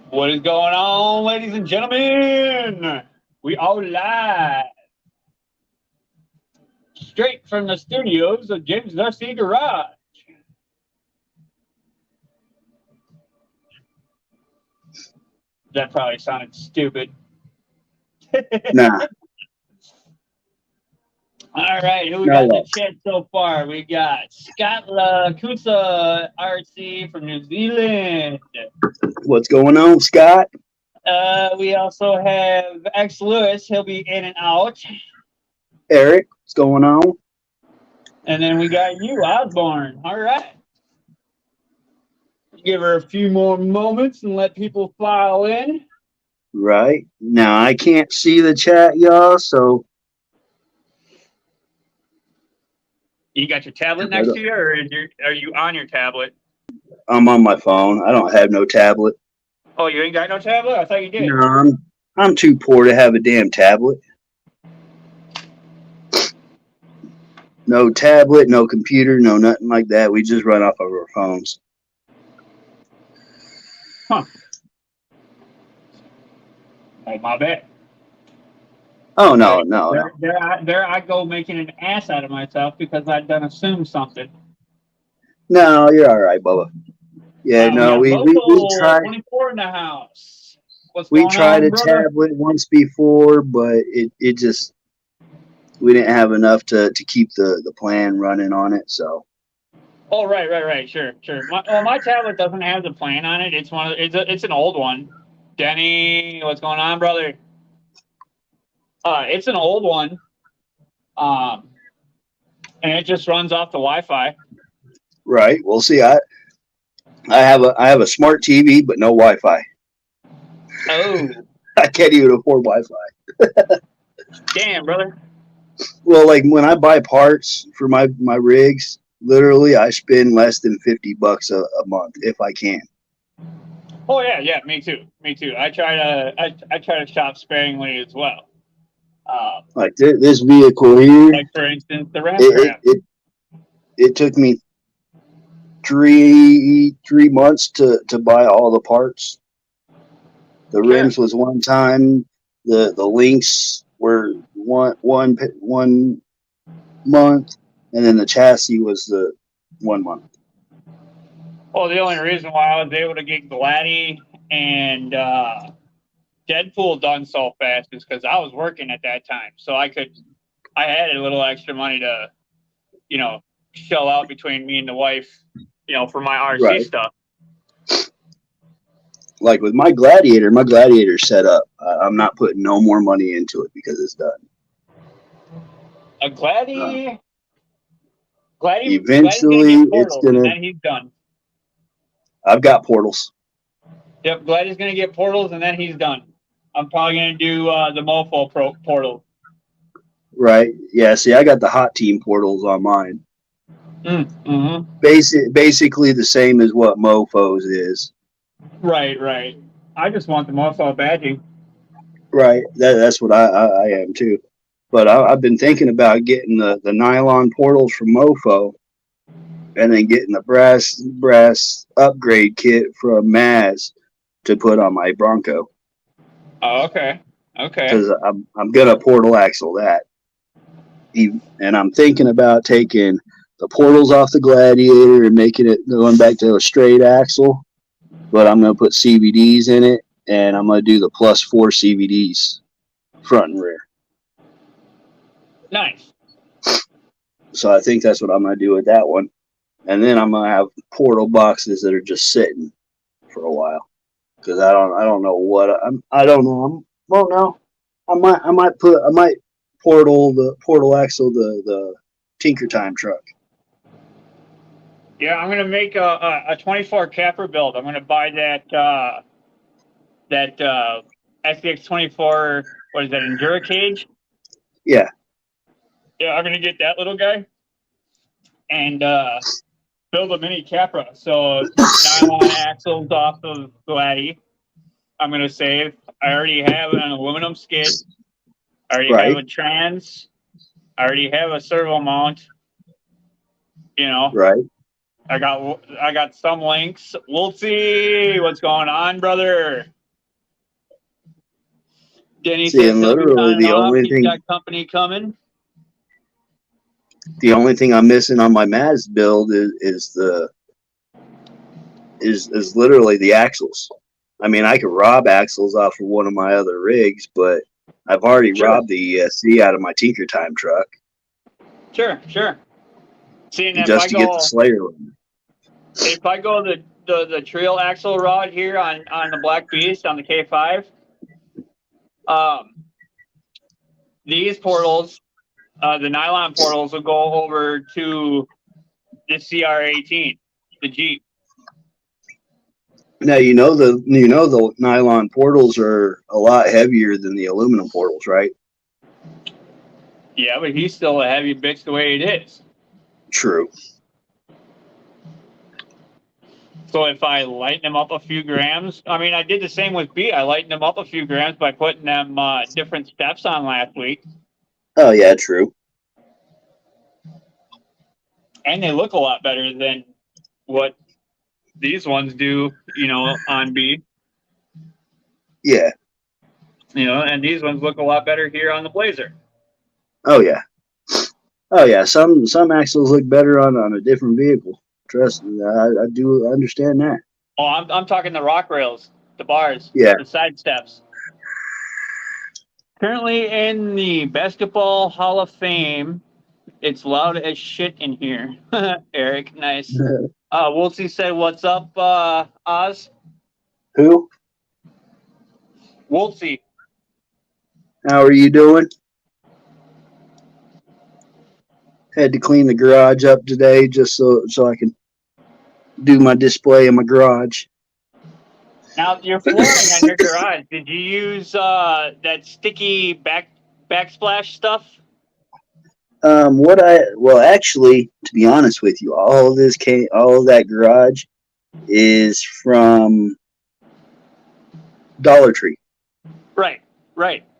What is going on, ladies and gentlemen? We are live, straight from the studios of James Darcy Garage. That probably sounded stupid. Nah, All right, who we not got at in the all. chat so far? We got Scott Kusa RC from New Zealand. What's going on, Scott? We also have X Lewis. He'll be in and out. Eric, what's going on? And then we got you, Osborne. All right. Give her a few more moments and let people file in. Right. Now, I can't see the chat, y'all, so You got your tablet next to you, or are you on your tablet? I'm on my phone. I don't have no tablet. Oh, you ain't got no tablet? I thought you No, did. I'm too poor to have a damn tablet. No tablet, no computer, no nothing like that. We just run off of our phones. Huh. Oh, my bad. Oh, no, There, no, no. there I go making an ass out of myself because I done assumed something. No, you're all right, Bubba. Yeah, We no, got we Local tried 24 in the house. What's we going tried on, a brother? tablet once before, but it just we didn't have enough to keep the plan running on it, so Oh, right. Sure. My tablet doesn't have the plan on it. It's an old one. Denny, what's going on, brother? It's an old one. Um, and it just runs off the Wi-Fi. right. We'll see. I have a smart TV, but no Wi-Fi. Oh, I can't even afford Wi-Fi. damn, brother. Well, like when I buy parts for my rigs, literally I spend less than $50 a month if I can. Oh yeah, me too. I try to shop sparingly as well. Uh, Like this vehicle here, like for instance, the Ram it, it Crab. it it took me three months to buy all the parts. The Sure. rims was one time. The links were one month, and then the chassis was the 1 month. Well, the only reason why I was able to get Gladdy and Deadpool done so fast is because I was working at that time, so I had a little extra money to you know shell out between me and the wife, for my RC Right. stuff. Like with my Gladiator setup, I'm not putting no more money into it because it's done. A Uh, Gladdy's gonna Eventually, get it's portals, and gonna. then he's done. I've got portals. Yep, Gladdy's gonna get portals, and then he's done. I'm probably gonna do the Mofo portal. Right? Yeah. See, I got the hot team portals on mine. Mm-hmm. Basically the same as what Mofo's is. Right. I just want the Mofo badging. Right. That's what I am too. But I've been thinking about getting the nylon portals from Mofo, and then getting the brass upgrade kit from Maz to put on my Bronco Oh, okay. because I'm gonna portal axle that. And I'm thinking about taking the portals off the Gladiator and making it going back to a straight axle, but I'm gonna put CVDs in it, and I'm gonna do the +4 CVDs front and rear. Nice. So I think that's what I'm gonna do with that one, and then I'm gonna have portal boxes that are just sitting for a while because I don't know what I don't know. Well, no, I might portal axle the Tinker Time truck. Yeah, I'm gonna make a 24 capper build. I'm gonna buy that SDX 24. What is that? Endura cage. Yeah, Yeah, I'm gonna get that little guy and build a mini Capra. So nylon axles off of Gladdy. I'm gonna save. I already have an aluminum skid. I already have right, a trans. I already have a servo mount. You know, right. I got some links. We'll see what's going on, brother. Denny See, says and he'll be literally signing off. He's got company coming. the only thing I'm missing on my Maz build is literally the axles. I mean, I could rob axles off of one of my other rigs, but I've already robbed the ESC out of my Tinker Time truck. Sure. Seeing just to get the Slayer. If I go the trail axle rod here on the Black Beast on the K5, these portals, the nylon portals, will go over to the CR18, the Jeep. Now you know the nylon portals are a lot heavier than the aluminum portals, right? Yeah, but he's still a heavy bitch the way it is. True. So if I lighten them up a few grams, I mean, I did the same with B. I lightened them up a few grams by putting them different steps on last week. Oh yeah, true. And they look a lot better than what these ones do, on B. Yeah. And these ones look a lot better here on the Blazer. Oh yeah. Some axles look better on a different vehicle. Trust me, I do understand that. Oh, I'm talking the rock rails, the bars, yeah, the side steps. Currently in the Basketball Hall of Fame, it's loud as shit in here. Eric, nice. Woolsey said, "What's up, Oz?" Who? Woolsey. How are you doing? Had to clean the garage up today just so I can do my display in my garage. Now, your flooring on your garage, did you use that sticky backsplash stuff? Actually, to be honest with you, all of that garage is from Dollar Tree. Right.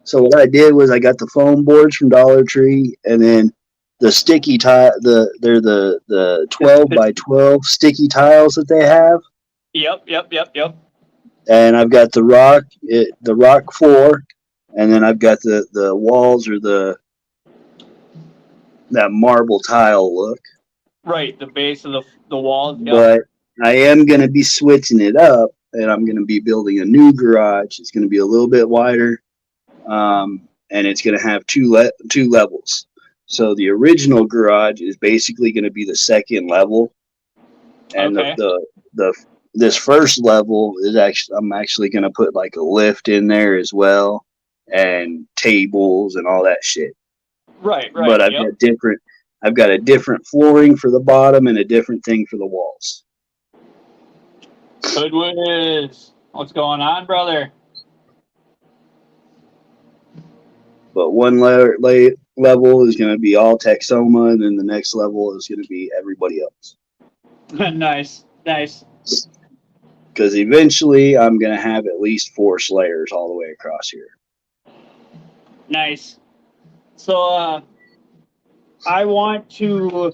So what I did was I got the foam boards from Dollar Tree, and then the sticky tile. They're the 12 by 12 sticky tiles that they have. Yep. And I've got the rock floor, and then I've got the walls or that marble tile look. Right, the base of the walls. Yep. But I am going to be switching it up, and I'm going to be building a new garage. It's going to be a little bit wider, and it's going to have two levels. So the original garage is basically going to be the second level, and okay. this first level is I'm actually going to put like a lift in there as well, and tables and all that shit. Right. But I've got a different flooring for the bottom and a different thing for the walls. Good whiz. What's going on, brother? But one level is going to be all Texoma, and then the next level is going to be everybody else. Nice. Because eventually I'm going to have at least 4 Slayers all the way across here. Nice. So I want to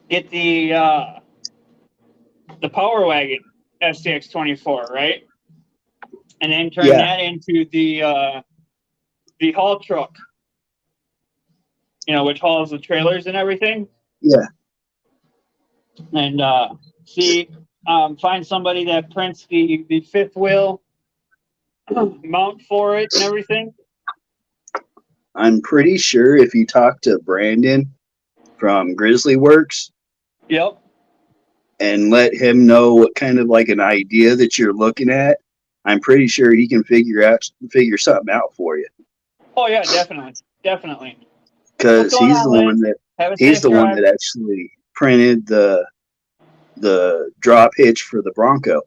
get the Power Wagon STX 24, right? And then turn that into the haul truck. Which hauls the trailers and everything. Yeah. And find somebody that prints the fifth wheel mount for it and everything. I'm pretty sure if you talk to Brandon from Grizzly Works, yep, and let him know what kind of like an idea that you're looking at, I'm pretty sure he can figure something out for you. Oh yeah, definitely. Because he's the one that actually printed the drop hitch for the Bronco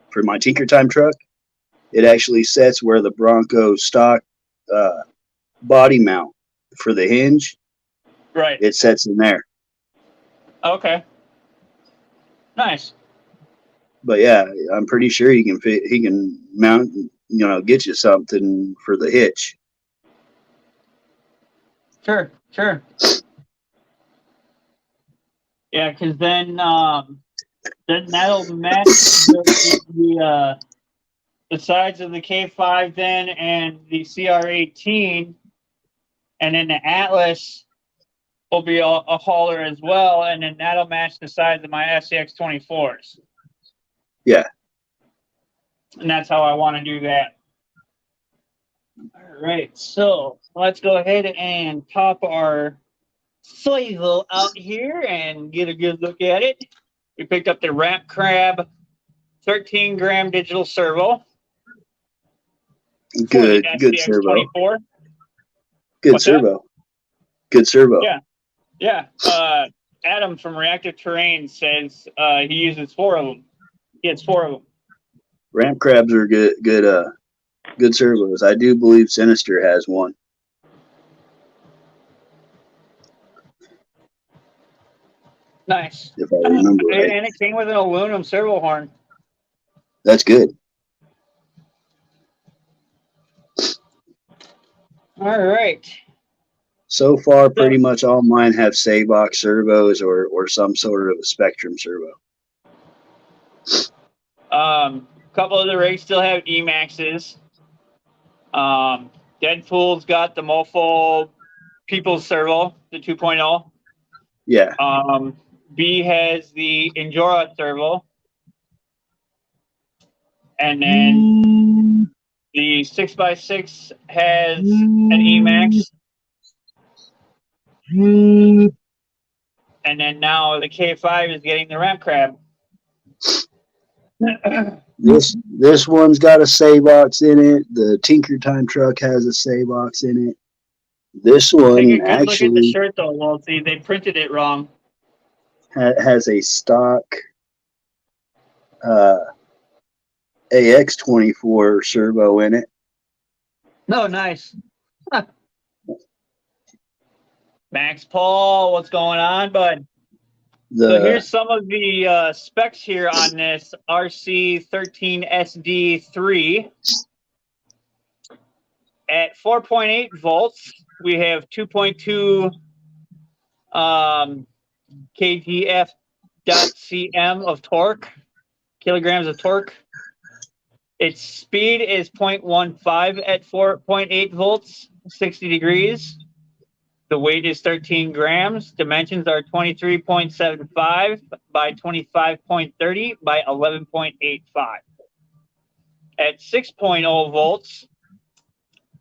for my Tinker Time truck. It actually sets where the Bronco stock body mount for the hinge. Right. It sets in there. Okay. Nice. But yeah, I'm pretty sure he can mount, get you something for the hitch. Sure. Yeah, because then that'll match the sides of the K5 then and the CR18, and then the Atlas will be a hauler as well, and then that'll match the size of my SCX 24s. Yeah. And that's how I want to do that. All right, so let's go ahead and pop our swivel out here and get a good look at it. We picked up the Ramp Crab 13-gram digital servo. Good servo. 24. Good What's that? servo. Good servo. Yeah. Adam from Reactive Terrain says he uses 4 of them. He has 4 of them. Ramp Crabs are good servos. I do believe Sinister has one. Nice. If I remember right. And it came with an aluminum servo horn. That's good. All right. So far, pretty much all mine have Savox servos or some sort of a Spectrum servo. A couple of the rigs still have Emaxes. Deadpool's got the Mofo People's Servo, the 2.0. Yeah. B has the Injora Servo. And then the 6x6 has an Emax. And then now the K5 is getting the Ramp Crab. This one's got a Savox in it. The Tinker Time truck has a Savox in it. This one Take a good actually look at the shirt though, Walty. They printed it wrong. Has a stock AX24 servo in it. No, nice. Huh. Max Paul, what's going on, bud? So here's some of the specs here on this RC13SD3. At 4.8 volts, we have 2.2 kgf.cm of torque, kilograms of torque. Its speed is 0.15 at 4.8 volts, 60 degrees. The weight is 13 grams. Dimensions are 23.75 by 25.30 by 11.85. At 6.0 volts,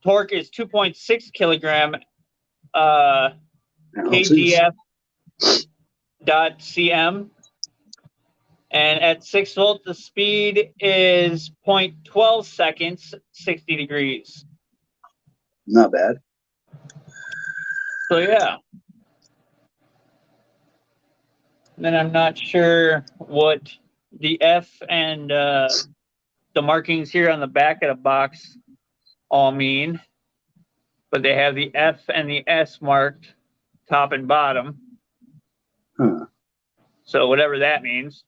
torque is 2.6 kilogram kgf.cm. And at 6 volts, the speed is 0.12 seconds, 60 degrees. Not bad. So, yeah. And then I'm not sure what the F and the markings here on the back of the box all mean. But they have the F and the S marked top and bottom. Huh. So whatever that means.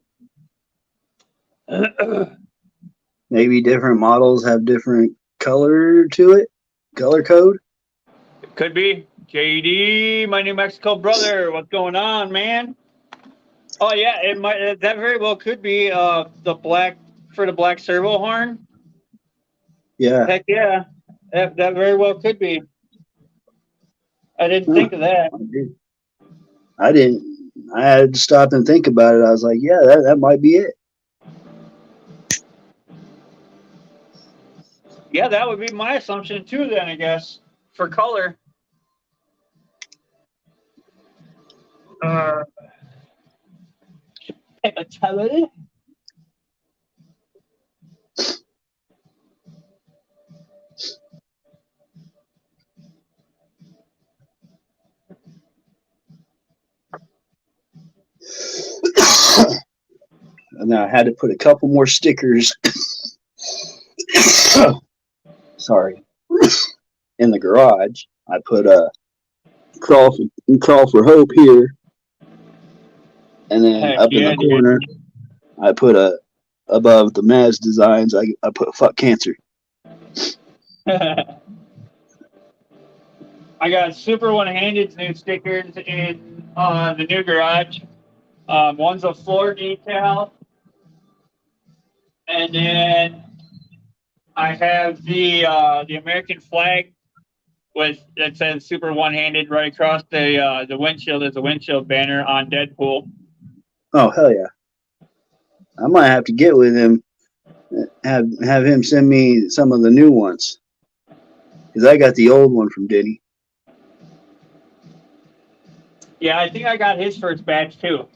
Maybe different models have different color to it, color code. It could be. JD, my New Mexico brother, what's going on, man? Oh yeah, it might. That very well could be the black servo horn. Yeah. Heck yeah, that very well could be. I didn't think of that. I didn't. I had to stop and think about it. I was like, yeah, that might be it. Yeah, that would be my assumption too. Then I guess for color. And then I had to put a couple more stickers. Sorry. In the garage, I put a crawl for hope here, and then Heck up yeah, in the corner, I put above the Maz designs. I put fuck cancer. I got super one-handed new stickers in the new garage. One's a floor decal, and then I have the American flag with that says "Super One Handed" right across the windshield as a windshield banner on Deadpool. Oh hell yeah! I might have to get with him. Have him send me some of the new ones because I got the old one from Denny. Yeah, I think I got his first batch too.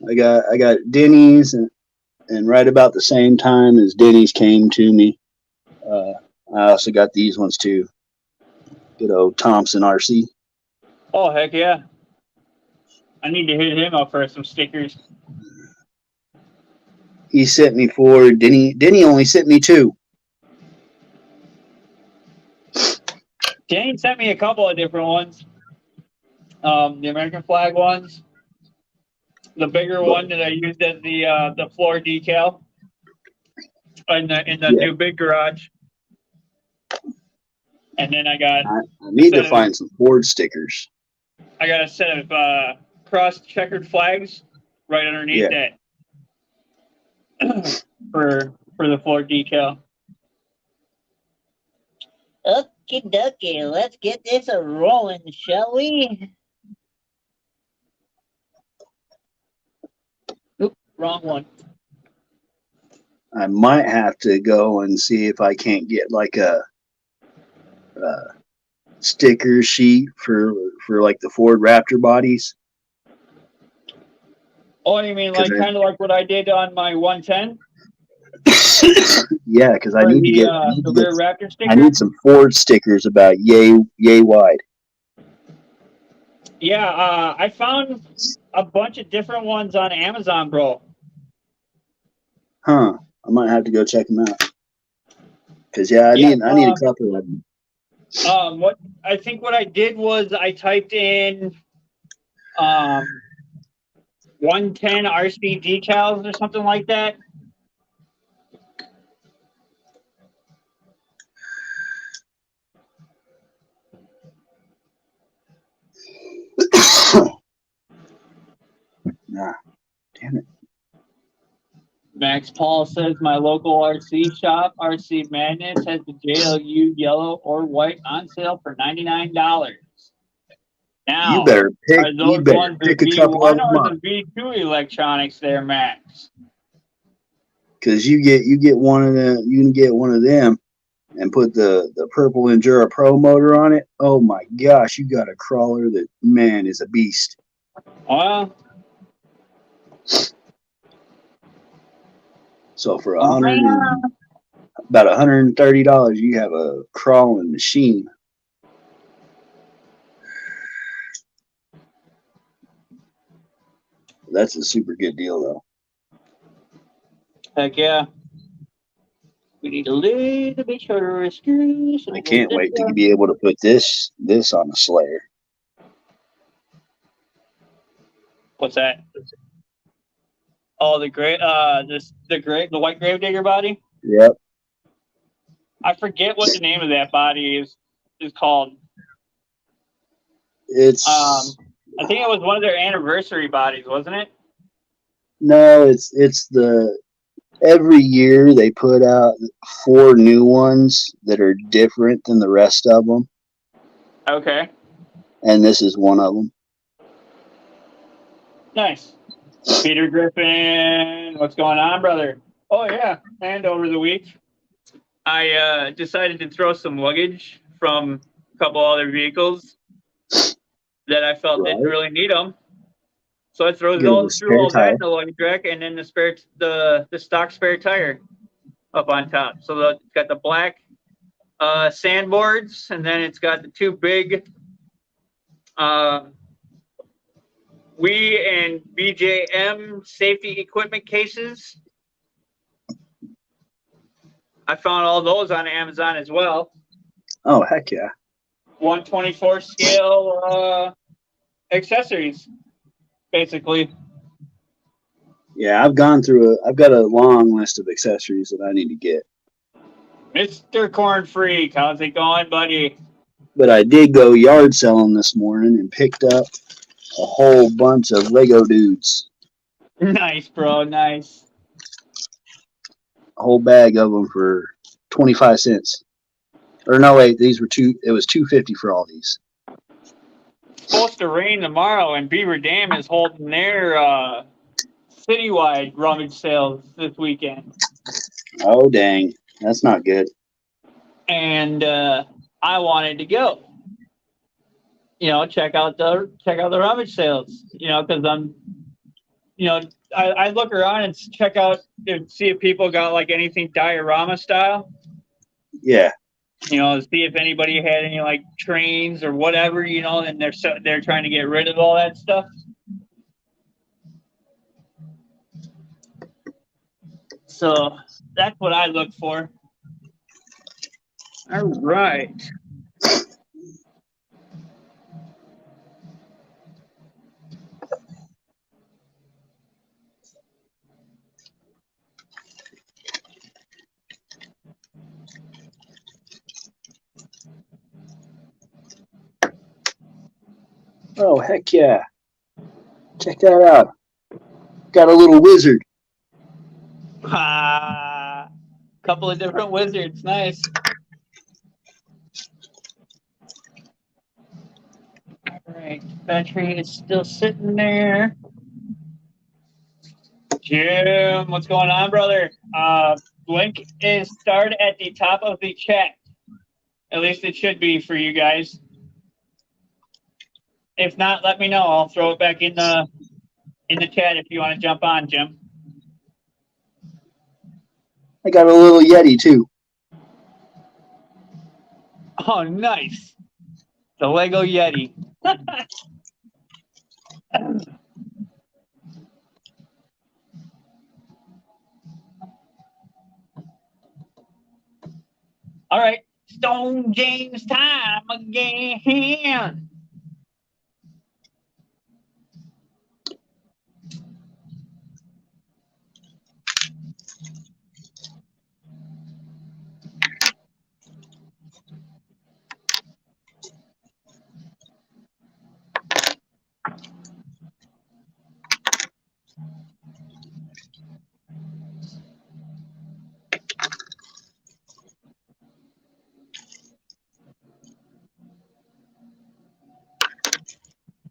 I got Denny's and right about the same time as Denny's came to me, I also got these ones too. Good old Thompson RC. Oh heck yeah! I need to hit him up for some stickers. He sent me 4. Denny only sent me 2. Jane sent me a couple of different ones. The American flag ones, the bigger one that I used as the floor decal, in the new big garage. And then I need to find some Ford stickers. I got a set of cross checkered flags right underneath that for the floor decal. Okie dokie, let's get this a rolling, shall we? Oop, wrong one. I might have to go and see if I can't get like a sticker sheet for like the Ford Raptor bodies. Oh, you mean like kind of like what I did on my 110? Yeah, because I need to get the rear Raptor sticker. I need some Ford stickers about yay wide. Yeah, I found a bunch of different ones on Amazon, bro. Huh? I might have to go check them out. Cause I need a couple of them. What I did was I typed in 110 RC decals or something like that. Nah, damn it. Max Paul says my local RC shop, RC Madness, has the JLU yellow or white on sale for $99. Now, you better pick are those ones pick the a couple V1 of them or up. the V2 electronics there, Max? Because you get one of them, you can get one of them and put the purple Endura Pro motor on it. Oh my gosh, you got a crawler that, man, is a beast. Well, so for about $130, you have a crawling machine. That's a super good deal, though. Heck yeah. We need a little bit shorter screws. I can't wait to be able to put this on a Slayer. What's that? Oh, the white Gravedigger body? Yep. I forget what the name of that body is called. It's I think it was one of their anniversary bodies, wasn't it? No, it's the every year they put out 4 new ones that are different than the rest of them. Okay. And this is one of them. Nice. Peter Griffin, what's going on, brother? Oh yeah, and over the week, I decided to throw some luggage from a couple other vehicles that I felt didn't really need them. So I threw all that in the luggage rack, and then the stock spare tire up on top. So it's got the black sandboards, and then it's got the 2 big WE and BJM safety equipment cases. I found all those on Amazon as well. Oh, heck yeah. 1/24 scale accessories, basically. Yeah, I've got a long list of accessories that I need to get. Mr. Corn Freak, how's it going, buddy? But I did go yard selling this morning and picked up a whole bunch of Lego dudes. Nice, bro. Nice. A whole bag of them for 25 cents. Or no, wait, these were it was $2.50 for all these. It's supposed to rain tomorrow, and Beaver Dam is holding their citywide rummage sales this weekend. Oh, dang. That's not good. And I wanted to go. Check out the rummage sales. Because I look around and check out and see if people got like anything diorama style. Yeah. See if anybody had any like trains or whatever. And they're trying to get rid of all that stuff. So that's what I look for. All right. Oh, heck yeah. Check that out. Got a little wizard. Couple of different wizards. Nice. All right. Battery is still sitting there. Jim, what's going on, brother? Link is starred at the top of the chat. At least it should be for you guys. If not, let me know. I'll throw it back in the chat if you want to jump on, Jim. I got a little Yeti too. Oh, nice. The Lego Yeti. All right. Stone James time again.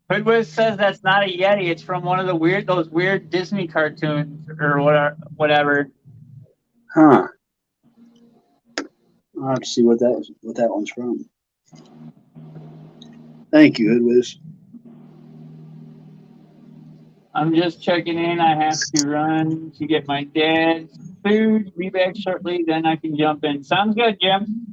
Hoodwiz says that's not a Yeti. It's from one of those weird Disney cartoons or whatever. Huh. I'll have to see what that one's from. Thank you, Hoodwiz. I'm just checking in. I have to run to get my dad's food. Be back shortly, then I can jump in. Sounds good, Jim.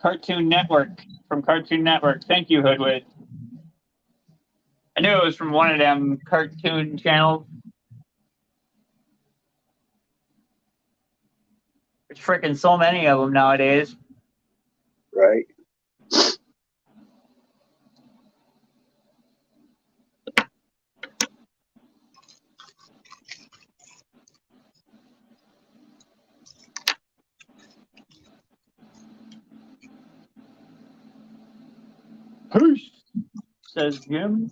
Cartoon Network, from Cartoon Network. Thank you, Hoodwood. I knew it was from one of them cartoon channels. There's freaking so many of them nowadays. Right. Peace, says Jim.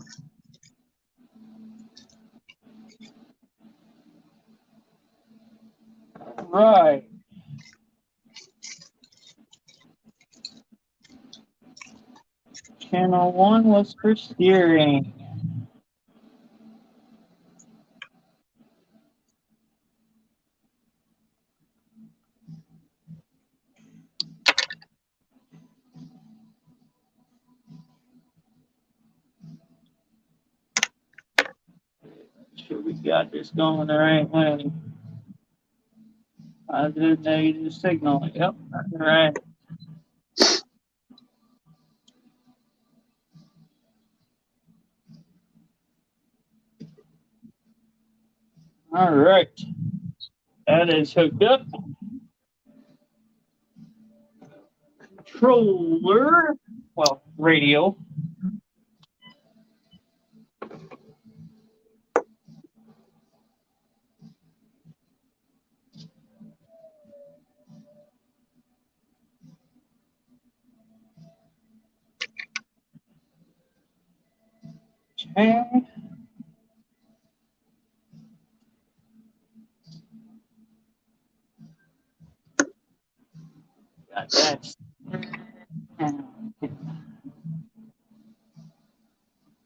Right. Channel 1 was for steering. Sure we got this going the right way. Positive, negative signal. Yep, that's right. All right. That is hooked up. Controller. Well, radio. Okay. Got that.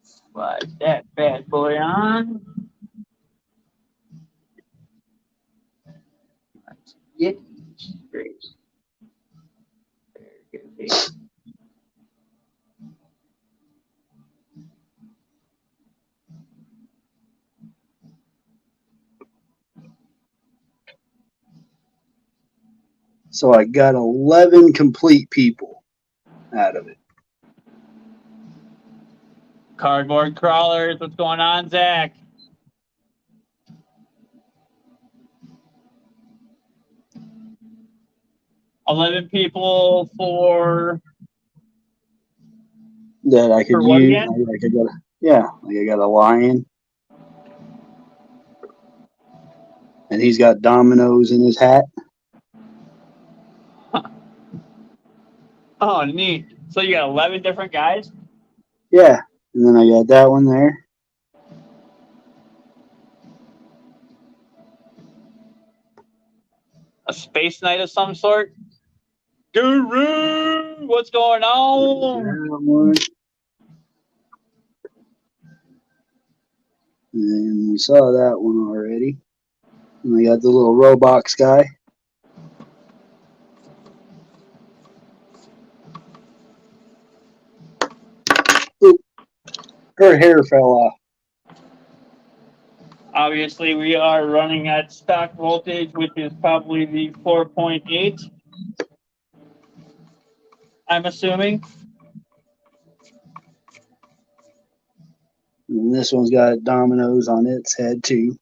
Slide that bad boy on. Let's get straight. There you go. So I got 11 complete people out of it. Cardboard crawlers, what's going on, Zach? $11 people for That I could For what use. again? Like I got a lion. And he's got dominoes in his hat. Oh, neat. So you got 11 different guys? Yeah. And then I got that one there. A space knight of some sort? Guru, what's going on? That one. And we saw that one already. And we got the little Roblox guy. Oop. Her hair fell off. Obviously, we are running at stock voltage, which is probably the 4.8. I'm assuming. And this one's got dominoes on its head too.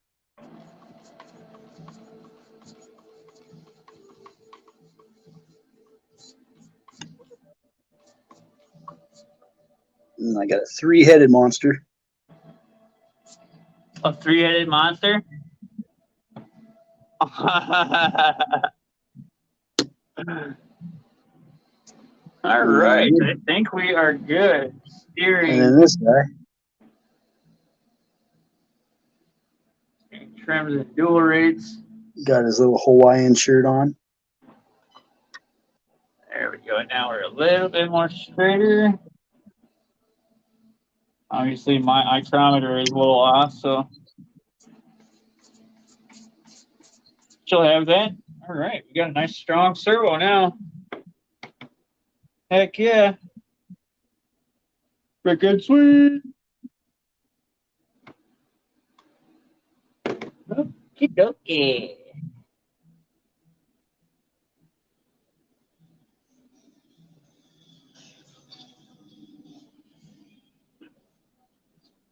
And I got a 3-headed monster. A 3-headed monster? All right. I think we are good. Steering. And then this guy. Trims and dual rates. Got his little Hawaiian shirt on. There we go. Now we're a little bit more straighter. Obviously, my icrometer is a little off, so she'll have that. All right, we got a nice strong servo now. Heck yeah. Freaking sweet. Okie dokie.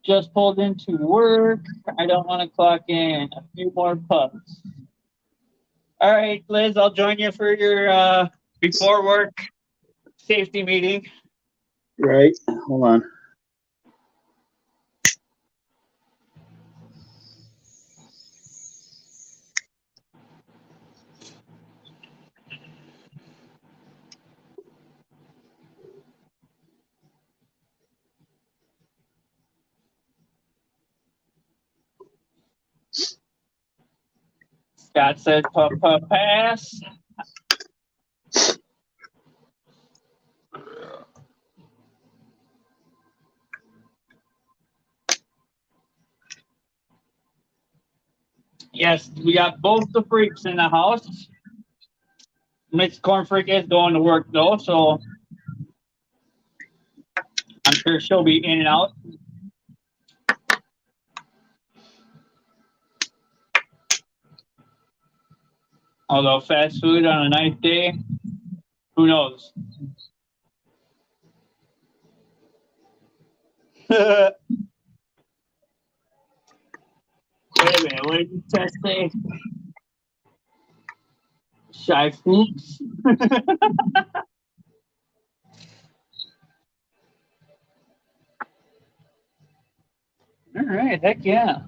Just pulled into work. I don't want to clock in. A few more puffs. All right, Liz, I'll join you for your before work safety meeting. Right. Hold on. Scott said pass. Yes, we got both the freaks in the house. Miss Corn Freak is going to work though, so I'm sure she'll be in and out. Although fast food on a nice day, who knows? Wait a minute, what did you just say? Shy Foops. All right, heck yeah.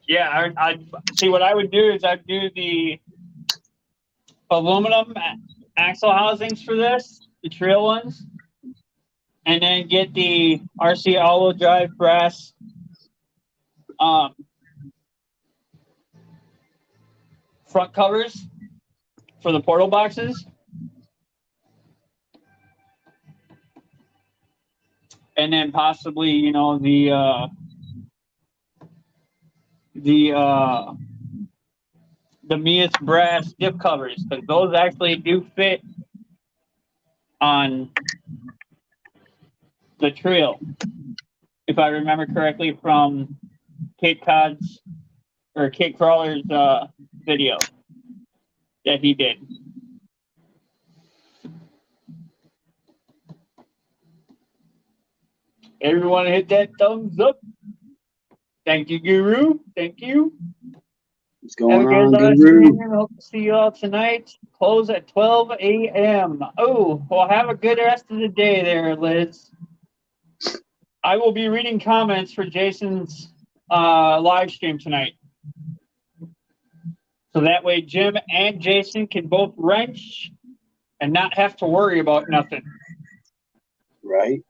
Yeah, I see. What I would do is I'd do the aluminum axle housings for this, the trail ones, and then get the RC all-wheel drive brass front covers for the portal boxes, and then possibly the Mias brass dip covers, because those actually do fit on the trail, if I remember correctly from Kate Crawler's video that he did. Everyone hit that thumbs up. Thank you, Guru. Thank you. What's going on, Guru? Hope to see you all tonight. Close at 12 a.m. Oh, well, have a good rest of the day there, Liz. I will be reading comments for Jason's live stream tonight. So that way Jim and Jason can both wrench and not have to worry about nothing. Right.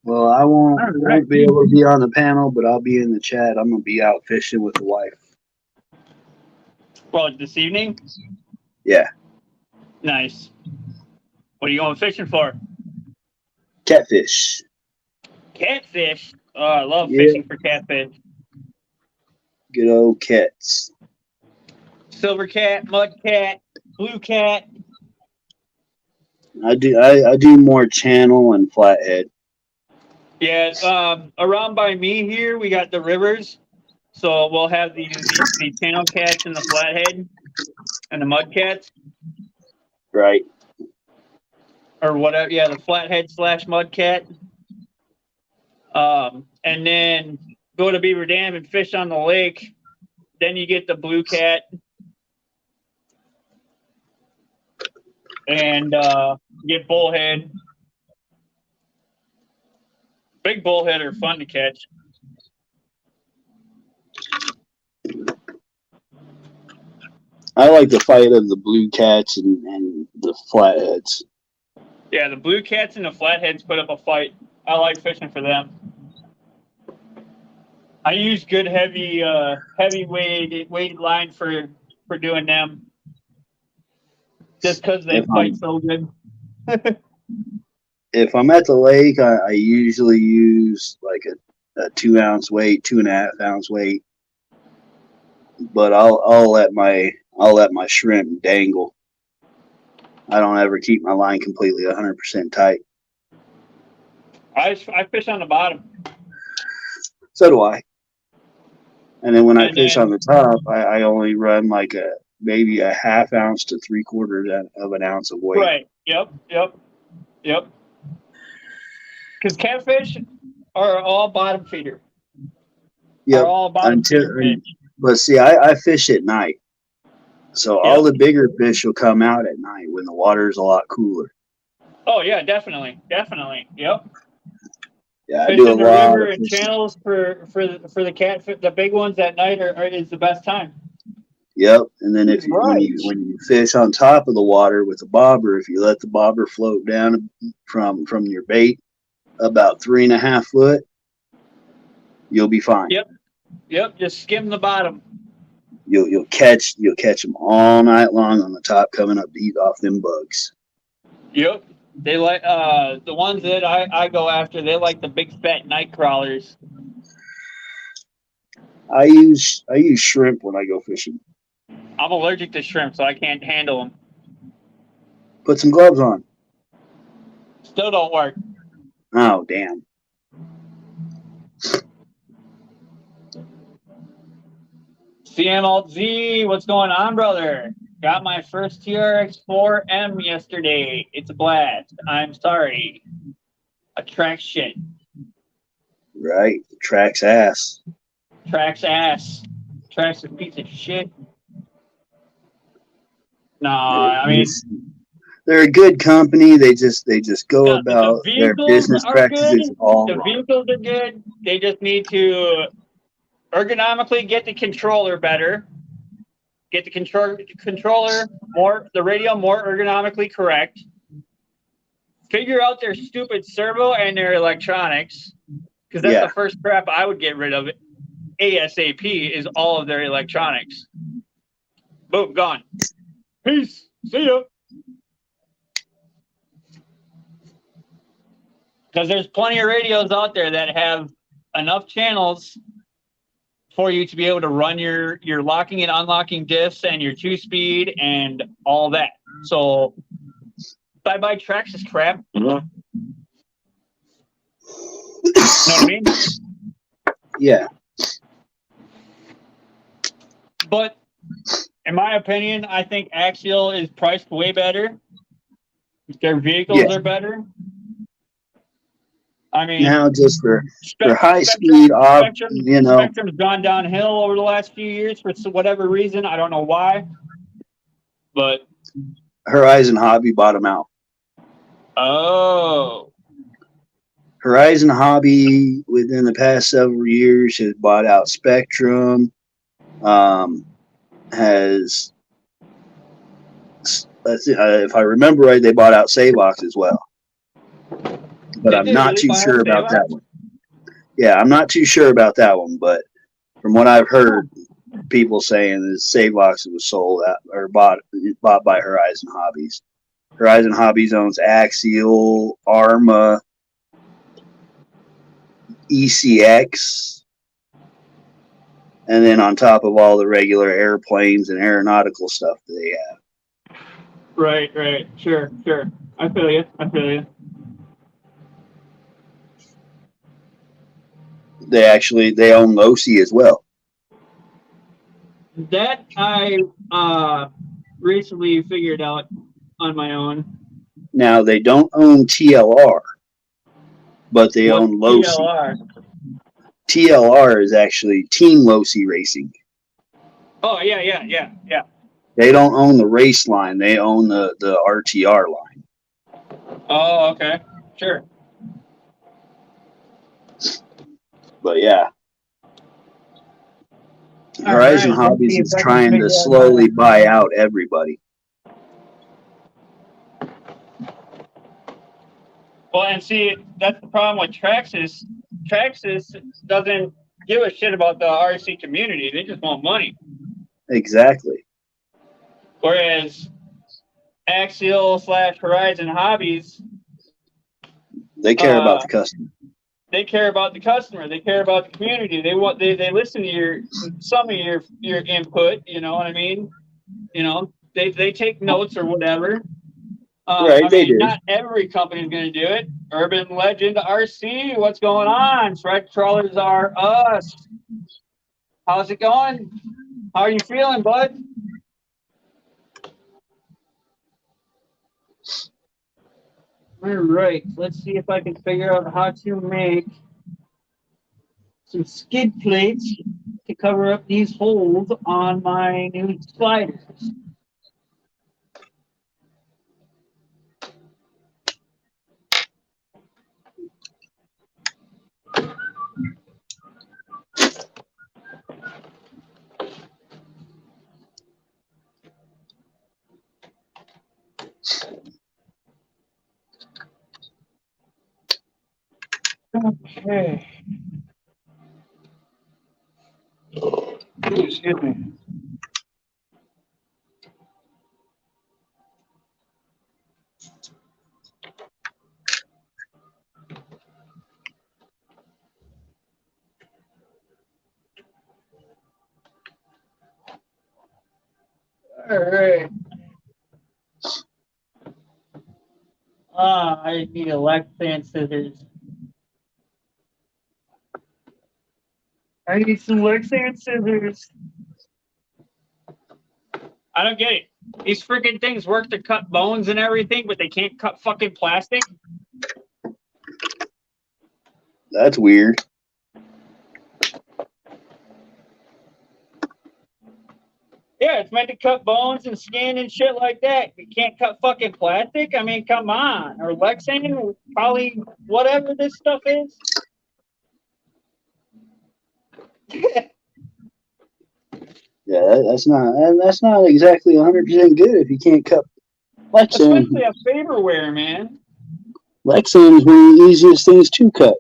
Well, I won't be able to be on the panel, but I'll be in the chat. I'm gonna be out fishing with the wife. Well, this evening? Yeah. Nice. What are you going fishing for? Catfish. Catfish? Oh, I love fishing for catfish. Good old cats. Silver cat, mud cat, blue cat. I do more channel and flathead. Yeah, around by me here, we got the rivers. So we'll have the channel cats and the flathead and the mud cats. Right. Or whatever. Yeah, the flathead / mud cat. And then go to Beaver Dam and fish on the lake. Then you get the blue cat. And get bullhead. Big bullhead are fun to catch. I like the fight of the blue cats and the flatheads. Yeah, the blue cats and the flatheads put up a fight. I like fishing for them. I use good heavy weighted line for doing them. Just because they fight so good. If I'm at the lake, I usually use like a 2 ounce weight, 2.5 ounce weight. But I'll let my shrimp dangle. I don't ever keep my line completely 100% tight. I fish on the bottom. So do I. And then when I fish on the top, I only run like maybe a 1/2 ounce to 3/4 of an ounce of weight. Right. Yep. Because catfish are all bottom feeder. Yep. But see, I fish at night. So all the bigger fish will come out at night when the water is a lot cooler. Oh yeah, definitely. Yep. Yeah, I do a lot of fishing. Channels for the catfish, the big ones at night is the best time. Yep, and then when you fish on top of the water with a bobber, if you let the bobber float down from your bait about 3.5 foot, you'll be fine. Yep. Just skim the bottom. You'll catch them all night long on the top, coming up to eat off them bugs. Yep. They like the ones that I go after. They like the big fat night crawlers. I use shrimp when I go fishing. I'm allergic to shrimp, so I can't handle them. Put some gloves on. Still don't work. Oh damn! CM Alt Z, what's going on, brother? Got my first TRX4M yesterday. It's a blast. I'm sorry. Attraction. Right. Tracks ass. Tracks ass. Tracks a piece of shit. No, I mean, They're a good company. They just go the about their vehicles business are good. practices all The wrong. vehicles are good. They just need to ergonomically get the controller better. Get the controller more, the radio more ergonomically correct. Figure out their stupid servo and their electronics, because that's the first crap I would get rid of. ASAP is all of their electronics. Boom, gone. Peace. See ya. Because there's plenty of radios out there that have enough channels for you to be able to run your locking and unlocking diffs and your 2-speed and all that. So bye-bye Traxxas crap. You know what I mean? Yeah. But in my opinion, I think Axial is priced way better. Their vehicles are better. I mean, now just for high speed, Spectrum's gone downhill over the last few years for whatever reason. I don't know why, but Horizon Hobby bought them out. Oh, Horizon Hobby within the past several years has bought out Spectrum. Has if I remember right, they bought out Savox as well. But I'm not too sure about that one. Yeah, I'm not too sure about that one. But from what I've heard, people saying is Savox was sold out or bought by Horizon Hobbies. Horizon Hobbies owns Axial, Arma, ECX, and then on top of all the regular airplanes and aeronautical stuff that they have. Right. Sure. I feel you. They own Losi as well. That I recently figured out on my own. Now they don't own TLR, but they own Losi. TLR? TLR is actually Team Losi Racing. Oh yeah. They don't own the race line; they own the RTR line. Oh, okay, sure. But yeah, Horizon Hobbies is trying to slowly buy out everybody. Well, and see, that's the problem with Traxxas. Traxxas doesn't give a shit about the RC community. They just want money. Exactly. Whereas Axial / Horizon Hobbies, they care about the customer. They care about the customer. They care about the community. They listen to some of your input. You know what I mean? You know, they take notes or whatever. Right, they do. Not every company is going to do it. Urban Legend RC, what's going on? Strike Trawlers are us. How's it going? How are you feeling, bud? All right, let's see if I can figure out how to make some skid plates to cover up these holes on my new sliders. Okay. Excuse me. All right. I need a Lexan scissors. I need some Lexan scissors. I don't get it. These freaking things work to cut bones and everything, but they can't cut fucking plastic. That's weird. Yeah, it's meant to cut bones and skin and shit like that. You can't cut fucking plastic? I mean, come on. Or Lexan, probably whatever this stuff is. Yeah, that's not exactly 100% good if you can't cut Lexan. Especially a Faberware, man. Lexan is one of the easiest things to cut.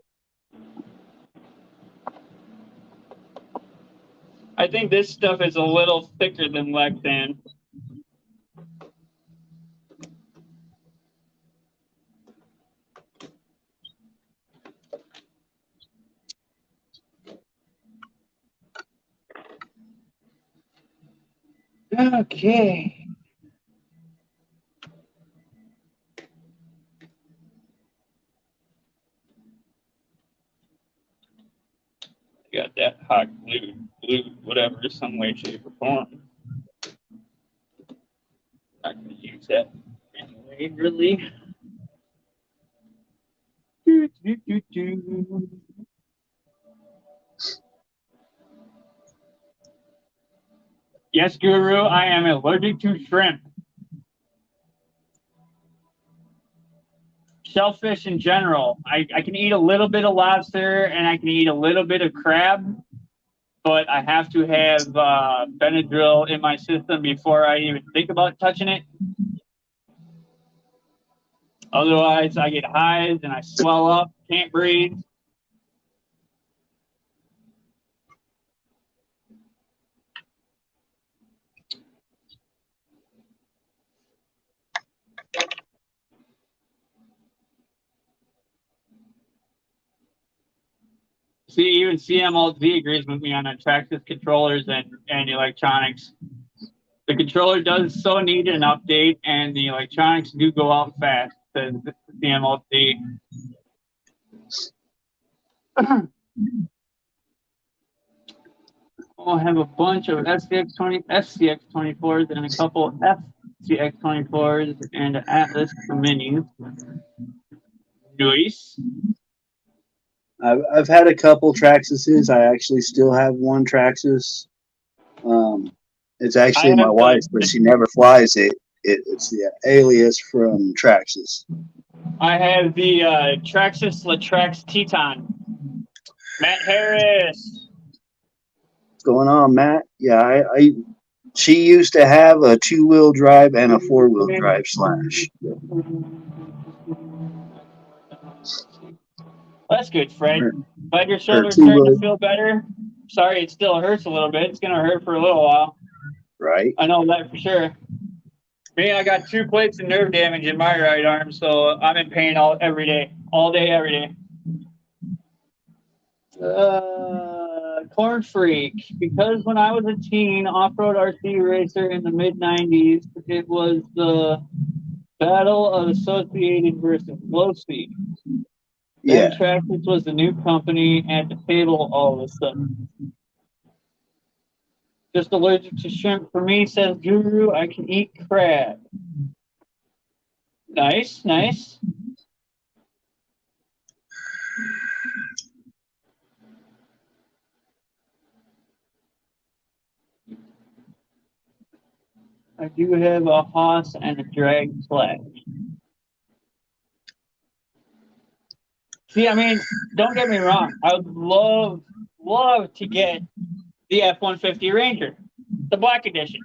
I think this stuff is a little thicker than Lexan. Okay. Got that hot glue, whatever, some way, shape, or form. Not gonna use that anyway, really. Yes, Guru, I am allergic to shrimp. Shellfish in general. I can eat a little bit of lobster and I can eat a little bit of crab, but I have to have Benadryl in my system before I even think about touching it. Otherwise, I get hives and I swell up, can't breathe. See, even CMLZ agrees with me on Traxxas controllers and electronics. The controller does so need an update, and the electronics do go out fast, says CMLZ. I'll have a bunch of FCX24s and a couple FCX24s and an Atlas Minis. Nice. I've had a couple Traxxases. I actually still have one Traxxas. It's actually my wife's, but she never flies it. It's the Alias from Traxxas. I have the Traxxas Latrax Teton. Matt Harris. What's going on, Matt? Yeah, she used to have a 2-wheel drive and a 4-wheel drive Slash. That's good, Fred. Glad your shoulder's starting to feel better. Sorry, it still hurts a little bit. It's going to hurt for a little while. Right. I know that for sure. Me, I got 2 plates of nerve damage in my right arm, so I'm in pain every day. All day, every day. Corn Freak. Because when I was a teen off-road RC racer in the mid-90s, it was the Battle of Associated versus Glow Speed. Yeah. Traxxas was the new company at the table all of a sudden. Just allergic to shrimp for me, says Guru. I can eat crab. Nice, nice. I do have a Haas and a drag Slash. See, I mean, don't get me wrong. I would love to get the F-150 Ranger, the Black Edition.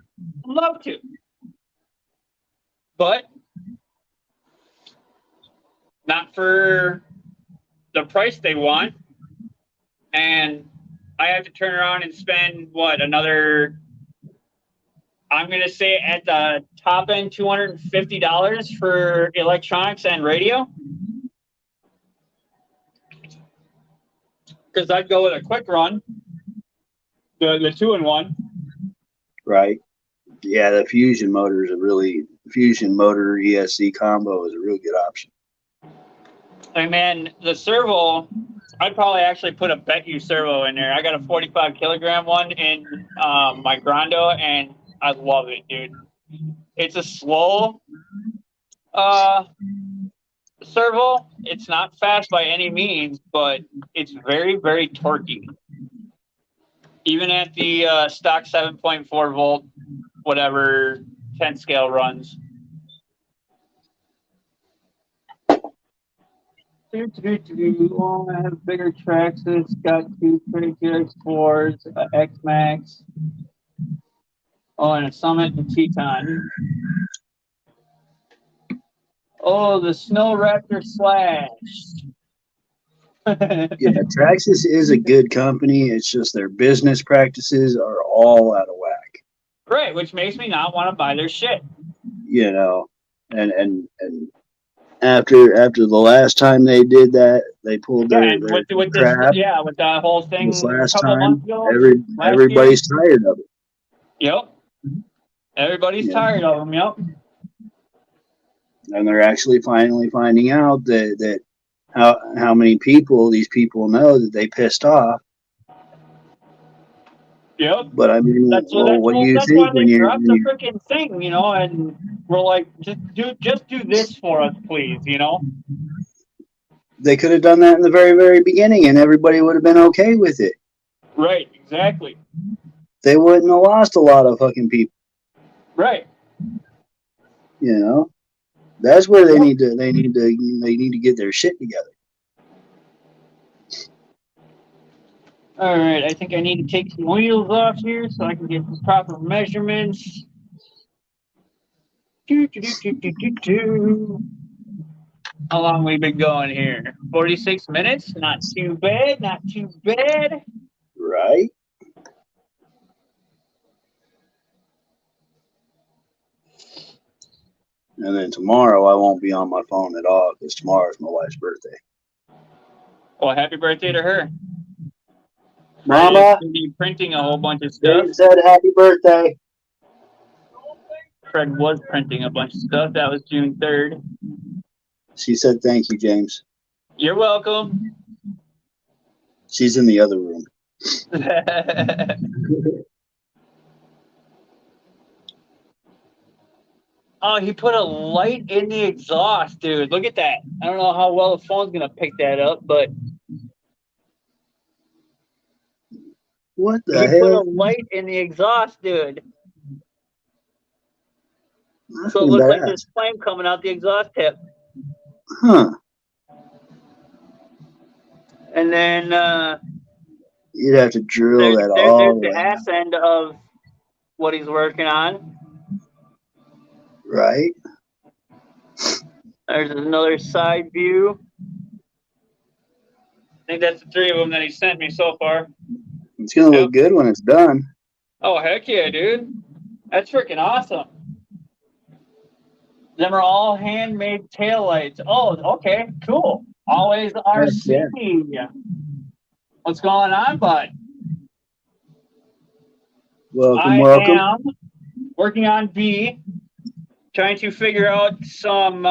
Love to. But not for the price they want. And I have to turn around and spend, another, I'm going to say at the top end, $250 for electronics and radio. Because I'd go with a quick run, the 2-in-1. Right. Yeah, the Fusion motor ESC combo is a real good option. Hey man, the servo, I'd probably actually put a BetU servo in there. I got a 45 kilogram one in my Grando, and I love it, dude. It's a slow servo. It's not fast by any means, but it's very, very torquey. Even at the stock 7.4 volt, whatever 10 scale runs. Oh, I have bigger tracks. It's got two 22 X4s, X Max. Oh, and a Summit and Teton. Oh, the Snow Raptor Slash. Yeah, Traxxas is a good company. It's just their business practices are all out of whack. Right, which makes me not want to buy their shit. You know, and after the last time they did that, they pulled Yeah, their and with this, crap. yeah, with that whole thing This a last couple time, months ago, last year. everybody's tired of it. Yep. Everybody's Yeah. tired of them. Yep. And they're actually finally finding out that how many people these people know that they pissed off. Yep. But I mean, That's well, what do you that's why think they when you're dropped the freaking thing, you know, and we're like, just do this for us, please, you know. they could have done that in the very, very beginning and everybody would have been okay with it. Right, exactly. They wouldn't have lost a lot of fucking people. Right. You know? That's where they need to get their shit together. All right, I think I need to take some wheels off here so I can get the proper measurements. How long we been going here? 46 minutes? Not too bad, not too bad. Right? And then tomorrow I won't be on my phone at all because tomorrow's my wife's birthday. Well, happy birthday to her. Mama, Fred is be printing a whole bunch of stuff. Dave said happy birthday. Fred was printing a bunch of stuff. That was June 3rd. She said thank you, James. You're welcome. She's in the other room. Oh, he put a light in the exhaust, dude. Look at that. I don't know how well the phone's going to pick that up, but What the he put a hell? light in the exhaust, dude. That's So it looks like there's flame coming out the exhaust tip. Huh. And then You'd have to drill there's that all the the way ass end of what he's working on. right. There's another side view. I think that's the three of them that he sent me so far. It's gonna look good when it's done. Oh, heck yeah, dude. That's freaking awesome. Them are all handmade taillights. Oh, okay, cool. Always RC. Yeah. What's going on, bud? Welcome, welcome. I am working on B, trying to figure out some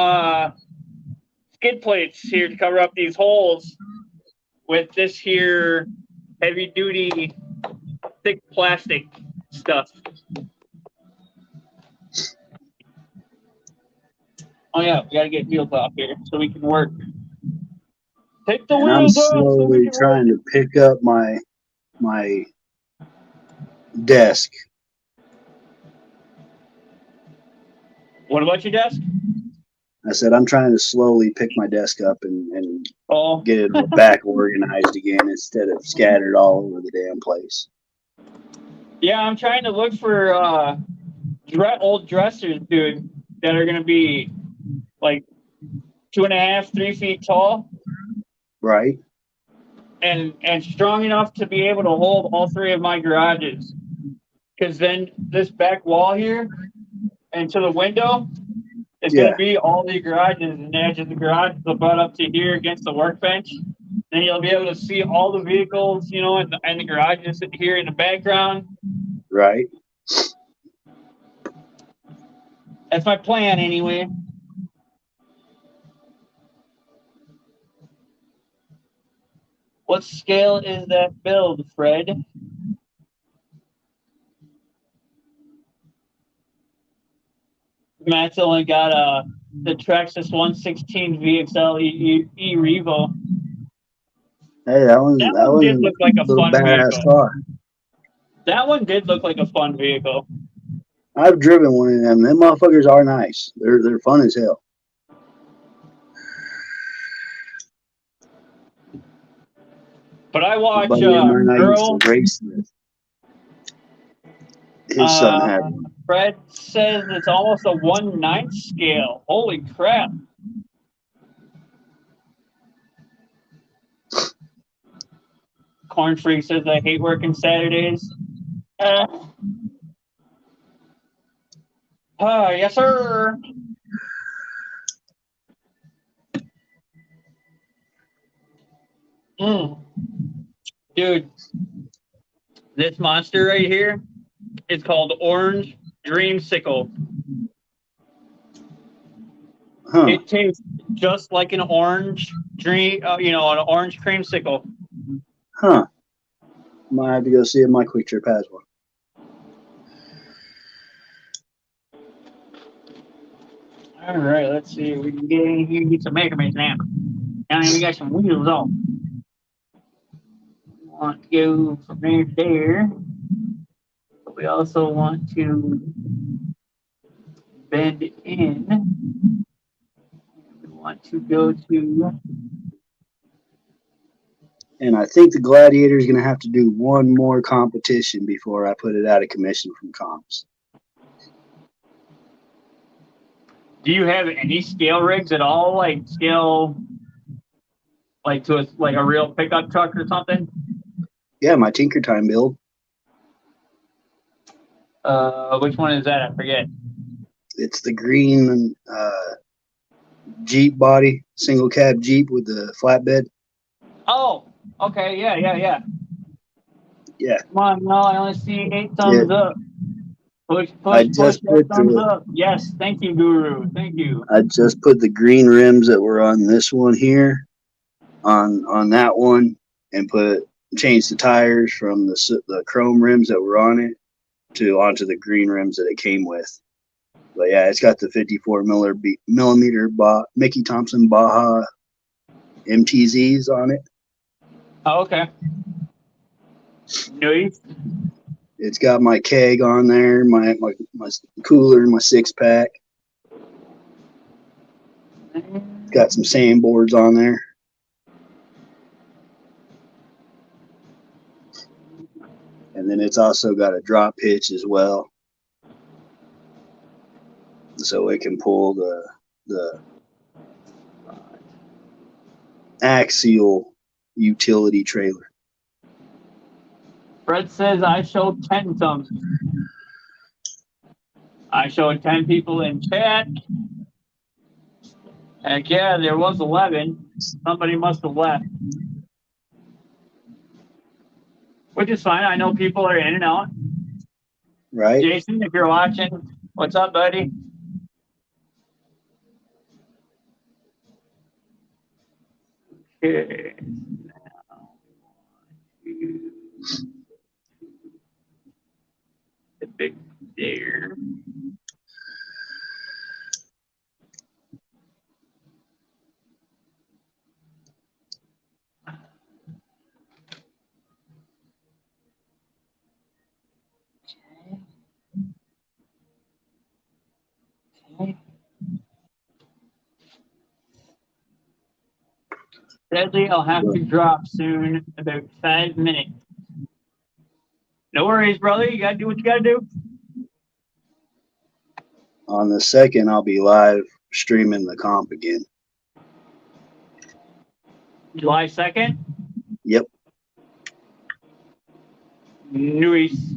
skid plates here to cover up these holes with this here heavy duty thick plastic stuff. Oh yeah, we gotta get wheels off here so we can work. Take the And I'm wheels off so we slowly can trying to pick up my desk. What about your desk? I said I'm trying to slowly pick my desk up and Oh, get it back organized again instead of scattered all over the damn place. yeah, I'm trying to look for old dressers, dude, that are gonna be like 2.5, 3 feet tall, Right? and strong enough to be able to hold all three of my garages. Because then this back wall here and to the window is going to be all the garages, and the edge of the garage will butt up to here against the workbench. Then you'll be able to see all the vehicles, you know, and the garages here in the background. Right. That's my plan, anyway. What scale is that build, Fred? Matt's only got the Traxxas 116 VXL Revo. Hey, That that one did one look like a little fun badass vehicle. car. That one did look like a fun vehicle. I've driven one of them. Them motherfuckers are nice. They're fun as hell. But I A watch buddy of mine I used to Girl. race with. His son had one. Fred says it's almost a 1/9 scale. Holy crap. Corn Freak says I hate working Saturdays. Yes, sir. Dude, this monster right here is called Orange Dreamsicle. Huh. It tastes just like an orange dream, an orange creamsicle. Huh. Might have to go see if my Quick Trip has one. All right, let's see. We can get in here and get some Mega Man now. And we got some wheels on. We want to go from there to there. But we also want to bend in. We want to go to. And I think the Gladiator is going to have to do one more competition before I put it out of commission from comps. Do you have any scale rigs at all? Like scale, like to a real pickup truck or something? Yeah, my Tinker Time build. Which one is that? I forget. It's the green Jeep body, single cab Jeep with the flatbed. Oh, okay, yeah. Yeah. Come on, no, I only see 8 thumbs Yeah. up. Push I that just put thumbs the up. Yes, thank you, Guru. Thank you. I just put the green rims that were on this one here on that one, and changed the tires from the chrome rims that were on it onto the green rims that it came with. But yeah, it's got the 54 millimeter Mickey Thompson Baja MTZs on it. Oh, okay. Nice. It's got my keg on there, my cooler, my 6-pack. It's got some sandboards on there. And then it's also got a drop hitch as well. So it can pull the axial utility trailer. Fred says I showed 10 thumbs. I showed 10 people in chat. Heck yeah, there was 11. Somebody must have left. Which is fine. I know people are in and out. Right? Jason, if you're watching, what's up, buddy? Okay. Now the big there. Okay. Sadly, I'll have to drop soon, about 5 minutes. No worries, brother. You gotta do what you gotta do. On the 2nd, I'll be live streaming the comp again. July 2nd. Yep. Nice.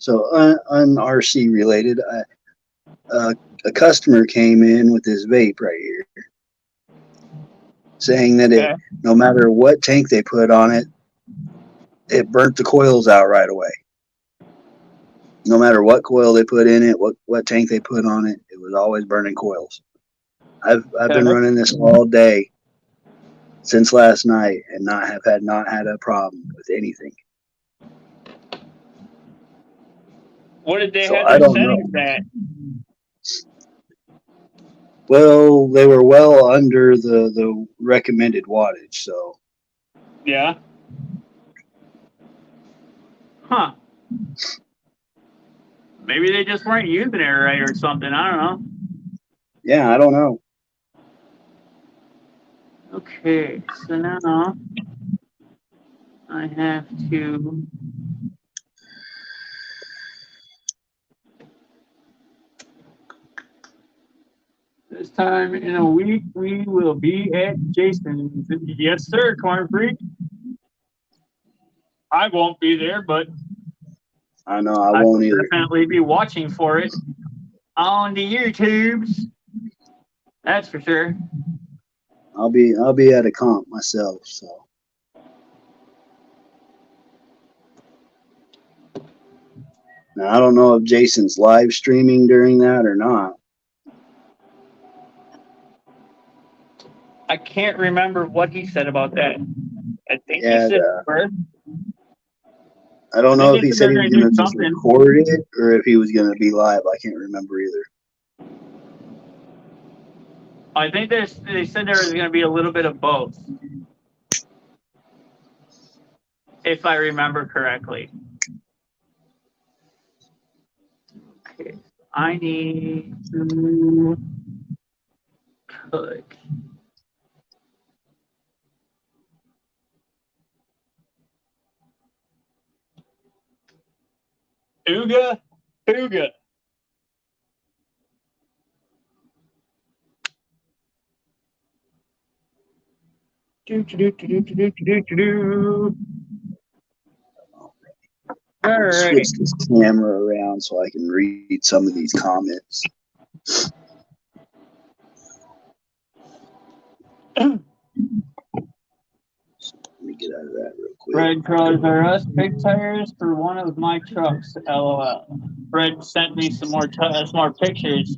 So RC related, a customer came in with his vape right here, saying that Okay. no matter what tank they put on it, it burnt the coils out right away. No matter what coil they put in it, what tank they put on it, it was always burning coils. I've been Okay. running this all day since last night and not had a problem with anything. What did they So have I their don't know. settings at? Well, they were well under the recommended wattage, so Yeah. Huh. Maybe they just weren't using it right or something. I don't know. yeah, I don't know. Okay, so now I have to. This time in a week, we will be at Jason's. Yes, sir, Corn Freak. I won't be there, but I know I I will won't either. definitely be watching for it on the YouTubes. That's for sure. I'll be at a comp myself, so now I don't know if Jason's live streaming during that or not. I can't remember what he said about that. I think he Yeah, said first. I don't I know think if they he said said they're he going was to do gonna just something. record it or if he was gonna be live. I can't remember either. I think they said there was going to be a little bit of both, if I remember correctly. Okay, I need to cook. Ooga, ooga. Do, do, do, do, do, do, do, do, do. All I'll right. switch this camera around so I can read some of these comments. Let me get out of that real quick. Red colors are us. Big tires for one of my trucks. LOL. Red sent me some more pictures.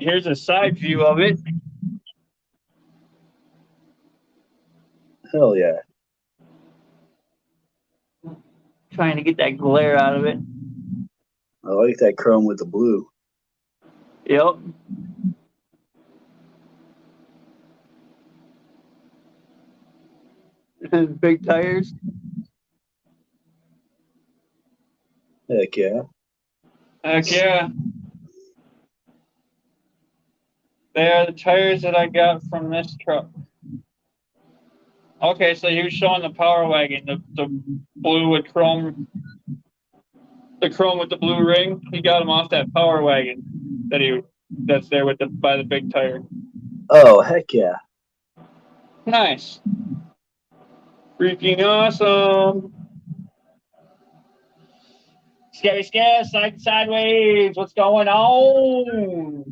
Here's a side view of it. Hell yeah. Trying to get that glare out of it. I like that chrome with the blue. Yep. Big tires. Heck yeah. Heck yeah. They are the tires that I got from this truck. Okay, so he was showing the Power Wagon, the blue with chrome, the chrome with the blue ring. He got him off that Power Wagon that's there with by the big tire. Oh, heck yeah. Nice. Freaking awesome. Scary scare, sideways. What's going on?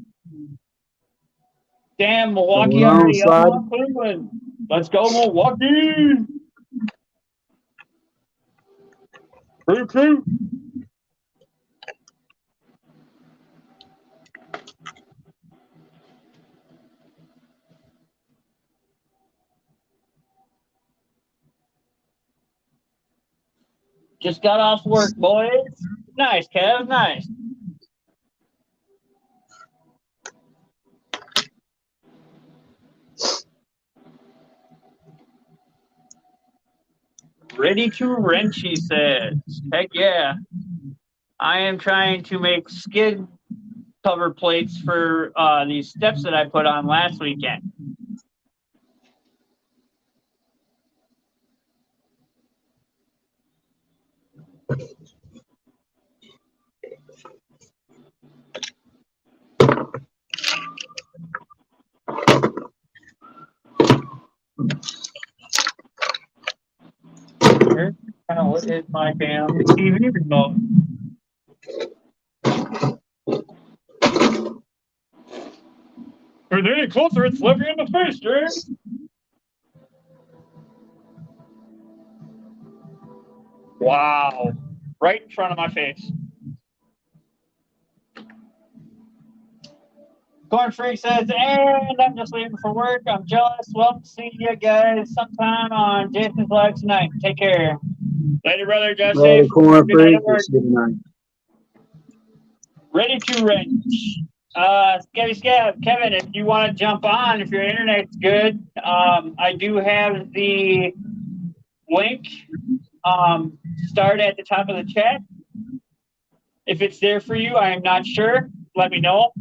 Damn, Milwaukee Going on, already up Slide? on Cleveland. Let's go, Milwaukee. Crew. Just got off work, boys. Nice, Kev. Nice. Ready to wrench, he says. Heck yeah. I am trying to make skid cover plates for these steps that I put on last weekend. Where the hell is my damn TV remote? If they're any closer, it's slap you in the face, James. Wow. Right in front of my face. Corn Freak says, and I'm just leaving for work. I'm jealous. Well, see you guys sometime on Jason's Live tonight. Take care. Later, brother. Just Brother safe. Corn Good night Freak, at work. good night. Ready to wrench. Scabby Scab, Kevin, if you want to jump on, if your internet's good, I do have the link start at the top of the chat. If it's there for you, I am not sure. Let me know.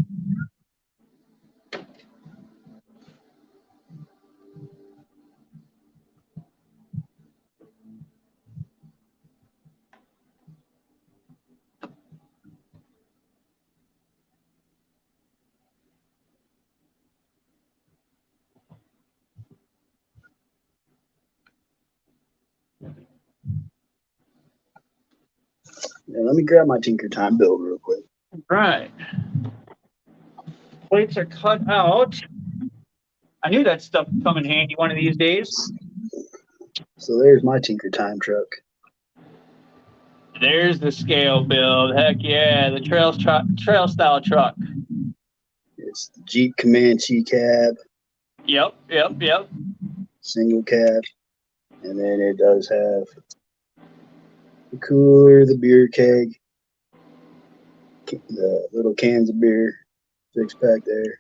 Yeah, let me grab my Tinker Time build real quick. Right. Plates are cut out. I knew that stuff would come in handy one of these days. So there's my Tinker Time truck. There's the scale build. Heck yeah, the trail style truck. It's the Jeep Comanche cab, Yep. single cab, and then it does have the cooler, the beer keg, the little cans of beer, 6-pack there.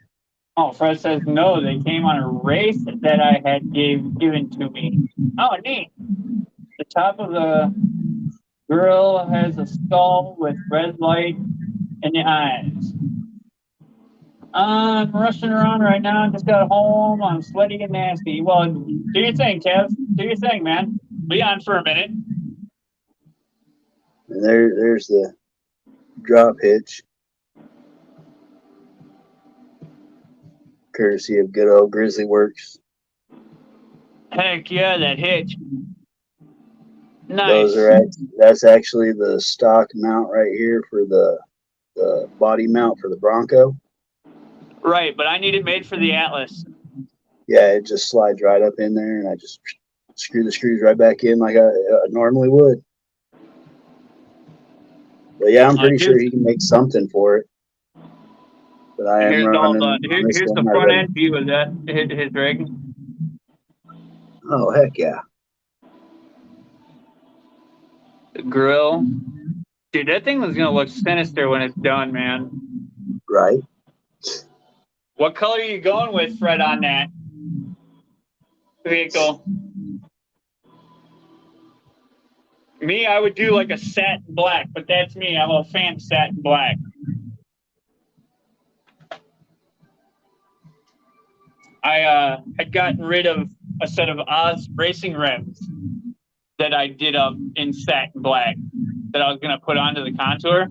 Oh, Fred says no. They came on a race that I had given to me. Oh, neat. The top of the grill has a skull with red light in the eyes. I'm rushing around right now. I just got home. I'm sweaty and nasty. Well, do your thing, Kev. Do your thing, man. Be on for a minute. And there's the drop hitch, courtesy of good old Grizzly Works. Heck yeah, that hitch. Nice. That's actually the stock mount right here for the body mount for the Bronco. Right, but I need it made for the Atlas. Yeah, it just slides right up in there, and I just screw the screws right back in like I normally would. But yeah, I'm pretty sure he can make something for it. But I am running. Here's the front end view of that his rig. Oh heck yeah! The grill, dude, that thing was gonna look sinister when it's done, man. Right. What color are you going with, Fred, on that vehicle? Me, I would do like a satin black, but that's me. I'm a fan of satin black. I had gotten rid of a set of Oz racing rims that I did up in satin black that I was going to put onto the Contour.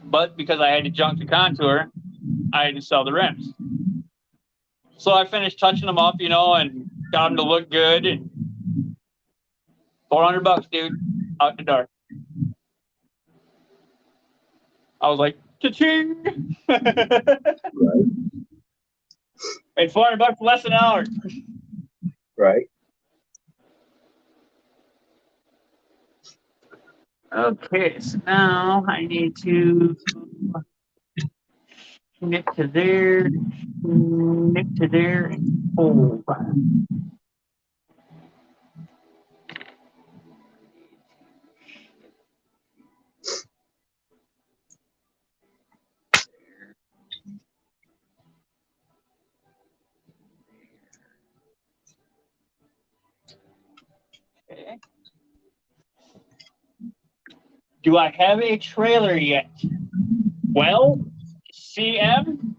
But because I had to junk the Contour, I had to sell the rims. So I finished touching them up, and got them to look good. And $400, dude, out the door. I was like, cha-ching! Right. Made $400 less than an hour. Right. Okay, so now I need to connect to there, and fold. Okay. Do I have a trailer yet? Well, CM,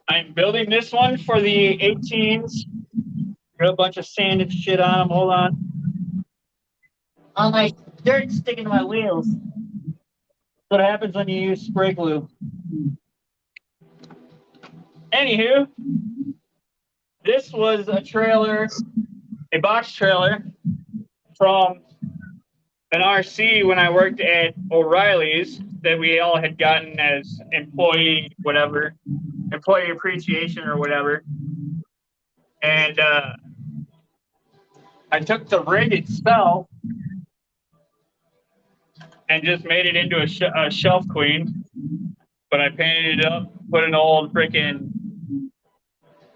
I'm building this one for the 18s. Got a bunch of sand and shit on them. Hold on. All my dirt sticking to my wheels. That's what happens when you use spray glue. Anywho, this was a trailer, a box trailer from an RC when I worked at O'Reilly's that we all had gotten as employee appreciation or whatever. And I took the rig itself and just made it into a shelf queen. But I painted it up, put an old freaking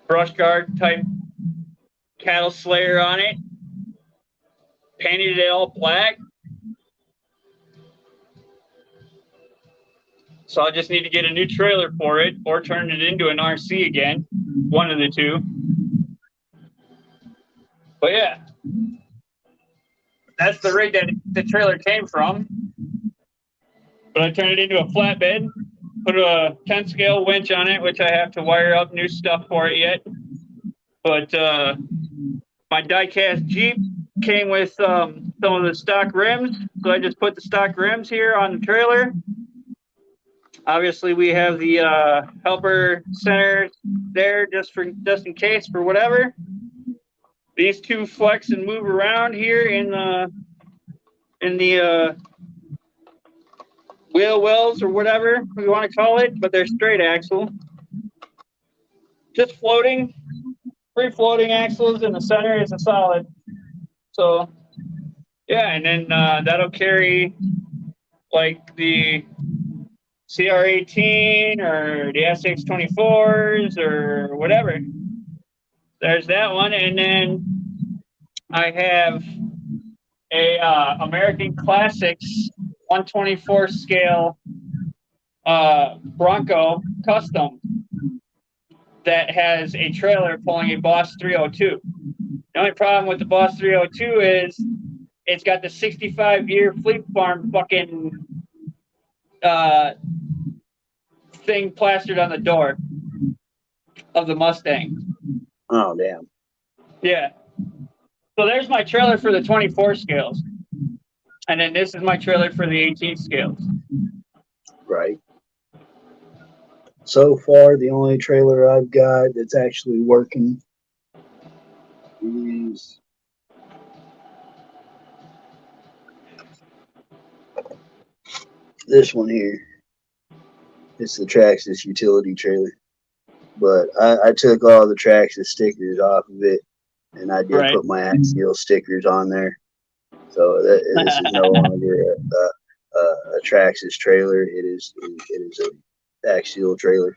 brush guard type cattle slayer on it, painted it all black. So I just need to get a new trailer for it or turn it into an RC again, one of the two. But yeah, that's the rig that the trailer came from. But I turned it into a flatbed, put a 10 scale winch on it, which I have to wire up new stuff for it yet. But my die-cast Jeep came with some of the stock rims, so I just put the stock rims here on the trailer. Obviously, we have the helper center there just in case for whatever. These two flex and move around here in the wheel wells or whatever we want to call it, but they're straight axle. Just floating, free floating axles, and the center is a solid. So, yeah, and then that'll carry like the CR18 or the SX24s or whatever. There's that one, and then I have a American Classics 124 scale Bronco Custom that has a trailer pulling a Boss 302. The only problem with the Boss 302 is it's got the 65-year Fleet Farm fucking thing plastered on the door of the Mustang. Oh, damn. Yeah. So there's my trailer for the 24 scales. And then this is my trailer for the 18 scales. Right. So far, the only trailer I've got that's actually working is this one here. It's the Traxxas utility trailer. But I took all the Traxxas stickers off of it, and I did put my Axial stickers on there. So this is no longer a Traxxas trailer. It is a Axial trailer.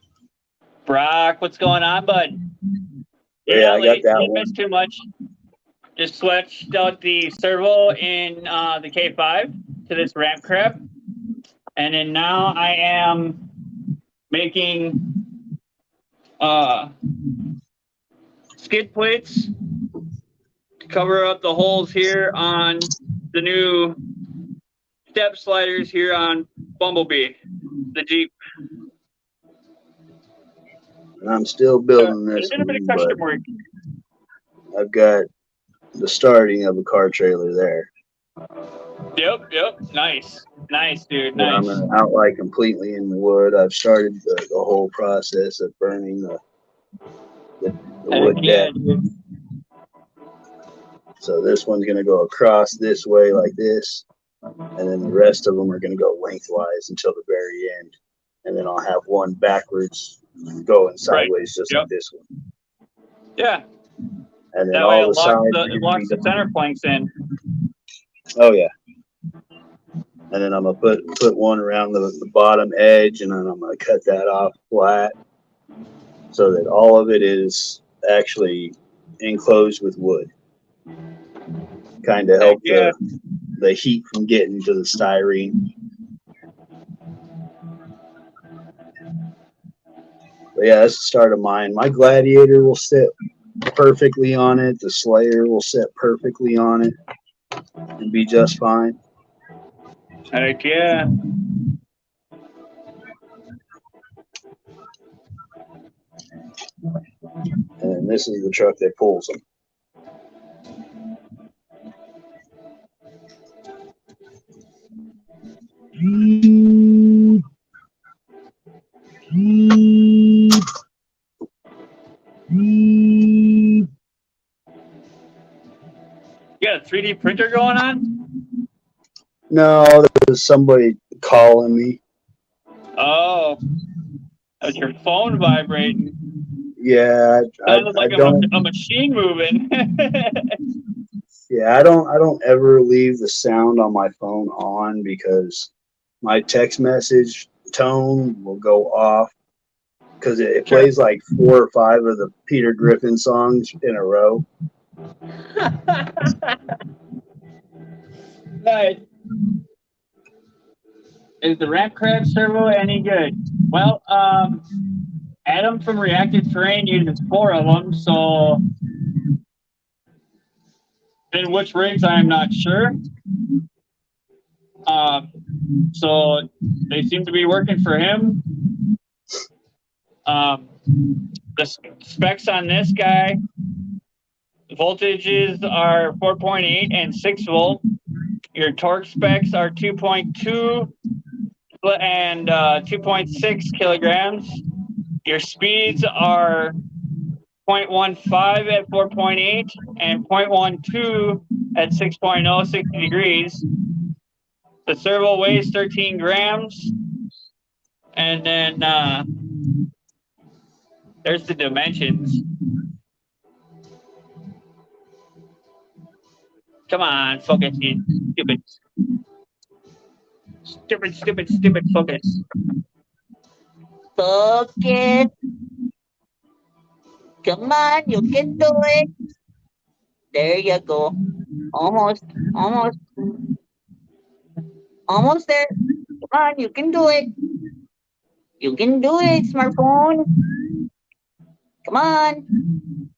Brock, what's going on, bud? Yeah, I got that didn't one. miss too much. Just switched out the servo in the K5 to this ramp crap. And then now I am making skid plates to cover up the holes here on the new step sliders here on Bumblebee, the Jeep. And I'm still building this a little bit of one, custom but work. I've got the starting of a car trailer there. Yep. Nice, dude. Nice. I'm gonna outline completely in the wood. I've started the whole process of burning the wood deck. Dude. So this one's gonna go across this way like this, and then the rest of them are gonna go lengthwise until the very end, and then I'll have one backwards going sideways just like this one. Yeah. And then That way all the sides it locks the center planks in. Oh yeah. And then I'm gonna put one around the bottom edge, and then I'm gonna cut that off flat so that all of it is actually enclosed with wood. Kind of help the heat from getting to the styrene. But yeah, that's the start of mine. My Gladiator will sit perfectly on it. The Slayer will sit perfectly on it and be just fine. Heck yeah. And this is the truck that pulls them. 3D printer going on? No, there's somebody calling me. Oh, that's your phone vibrating. Yeah, Sounded I like don't. a machine moving. Yeah, I don't ever leave the sound on my phone on because my text message tone will go off because it Sure. plays like 4 or 5 of the Peter Griffin songs in a row. Right. Is the Ramp Crab servo any good? Well, Adam from Reactive Terrain uses 4 of them, so in which rigs I'm not sure. So they seem to be working for him. The specs on this guy, voltages are 4.8 and 6 volt. Your torque specs are 2.2 and 2.6 kilograms. Your speeds are 0.15 at 4.8 and 0.12 at 6.0, 60 degrees. The servo weighs 13 grams. And then there's the dimensions. Come on, focus, you stupid focus. Focus. Come on, you can do it. There you go. Almost, almost, almost there. Come on, you can do it. You can do it, smartphone. Come on.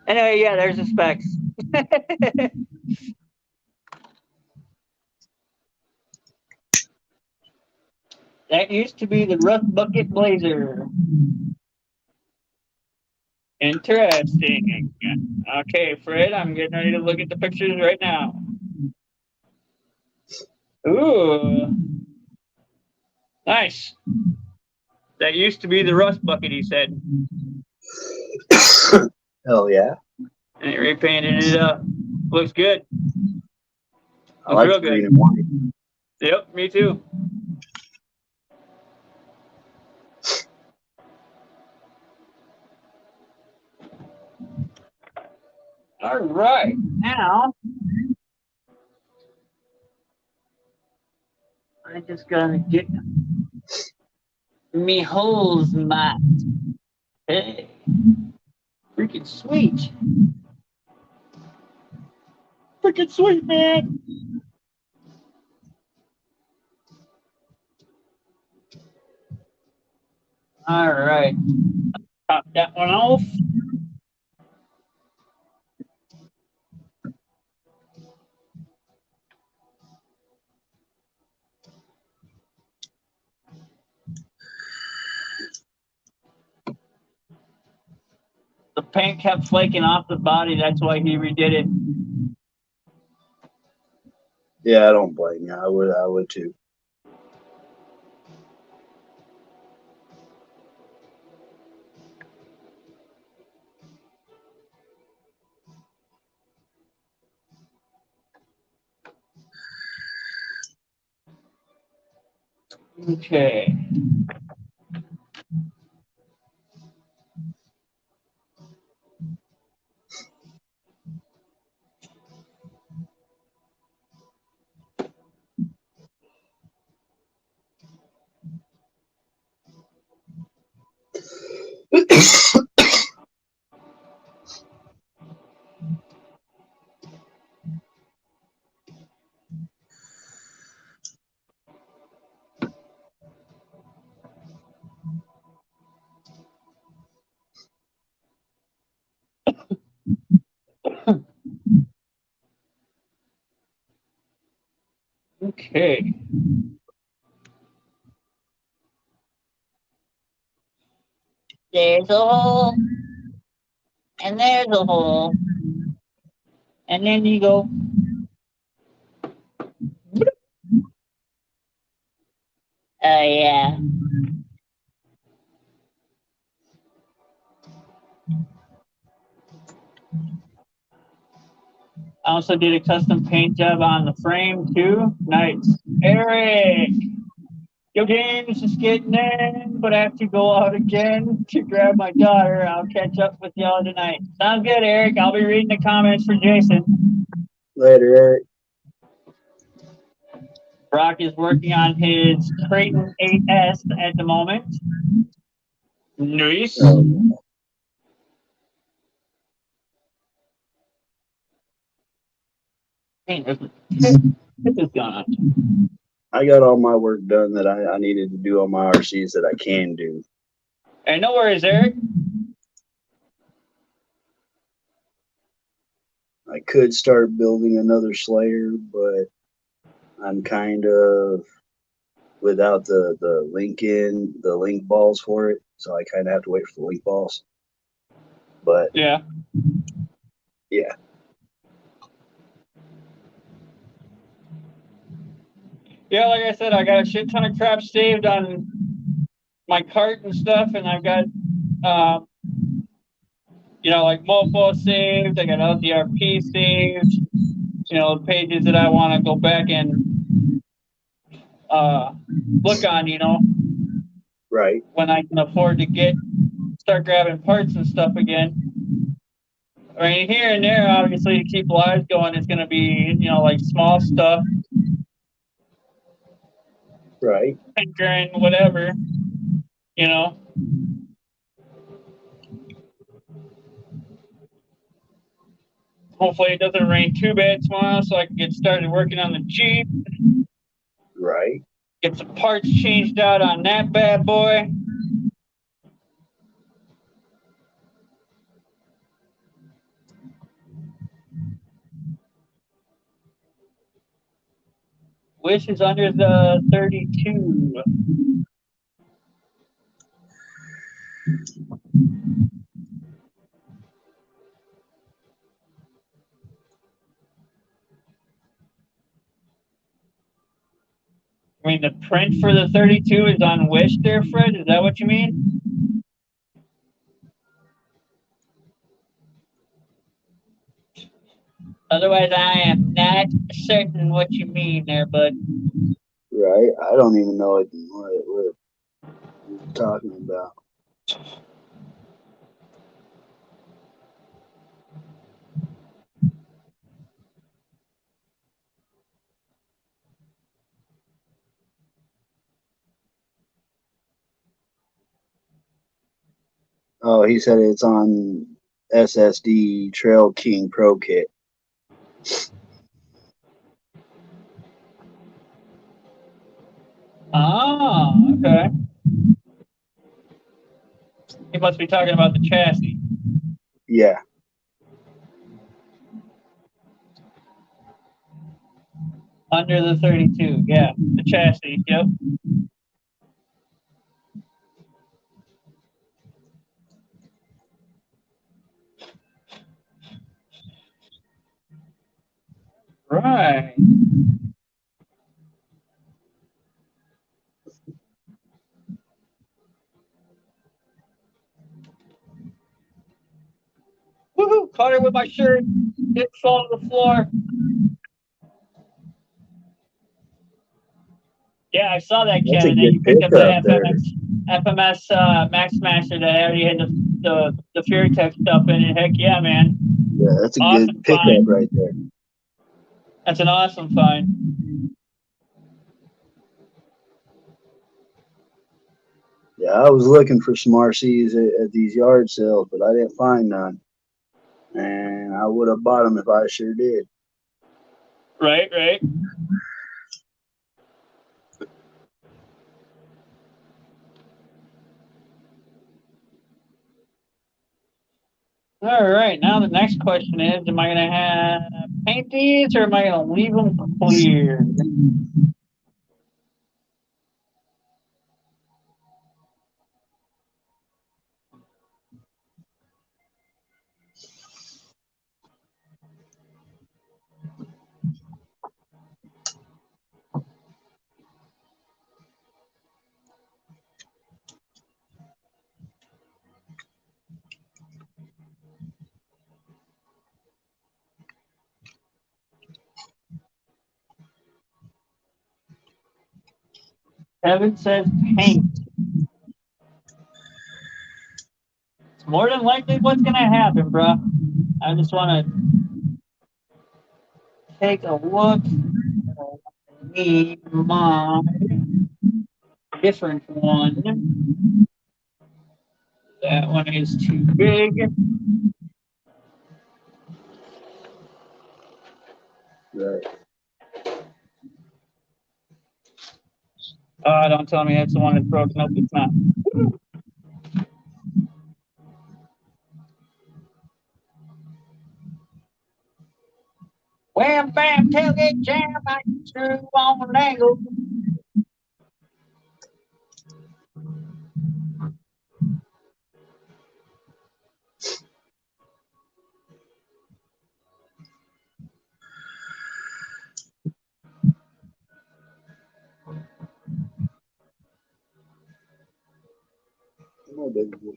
Anyway, yeah, there's the specs. That used to be the Rust Bucket Blazer. Interesting. Okay, Fred, I'm getting ready to look at the pictures right now. Ooh. Nice. That used to be the Rust Bucket, he said. Hell yeah. And he repainted it up. Looks good. I like real green good. and white. Yep, me too. All right, now I just gotta get me holes mat. Hey, freaking sweet. Freaking sweet, man. All right, pop that one off. The paint kept flaking off the body. That's why he redid it. Yeah, I don't blame you. I would too. Okay. Okay. There's a hole. And there's a hole. And then you go. Oh, yeah. I also did a custom paint job on the frame too. Nice. Eric! Yo, James is getting in, but I have to go out again to grab my daughter. I'll catch up with y'all tonight. Sounds good, Eric. I'll be reading the comments for Jason. Later, Eric. Brock is working on his Creighton 8S at the moment. Nice. Dang, this is gone. I got all my work done that I needed to do on my RCs that I can do. Hey, no worries, Eric. I could start building another Slayer, but I'm kind of without the link balls for it, so I kind of have to wait for the link balls. But yeah. Yeah, like I said, I got a shit ton of crap saved on my cart and stuff, and I've got, like Mofo saved. I got LDRP saved. Pages that I want to go back and look on. Right. When I can afford to start grabbing parts and stuff again. I mean, here and there, obviously, to keep lives going, it's going to be, like small stuff. Right. Tinkering, whatever, Hopefully it doesn't rain too bad tomorrow so I can get started working on the Jeep. Right. Get some parts changed out on that bad boy. Wish is under the 32. I mean, the print for the 32 is on Wish there, Fred? Is that what you mean? Otherwise, I am not certain what you mean there, bud. Right. I don't even know what we're talking about. Oh, he said it's on SSD Trail King Pro Kit. Oh, okay. He must be talking about the chassis. Yeah. Under the 32, yeah. The chassis, yep. Right. Woohoo! Caught her with my shirt. Didn't fall to the floor. Yeah, I saw that, That's Kevin. And you picked up the FMS Max Smasher that already had the Fury Tech stuff in it. Heck yeah, man. Yeah, that's a awesome good pickup find. right there. That's an awesome find. Yeah, I was looking for some RCs at these yard sales, but I didn't find none. And I would have bought them if I sure did. Right. All right, now the next question is, am I going to have paint these or am I going to leave them clear? Kevin says paint. It's more than likely what's gonna happen, bro. I just want to take a look. I need my different one. That one is too big. Right. Don't tell me that's the one that's broken up. It's not. Wham, bam, tailgate jam, I screw on an angle. Come on, baby boy.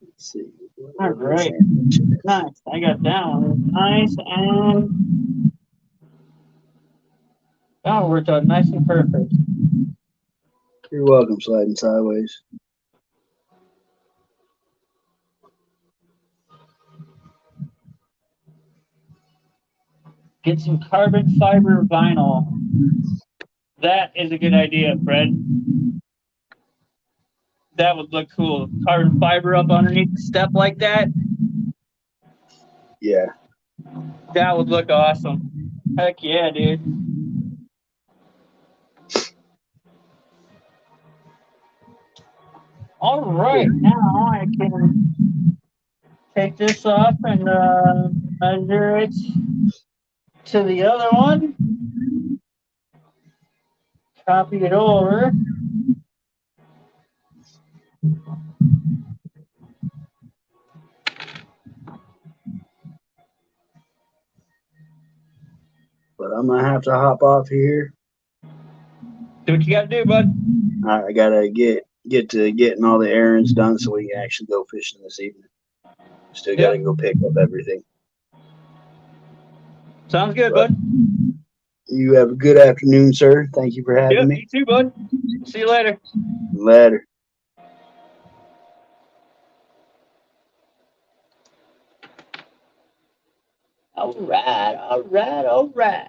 Let's see. All right. Nice. I got that one. Nice and that worked out nice and perfect. You're welcome, sliding sideways. Get some carbon fiber vinyl. That is a good idea, Fred. That would look cool. Carbon fiber up underneath the step like that. Yeah. That would look awesome. Heck yeah, dude. All right, now I can take this off and measure it to the other one. Copy it over. But I'm gonna have to hop off here. Do what you gotta do, bud. I gotta get to getting all the errands done so we can actually go fishing this evening. Still gotta go pick up everything. Sounds good, bud. You have a good afternoon, sir. Thank you for having me. You too, bud. See you later. Later. All right, all right, all right.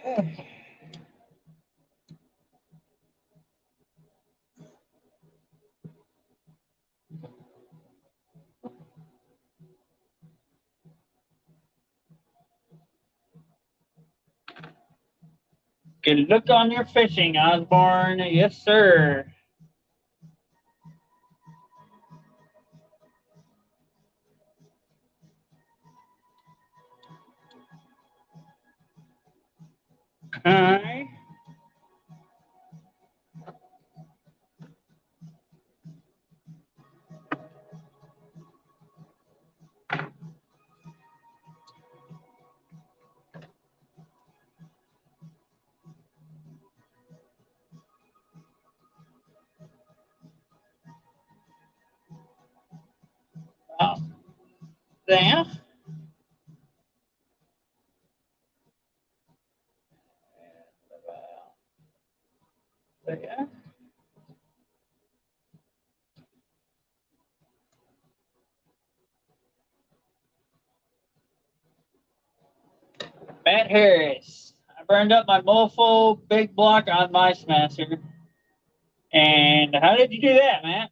Okay. Good look on your fishing, Osborne. Yes, sir. Okay. Oh, there. There. Matt Harris. I burned up my Mofo big block on my Smasher. And how did you do that, Matt?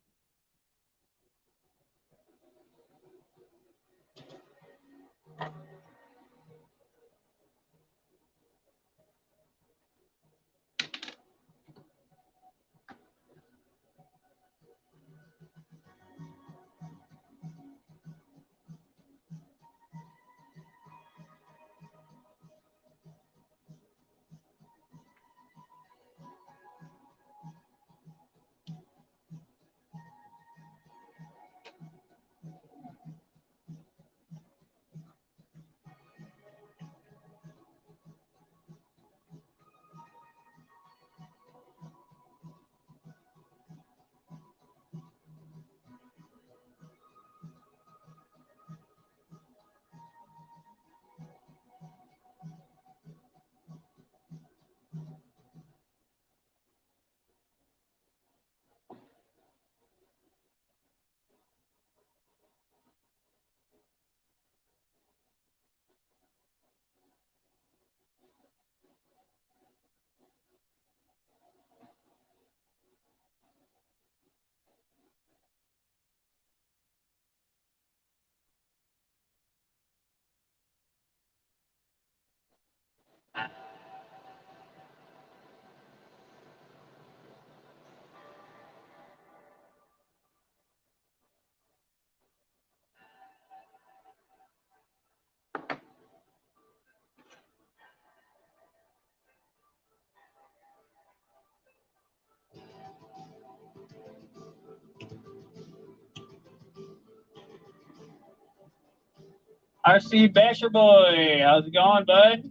RC Basher Boy, how's it going, bud?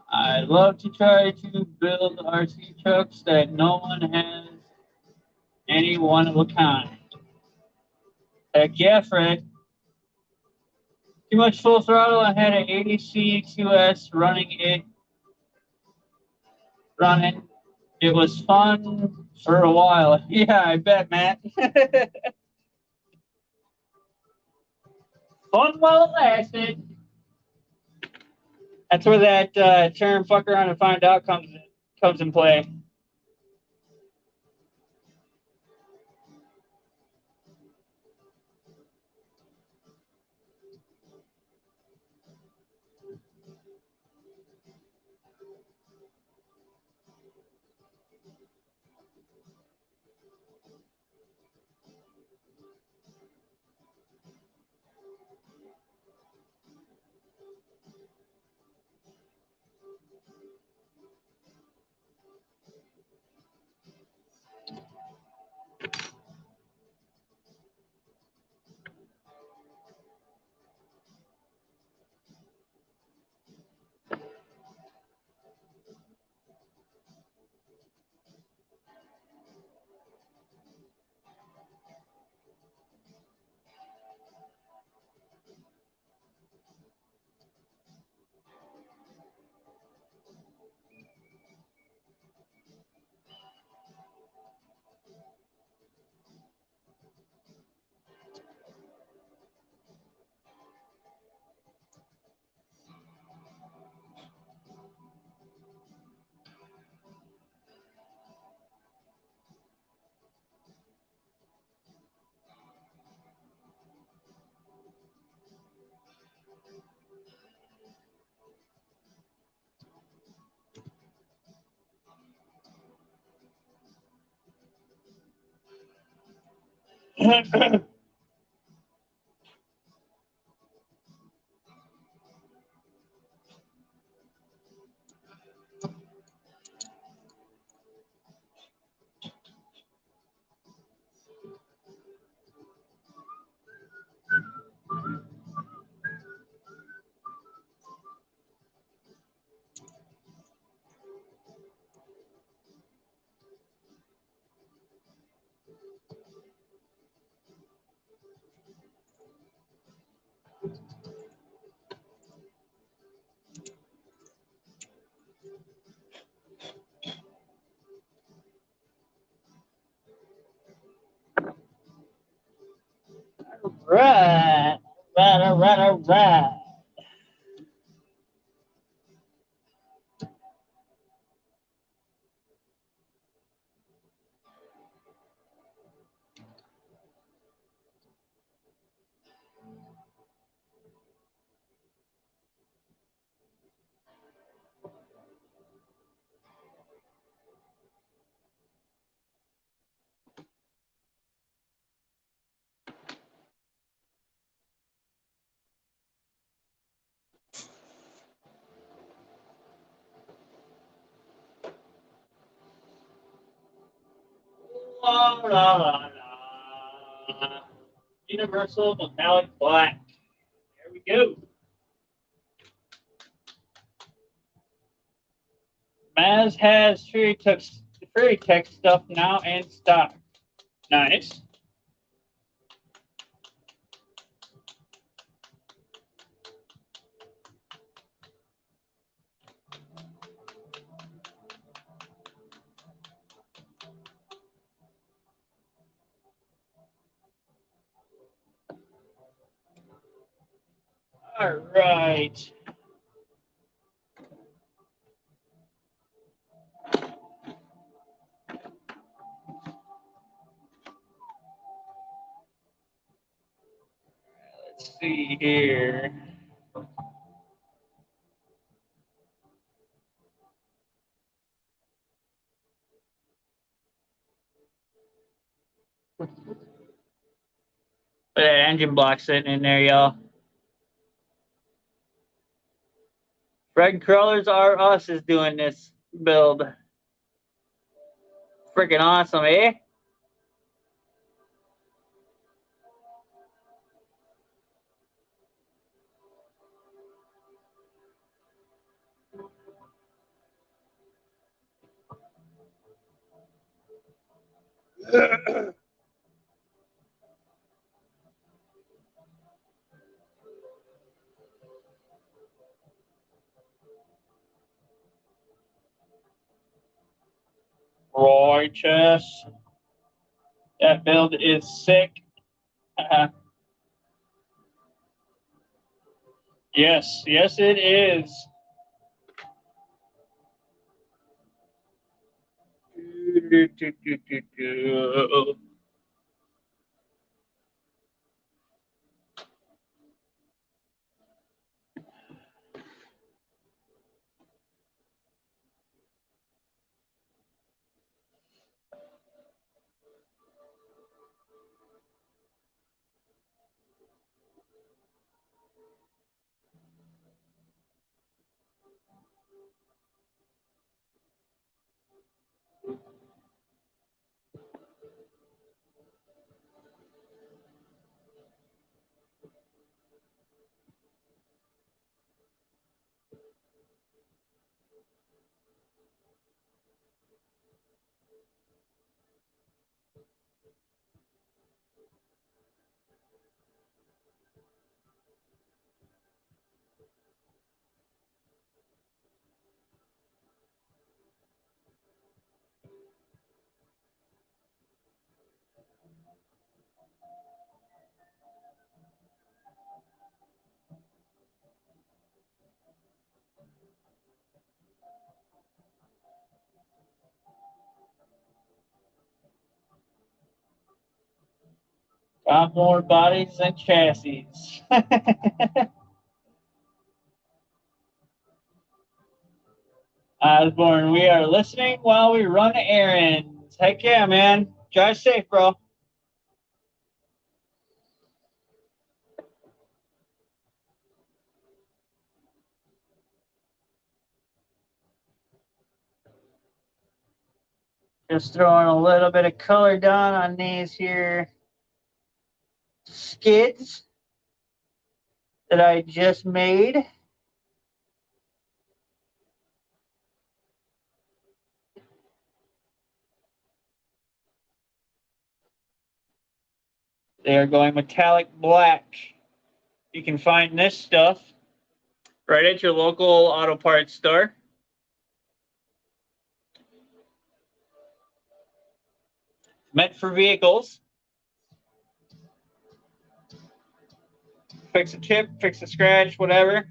I love to try to build RC trucks that no one has any one of a kind. Heck yeah, Fred. Too much full throttle. I had an 80C2S running. It was fun for a while. Yeah, I bet, Matt. Fun while it lasted. That's where that term "fuck around and find out" comes in play. Right. Right. La, la, la, la. Universal metallic black. There we go. Maz has Fairy Tech stuff now in stock. Nice. All right. Let's see here. That engine block sitting in there, y'all. Fred Crawlers R Us is doing this build. Freaking awesome, eh? Righteous. That build is sick. Yes, yes, it is. Got more bodies than chassis. Osborne, we are listening while we run errands. Heck yeah, man. Drive safe, bro. Just throwing a little bit of color down on these here skids that I just made. They are going metallic black. You can find this stuff right at your local auto parts store. Meant for vehicles. Fix a chip, fix a scratch, whatever.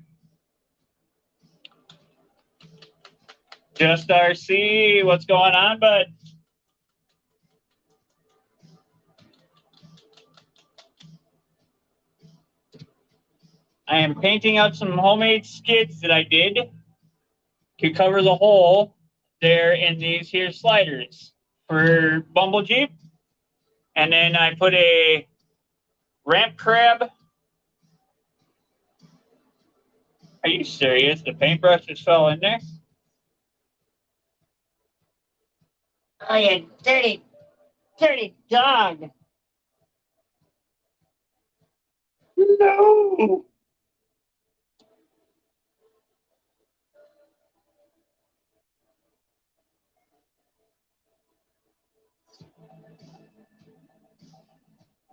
Just RC, what's going on, bud? I am painting out some homemade skids that I did to cover the hole there in these here sliders for Bumble Jeep. And then I put a ramp crab. Are you serious? The paintbrush just fell in there? Oh, you dirty, dirty dog. No.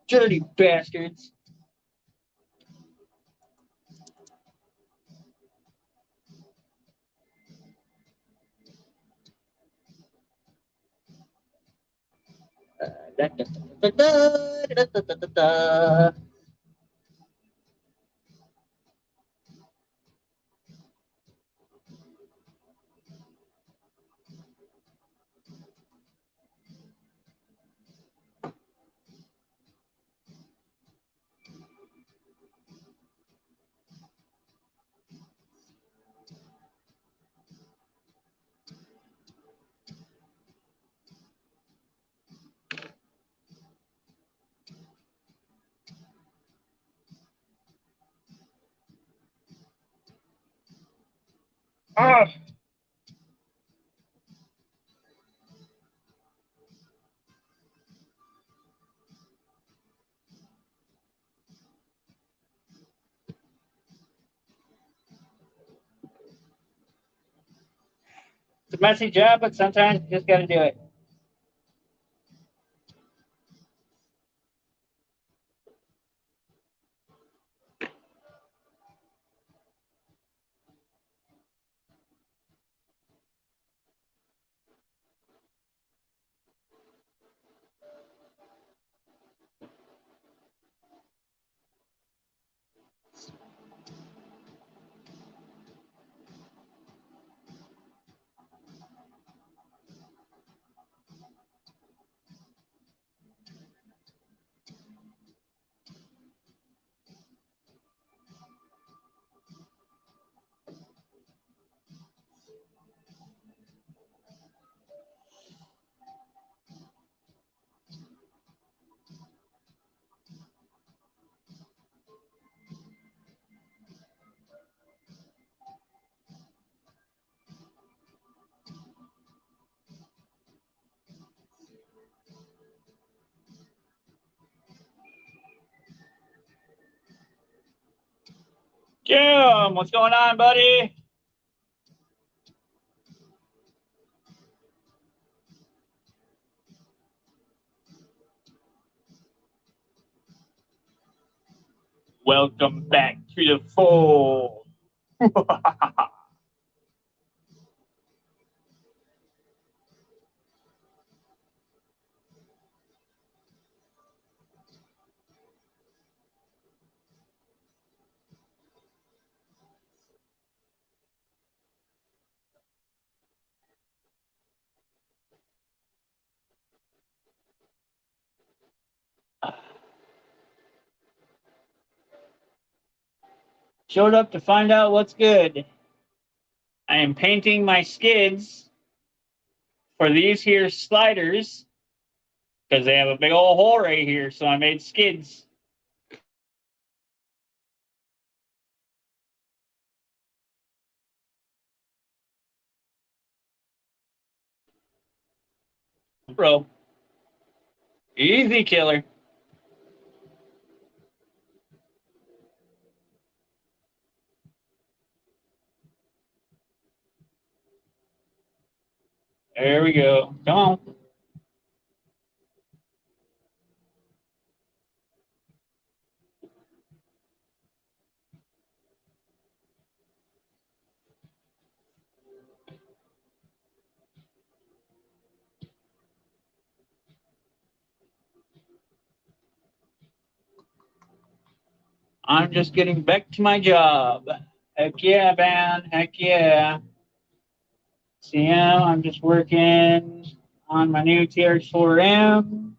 Dirty bastards. Da, da, da, da, da, da, da, da. Ah. It's a messy job, but sometimes you just got to do it. Jim, what's going on, buddy? Welcome back to the fold. Showed up to find out what's good. I am painting my skids for these here sliders because they have a big old hole right here. So I made skids. Bro. Easy killer. There we go. Come on. I'm just getting back to my job. Heck yeah, man. Heck yeah. So yeah, I'm just working on my new TRX4M.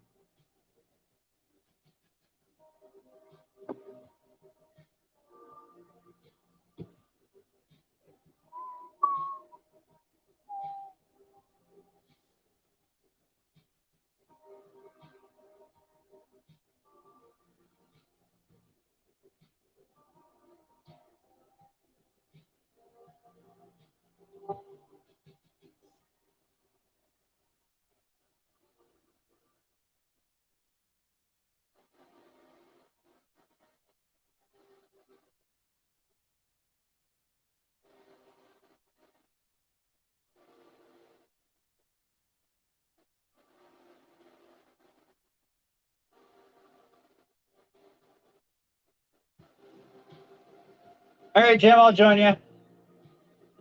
All right, Jim, I'll join you.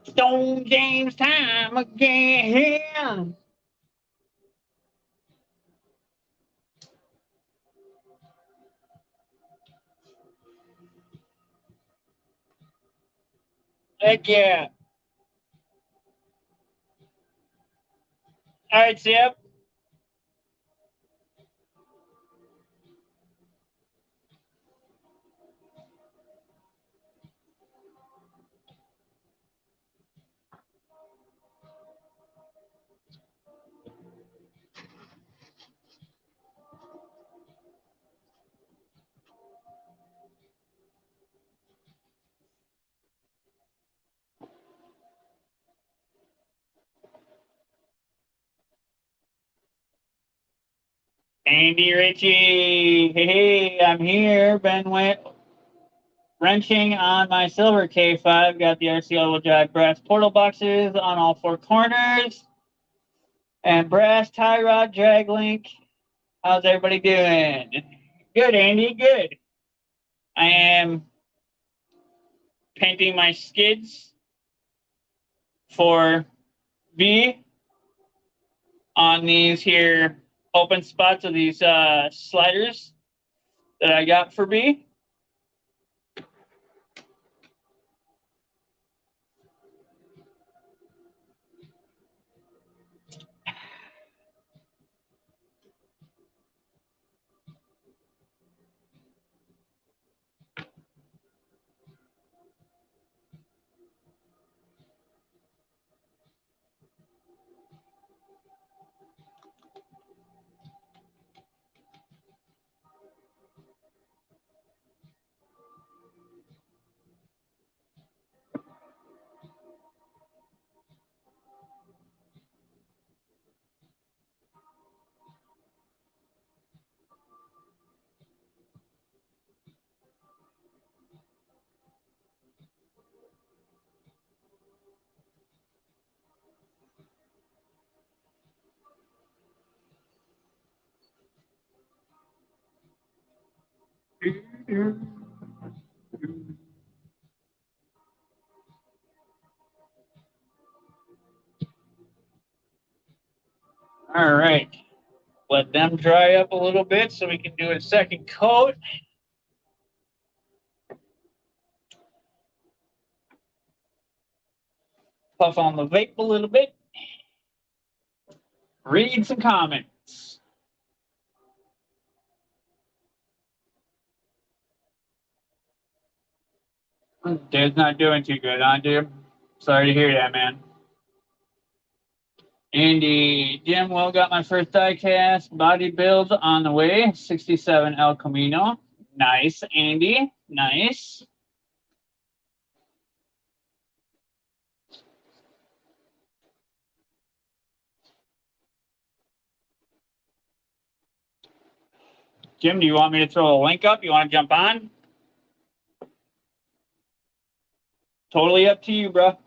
Stone James time again. Heck yeah. All right, Sip. Andy Ritchie. Hey, I'm here. Been wrenching on my silver K5. Got the RCL drive brass portal boxes on all four corners. And brass tie rod drag link. How's everybody doing? Good, Andy. Good. I am painting my skids for V on these here open spots of these sliders that I got for B. All right. Let them dry up a little bit so we can do a second coat. Puff on the vape a little bit. Read some comments. Dude's not doing too good, huh, dude? Sorry to hear that, man. Andy, Jim, well, got my first diecast body build on the way. 67 El Camino. Nice, Andy. Nice. Jim, do you want me to throw a link up? You want to jump on? Totally up to you, bro.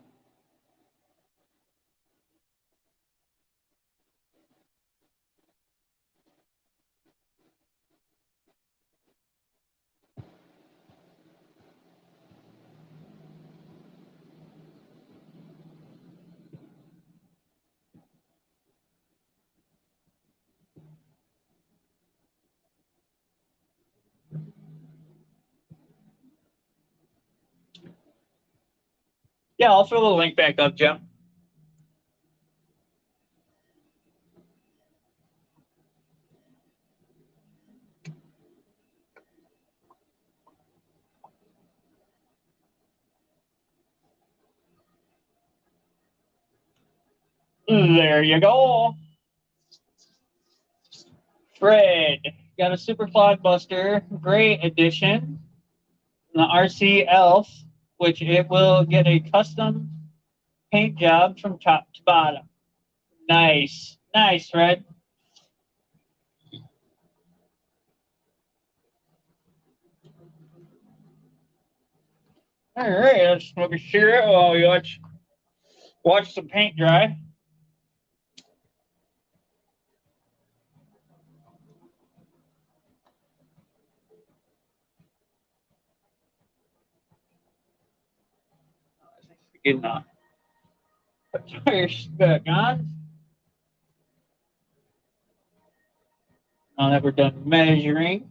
Yeah, I'll throw the link back up, Jim. There you go. Fred, got a Super Clodbuster Gray Edition. The RC Elf, which it will get a custom paint job from top to bottom. Nice. Nice, Fred. All right, let's smoke a cigarette while we watch some paint dry. Getting on. Put your back on. Now that we're done measuring.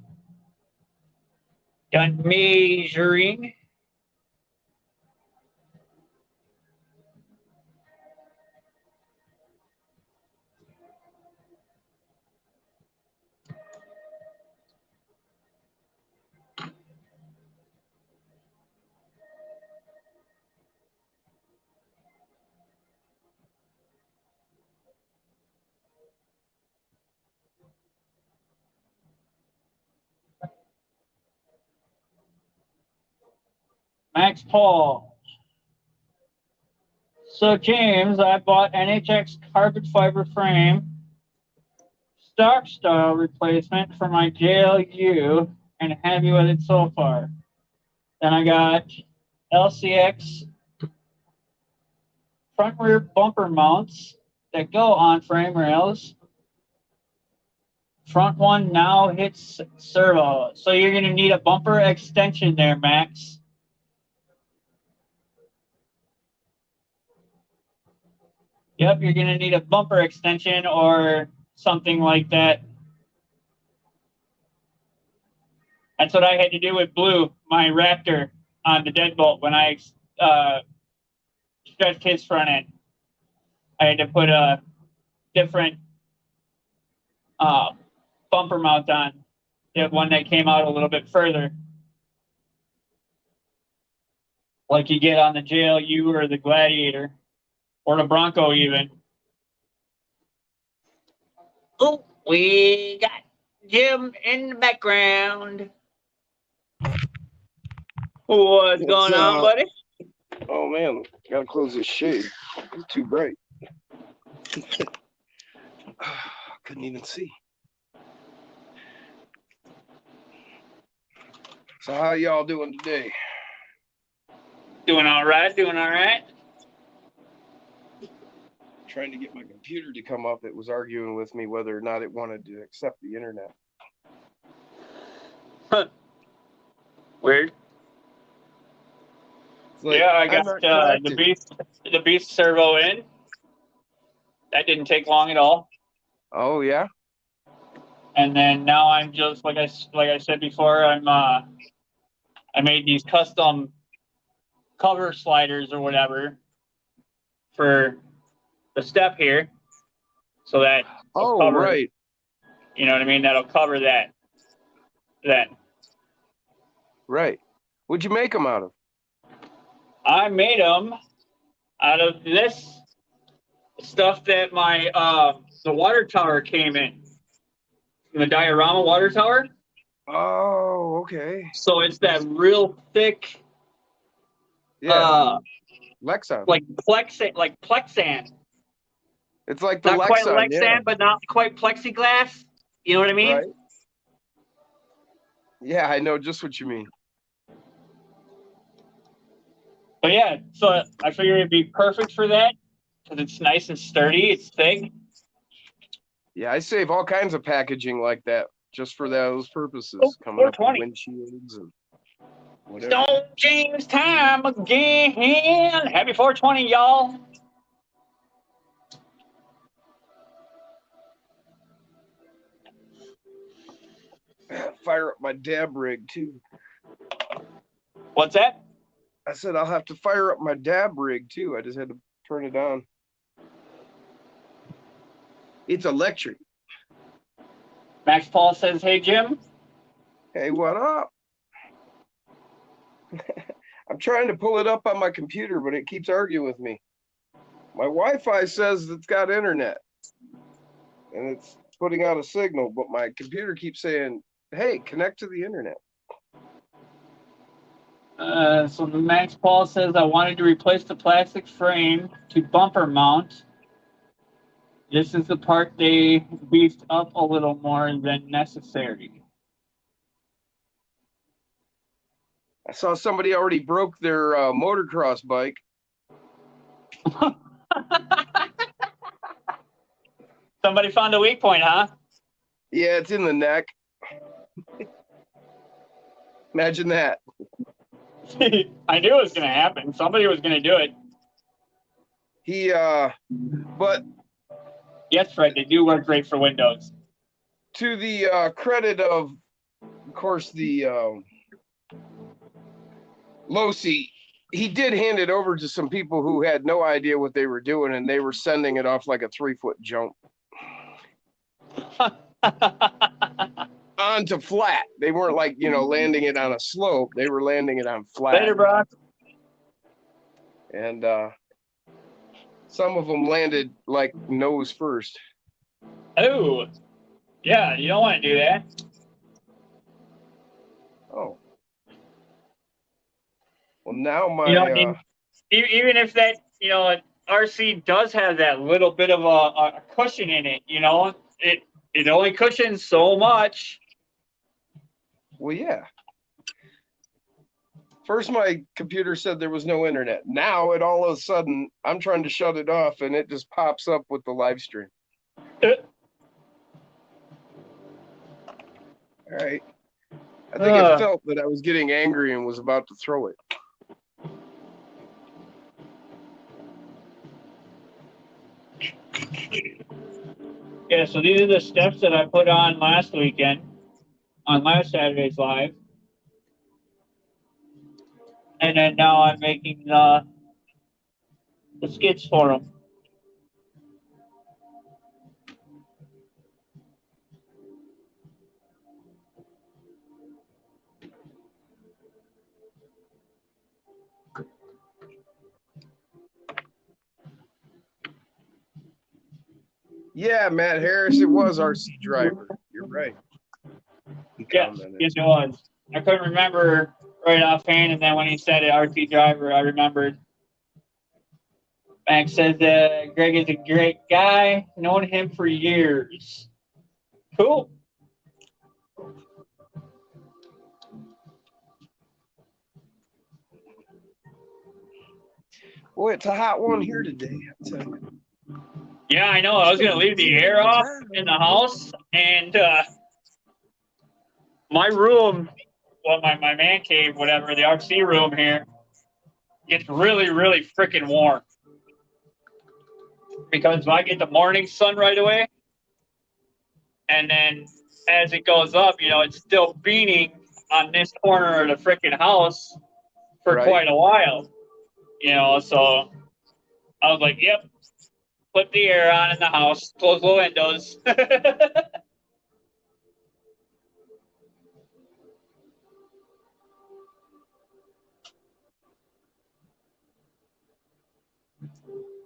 Max Paul. So, James, I bought NHX carbon fiber frame stock style replacement for my JLU and happy with it so far. Then I got LCX front rear bumper mounts that go on frame rails. Front one now hits servo. So you're going to need a bumper extension there, Max. Yep, you're going to need a bumper extension or something like that. That's what I had to do with Blue, my Raptor, on the deadbolt when I stretched his front end. I had to put a different bumper mount on, the one that came out a little bit further, like you get on the JLU or the Gladiator or the Bronco even. Oh, we got Jim in the background. What's going on, buddy? Oh man, gotta close this shade. It's too bright. Couldn't even see. So how y'all doing today? Doing all right, doing all right. Trying to get my computer to come up. It was arguing with me whether or not it wanted to accept the internet. Huh. Weird. It's like, Yeah, I I'm got not the connected. beast servo in. That didn't take long at all. Oh yeah. And then now I'm just like I said before, I made these custom cover sliders or whatever for the step here, so that Oh cover, right. you know what I mean? That'll cover that. Right. What'd you make them out of? I made them out of this stuff that my the water tower came in, the diorama water tower. Oh, okay. So it's that real thick, Yeah. Lexan. like Plexan. It's like the Not quite Lexan, yeah. Lexan, but not quite plexiglass. You know what I mean? Right. Yeah, I know just what you mean. But yeah, so I figured it'd be perfect for that because it's nice and sturdy. It's thick. Yeah, I save all kinds of packaging like that just for those purposes. Oh, Coming up with 420. windshields and whatever. Stone James time again. Happy 420, y'all. Fire up my dab rig too. What's that? I said I'll have to fire up my dab rig too. I just had to turn it on. It's electric. Max Paul says, "Hey Jim." Hey, what up? I'm trying to pull it up on my computer, but it keeps arguing with me. My Wi-Fi says it's got internet and it's putting out a signal, but my computer keeps saying, hey, connect to the internet. So the Max Paul says, I wanted to replace the plastic frame to bumper mount. This is the part they beefed up a little more than necessary. I saw somebody already broke their motocross bike. Somebody found a weak point, huh? Yeah, it's in the neck. Imagine that. I knew it was going to happen. Somebody was going to do it. But yes, Fred, they do work great for Windows. To the credit of course, the Losi, he did hand it over to some people who had no idea what they were doing, and they were sending it off like a 3-foot jump. Onto flat. They weren't like, landing it on a slope. They were landing it on flat. Later, Brock. And some of them landed like nose first. Oh, yeah, you don't want to do that. Oh. Well, now my... even if that, RC does have that little bit of a cushion in it, it only cushions so much. Well, yeah. First, my computer said there was no internet. Now, all of a sudden, I'm trying to shut it off, and it just pops up with the live stream. All right. I think it felt that I was getting angry and was about to throw it. Yeah, so these are the steps that I put on last weekend, on last Saturday's live. And then now I'm making the skits for them. Yeah, Matt Harris, it was RC Driver. You're right. Yes, it was. I couldn't remember right offhand, and then when he said it, RC Driver, I remembered. Max says Greg is a great guy, known him for years. Cool. Boy, it's a hot one here today. Yeah, I know. I was going to leave the air off in the house, and my room well, my man cave, whatever, the RC room here, gets really, really freaking warm. Because I get the morning sun right away. And then as it goes up, you know, it's still beating on this corner of the freaking house for Right. quite a while. You know, so I was like, yep, put the air on in the house, close the windows.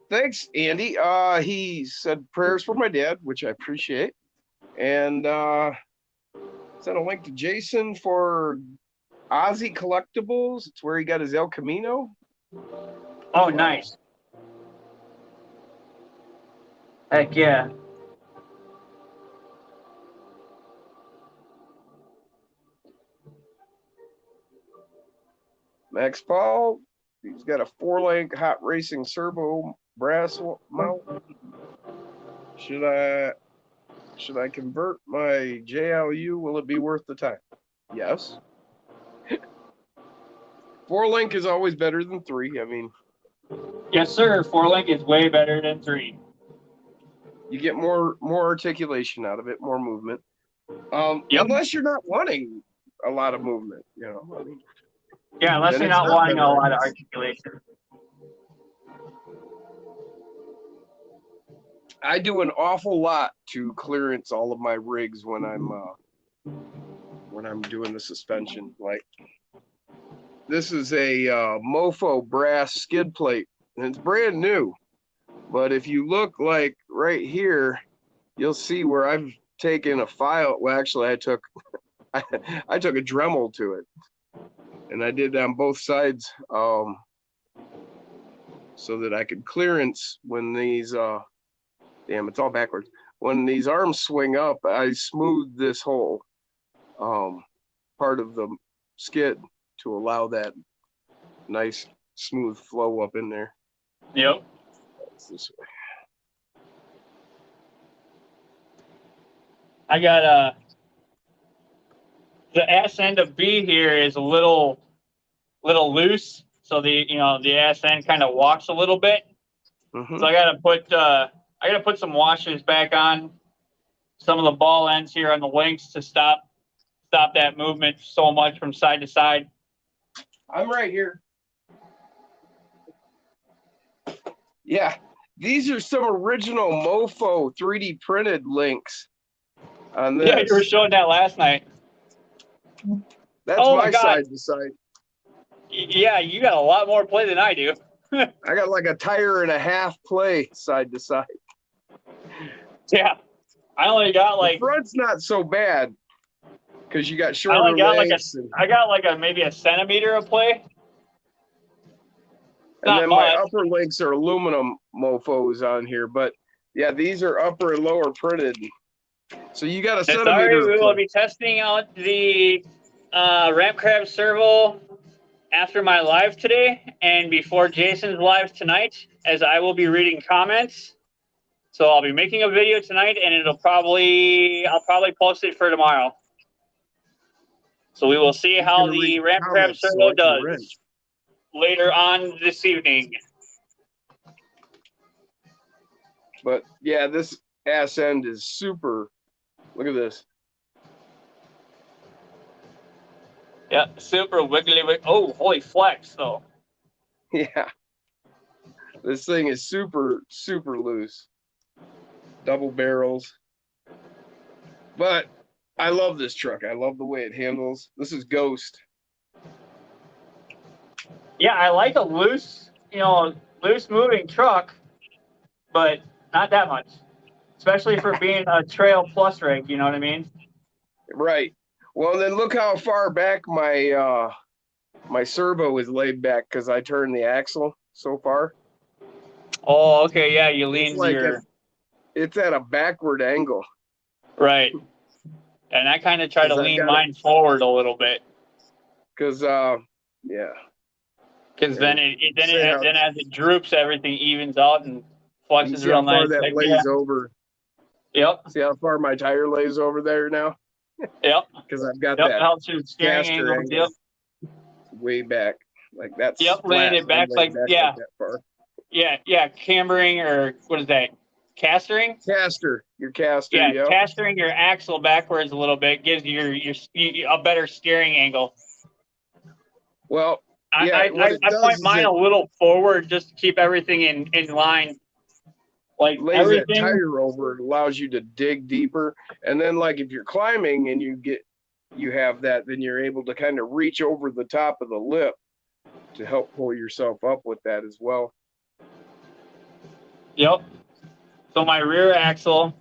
Thanks, Andy. He said prayers for my dad, which I appreciate. And sent a link to Jason for Ozzy Collectibles. It's where he got his El Camino. Oh, nice. Heck yeah. Max Paul, he's got a 4-link hot racing servo brass mount. Should I convert my JLU? Will it be worth the time? Yes. 4-link is always better than 3. I mean, Yes, sir. 4-link is way better than 3. you get more articulation out of it, more movement. Yep. Unless you're not wanting a lot of movement, you know. I mean, Yeah, unless then you're it's not not wanting a better. lot of articulation. I do an awful lot to clearance all of my rigs when I'm doing the suspension. Like this is a Mofo brass skid plate, and it's brand new. But if you look like right here, you'll see where I've taken a file. Well, actually, I took I took a Dremel to it, and I did on both sides so that I could clearance when these damn, it's all backwards. When these arms swing up, I smooth this whole part of the skid to allow that nice smooth flow up in there. Yep. That's this way. I got the ass end of B here is a little loose, so the ass end kind of walks a little bit. Mhm. So I gotta put some washers back on some of the ball ends here on the links to stop that movement so much from side to side. I'm right here. Yeah, these are some original Mofo 3D printed links on this. Yeah, you were showing that last night. That's Oh my my God. side to side. Yeah, you got a lot more play than I do. I got like a tire and a half play side to side. Yeah, I only got The like front's not so bad because you got I shorter only got like legs. I got like maybe a centimeter of play. And Not then my much. upper links are aluminum Mofos on here, but yeah, these are upper and lower printed. So you got a Sorry, centimeter. we of will play. be testing out the Ramp Crab servo after my live today and before Jason's live tonight, as I will be reading comments. So I'll be making a video tonight, and I'll probably post it for tomorrow. So we will see how gonna the read Ramp Crab comments so servo I can wrench. does later on this evening. But yeah, this ass end is super. Look at this. Yeah, super wiggly. Oh, holy flex though. Yeah. This thing is super, super loose. Double barrels. But I love this truck. I love the way it handles. This is Ghost. Yeah, I like a loose moving truck, but not that much. Especially for being a trail plus rig, you know what I mean? Right. Well, then look how far back my my servo is laid back because I turned the axle so far. Oh, okay, yeah, you lean like your It's at a backward angle. right. And I kind of try to 'Cause I lean got mine forward a little bit. Because yeah. Because then Say how- then as it droops, everything evens out and You flexes see real how far nice. that Like, lays over. Yep. See how far my tire lays over there now? Yep. because I've got Yep. that Helps your steering caster angle. Yep. angle way back. Like that's Yep. flat. Laying it back I'm laying like, back yeah. like that far. Yeah. Yeah. Cambering, or what is that? Castering? Caster, your caster. Yeah. Yep. Castering your axle backwards a little bit gives you a better steering angle. Well, yeah. What it I does point is mine it a little forward just to keep everything in line. Like lays that everything. tire over. It allows you to dig deeper, and then like if you're climbing and you have that, then you're able to kind of reach over the top of the lip to help pull yourself up with that as well. Yep. So my rear axle,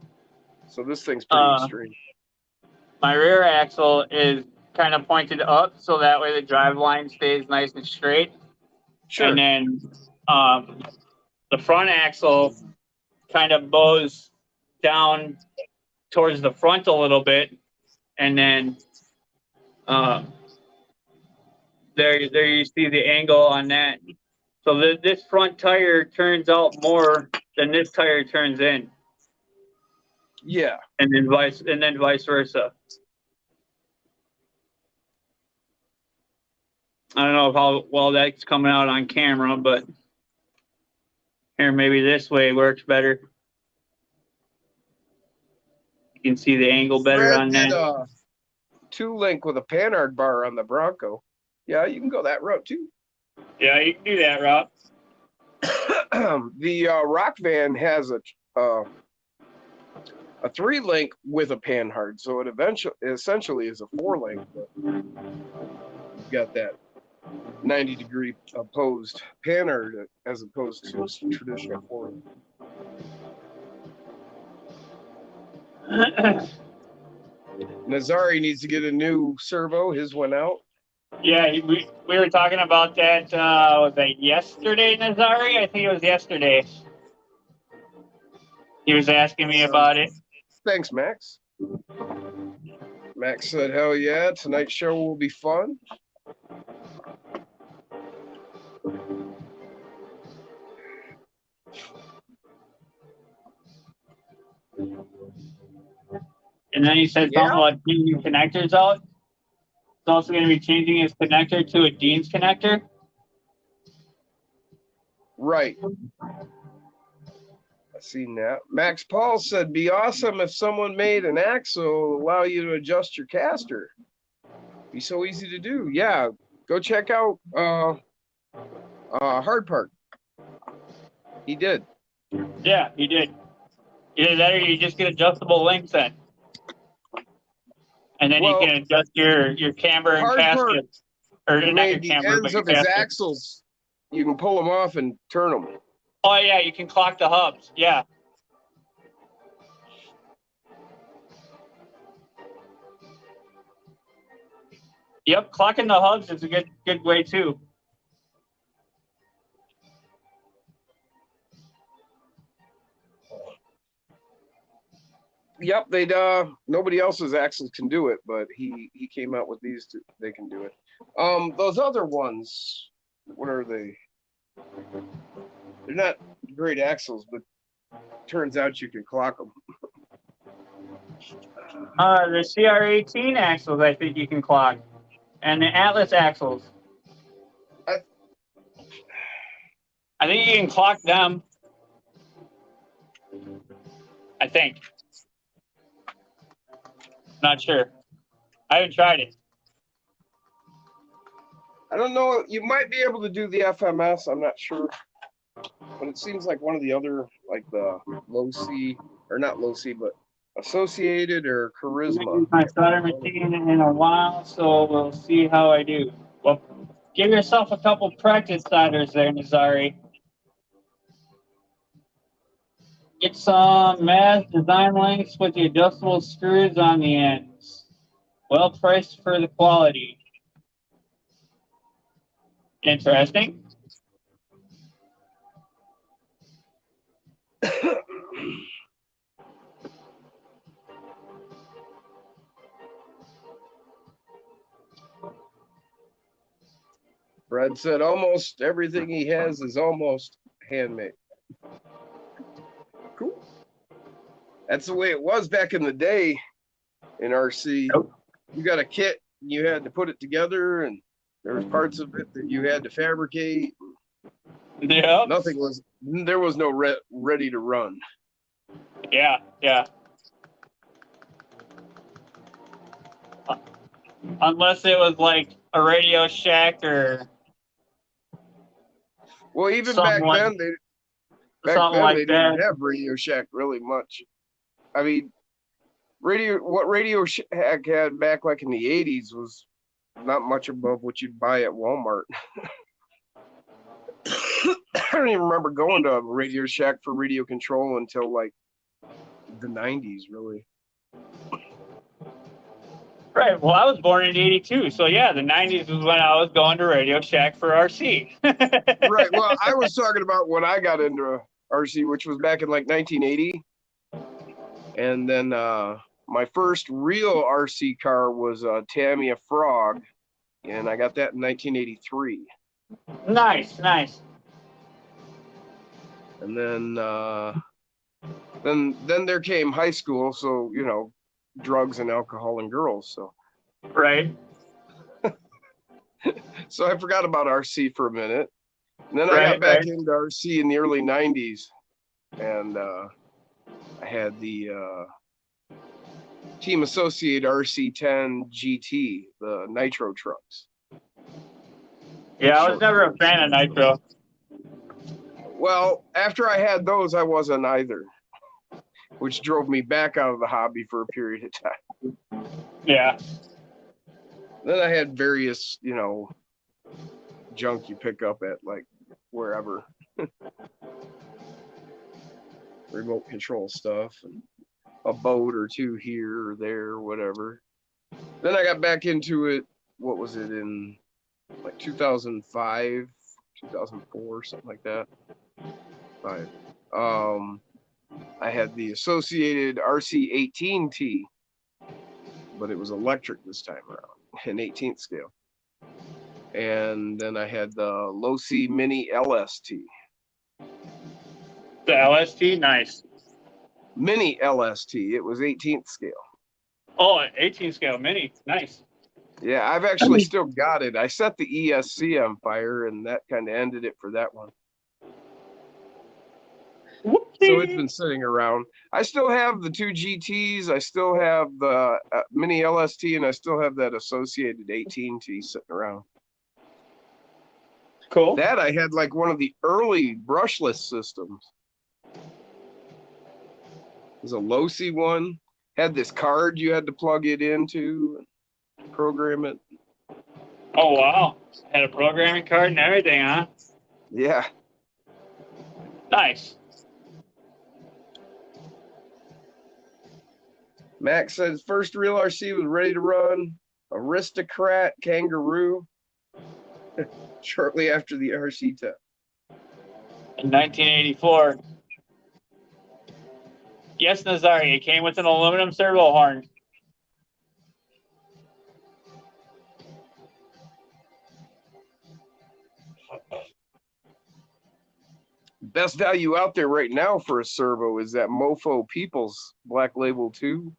So this thing's pretty extreme. my rear axle is kind of pointed up, so that way the drive line stays nice and straight. Sure. And then the front axle kind of bows down towards the front a little bit, and then there you see the angle on that. So this front tire turns out more than this tire turns in, Yeah. and then vice versa. I don't know how well that's coming out on camera, but here, maybe this way works better. You can see the angle better Fred on did that. a 2-link with a Panhard bar on the Bronco. Yeah, you can go that route too. Yeah, you can do that, Rob. The Rock Van has a 3-link with a Panhard, so it essentially is a 4-link. But you've got that 90-degree opposed Panhard as opposed to a traditional 4-link. Nazari needs to get a new servo. His went out. Yeah, we were talking about that. Was that yesterday, Nazari? I think it was yesterday. He was asking me about it. Thanks, Max. Max said, hell yeah, tonight's show will be fun. And then he said something about changing connectors out. He's also going to be changing his connector to a Dean's connector. Right. I seen that. Max Paul said, be awesome if someone made an axle allow you to adjust your caster. Be so easy to do. Yeah, go check out Hard Part. He did. Yeah, he did. Either that, or you just get adjustable links in, and then you can adjust your camber and casket, or not your the camber, ends but your of his casket. axles. You can pull them off and turn them. Oh yeah, you can clock the hubs. Yeah. Yep, clocking the hubs is a good way too. Yep, they'd nobody else's axles can do it, but he came out with these two. They can do it. Those other ones, what are they? They're not great axles, but turns out you can clock them. The CR18 axles, I think you can clock, and the Atlas axles. I think you can clock them. I think. Not sure. I haven't tried it. I don't know. You might be able to do the FMS. I'm not sure. But it seems like one of the other, like the low C, or not low C, but Associated or Charisma. I started machine in a while, so we'll see how I do. Well, give yourself a couple practice solders there, Nazari. Get some mass design links with the adjustable screws on the ends. Well priced for the quality. Interesting. Brad said almost everything he has is almost handmade. Cool. That's the way it was back in the day. in RC. Nope. You got a kit, and you had to put it together, and there was parts of it that you had to fabricate. Yeah. There was no ready to run. Yeah. Yeah. Unless it was like a Radio Shack or Well, even something like they that. didn't have Radio Shack really much. I mean, what Radio Shack had back like in the 80s was not much above what you'd buy at Walmart. I don't even remember going to a Radio Shack for radio control until like the 90s, really. Right. Well, I was born in '82, so yeah, the '90s was when I was going to Radio Shack for RC. Right. Well, I was talking about when I got into RC, which was back in like 1980. And then my first real RC car was a Tamiya Frog, and I got that in 1983. Nice. And then there came high school, so you know, drugs and alcohol and girls. So Right. so I forgot about RC for a minute. And then I Right, got back right. into RC in the early 90s, and I had the Team Associate RC10 GT, the nitro trucks. Yeah, I was never a fan of Nitro. Well, after I had those, I wasn't either, which drove me back out of the hobby for a period of time. Yeah. Then I had various, you know, junk you pick up at like wherever. Remote control stuff and a boat or two here or there or whatever. Then I got back into it, what was it, in like 2005, 2004, something like that. I had the Associated RC18T, but it was electric this time around, an 18th scale. And then I had the Losi Mini LST. The LST, nice. Mini LST, it was 18th scale. Oh, 18 scale mini, nice. Yeah, I've actually still got it. I set the ESC on fire, and that kind of ended it for that one. So it's been sitting around. I still have the two GTs. I still have the Mini LST, and I still have that Associated 18T sitting around. Cool. That I had like one of the early brushless systems. It was a Losi one. Had this card you had to plug it into and program it. Oh, wow. Had a programming card and everything, huh? Yeah. Nice. Max says first real RC was ready to run. Aristocrat Kangaroo. Shortly after the RC test. In 1984. Yes, Nazari, it came with an aluminum servo horn. Best value out there right now for a servo is that Mofo Peoples Black Label 2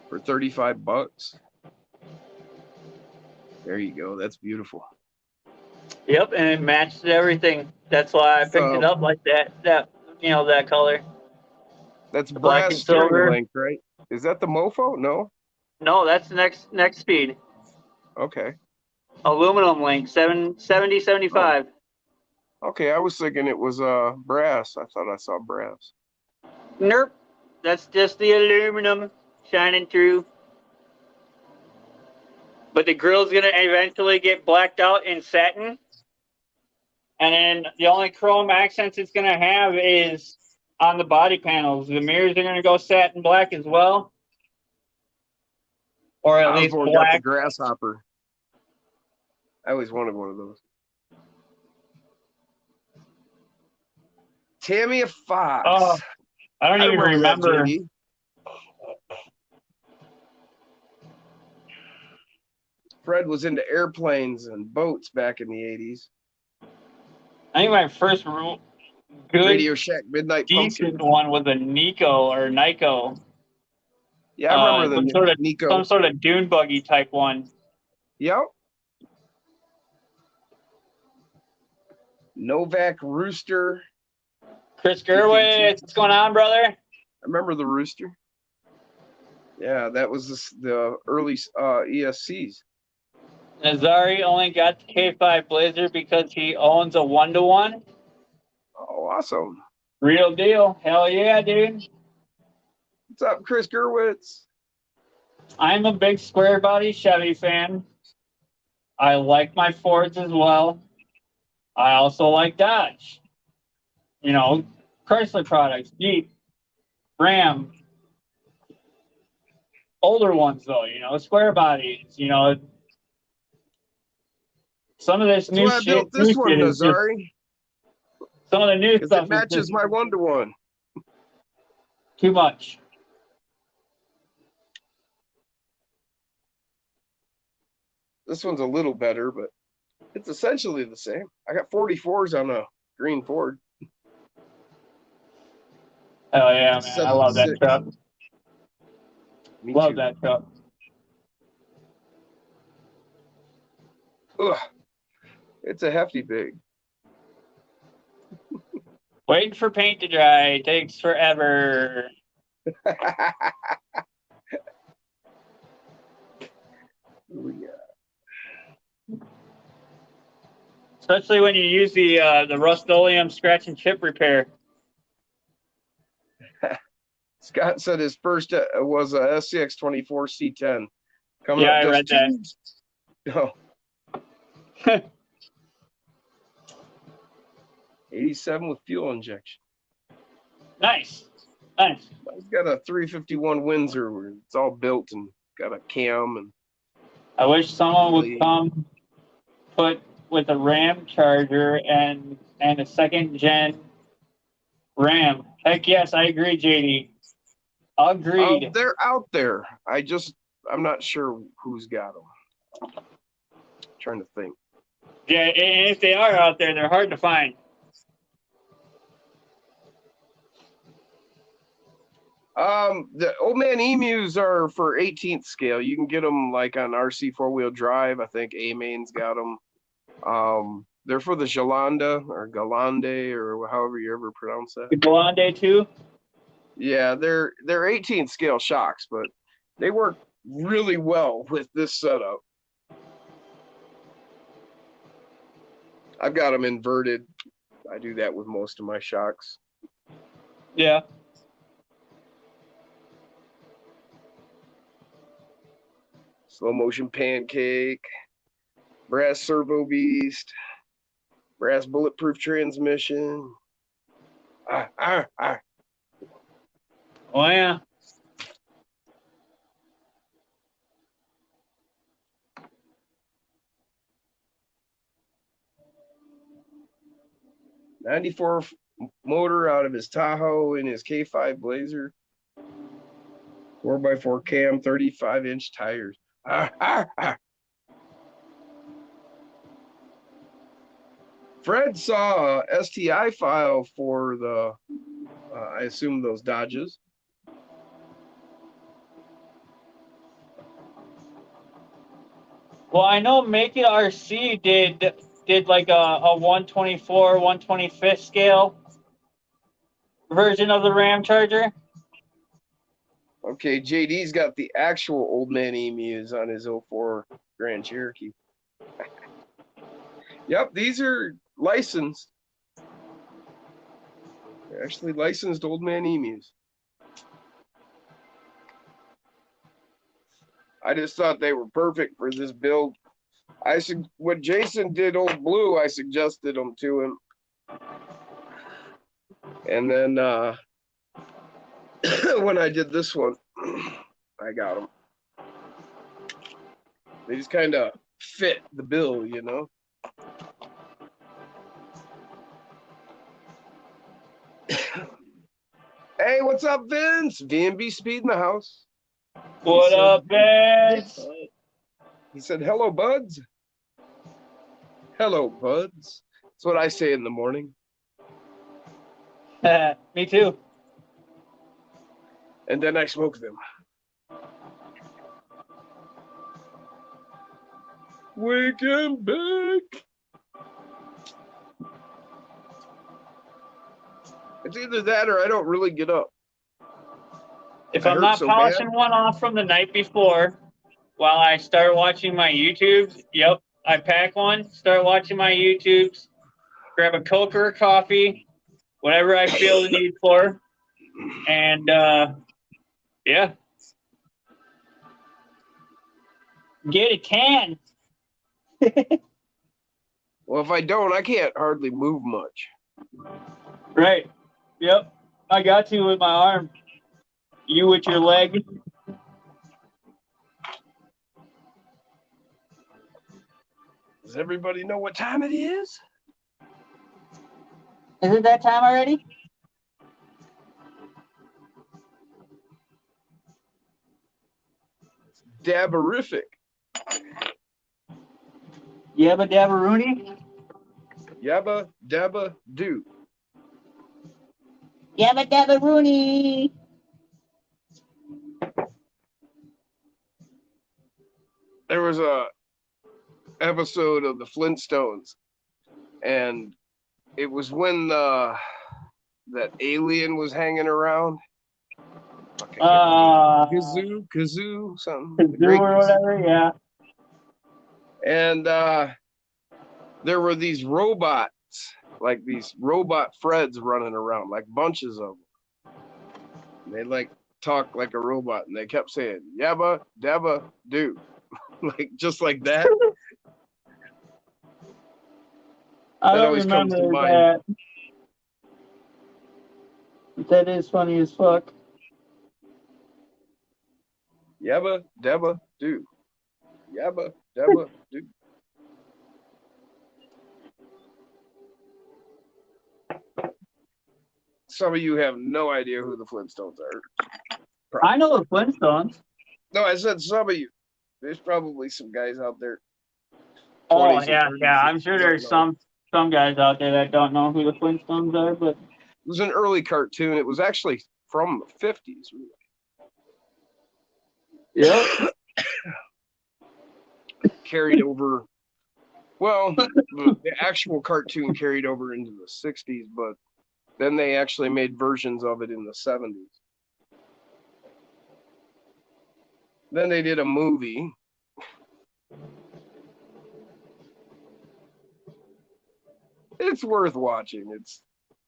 for $35. There you go. That's beautiful. Yep, and it matched everything. That's why I picked it up like that. That color. That's The black brass and steering silver. link, right? Is that the Mofo? No. No, that's the next speed. Okay. Aluminum link, 75. Okay, I was thinking it was brass. I thought I saw brass. Nope. That's just the aluminum shining through. But the grill's gonna eventually get blacked out in satin. And then the only chrome accents it's gonna have is on the body panels. The mirrors are gonna go satin black as well. Or at least Osborne got the black. grasshopper. I always wanted one of those. Tamiya Fox. Oh, I don't even that, remember. JD. Fred was into airplanes and boats back in the 80s. I think my first good Radio Shack Midnight decent Pumpkin. one was a Nico. Yeah, I remember some the sort of Nico. dune buggy type one. Yep. Novak Rooster. Chris Gerwitz, what's going on, brother? I remember the Rooster. Yeah, that was the early ESCs. Nazari only got the K5 Blazer because he owns a 1-to-1. Oh, awesome. Real deal. Hell yeah, dude. What's up, Chris Gerwitz? I'm a big square body Chevy fan. I like my Fords as well. I also like Dodge. You know, Chrysler products, Jeep, Ram. Older ones though, you know, square bodies, you know. Some of this That's why I built this one, is just Nazari, some of the new because stuff it matches is just my 1-to-1. too much. This one's a little better, but it's essentially the same. I got 44s on a green Ford. Hell yeah, man. I love that 76. truck. Me Love too. that truck. Ugh. It's a hefty big. Waiting for paint to dry takes forever. Especially when you use the Rust-Oleum scratch and chip repair. Scott said his first was a SCX 24 C10. Coming Yeah, up I just read that. No. 87 with fuel injection. Nice. Nice. He's got a 351 Windsor where it's all built and got a cam and I wish someone would come put with a Ram Charger and a second gen Ram. Heck yes, I agree, JD. Agreed. they're out there. I'm not sure who's got them. Trying to think. Yeah, and if they are out there, they're hard to find. The Old Man Emus are for 18th scale. You can get them like on RC 4-wheel drive. I think A-Main's got them. They're for the Jalanda or Galande or however you ever pronounce that. The Galande too? Yeah, they're 18th scale shocks, but they work really well with this setup. I've got them inverted. I do that with most of my shocks. Yeah. Slow motion pancake, brass servo beast, brass bulletproof transmission. Oh yeah. '94 motor out of his Tahoe in his K5 Blazer. 4x4 cam, 35-inch tires. Fred saw a STI file for the, I assume those Dodges. Well, I know Make It RC did like a 124, 125th scale version of the Ram Charger. Okay, JD's got the actual Old Man Emus on his 04 Grand Cherokee. Yep, these are licensed. They're actually licensed Old Man Emus. I just thought they were perfect for this build. When Jason did Old Blue, I suggested them to him. And then when I did this one, I got them. They just kind of fit the bill, you know? Hey, what's up, Vince? VMB Speed in the house. What up, Vince? He said, hello, buds. Hello, buds. That's what I say in the morning. Me too. And then I smoke them. Wake him back. It's either that or I don't really get up. If I I'm hurt not so polishing bad. one off from the night before, while I start watching my YouTubes, yep, I pack one, start watching my YouTubes, grab a Coke or a coffee, whatever I feel the need for, and yeah, get a can. Well, if I don't, I can't hardly move much. Right. Yep. I got you with my arm. You with your leg. Does everybody know what time it is? Is it that time already? Dabberific. Yabba dabba Rooney. Yabba dabba do. Yabba dabba Rooney. There was a episode of the Flintstones, and it was when that alien was hanging around. Fuck, I can't remember. Kazoo, something. The Kazoo Great or Kazoo. whatever, yeah. And there were these robots, like these robot Freds running around, like bunches of them. And they like talk like a robot, and they kept saying "yabba dabba do," like just like that. I That don't always comes to remember mind. that. That is funny as fuck. Yabba dabba do. Yabba dabba do. Some of you have no idea who the Flintstones are. I know the Flintstones. No, I said some of you. There's probably some guys out there. Oh 20s and yeah, 30s yeah. that I'm sure don't there's know. some guys out there that don't know who the Flintstones are, but It was an early cartoon. It was actually from the 50s. yeah. Carried over. Well, the actual cartoon carried over into the 60s, but then they actually made versions of it in the 70s. Then they did a movie. It's worth watching. It's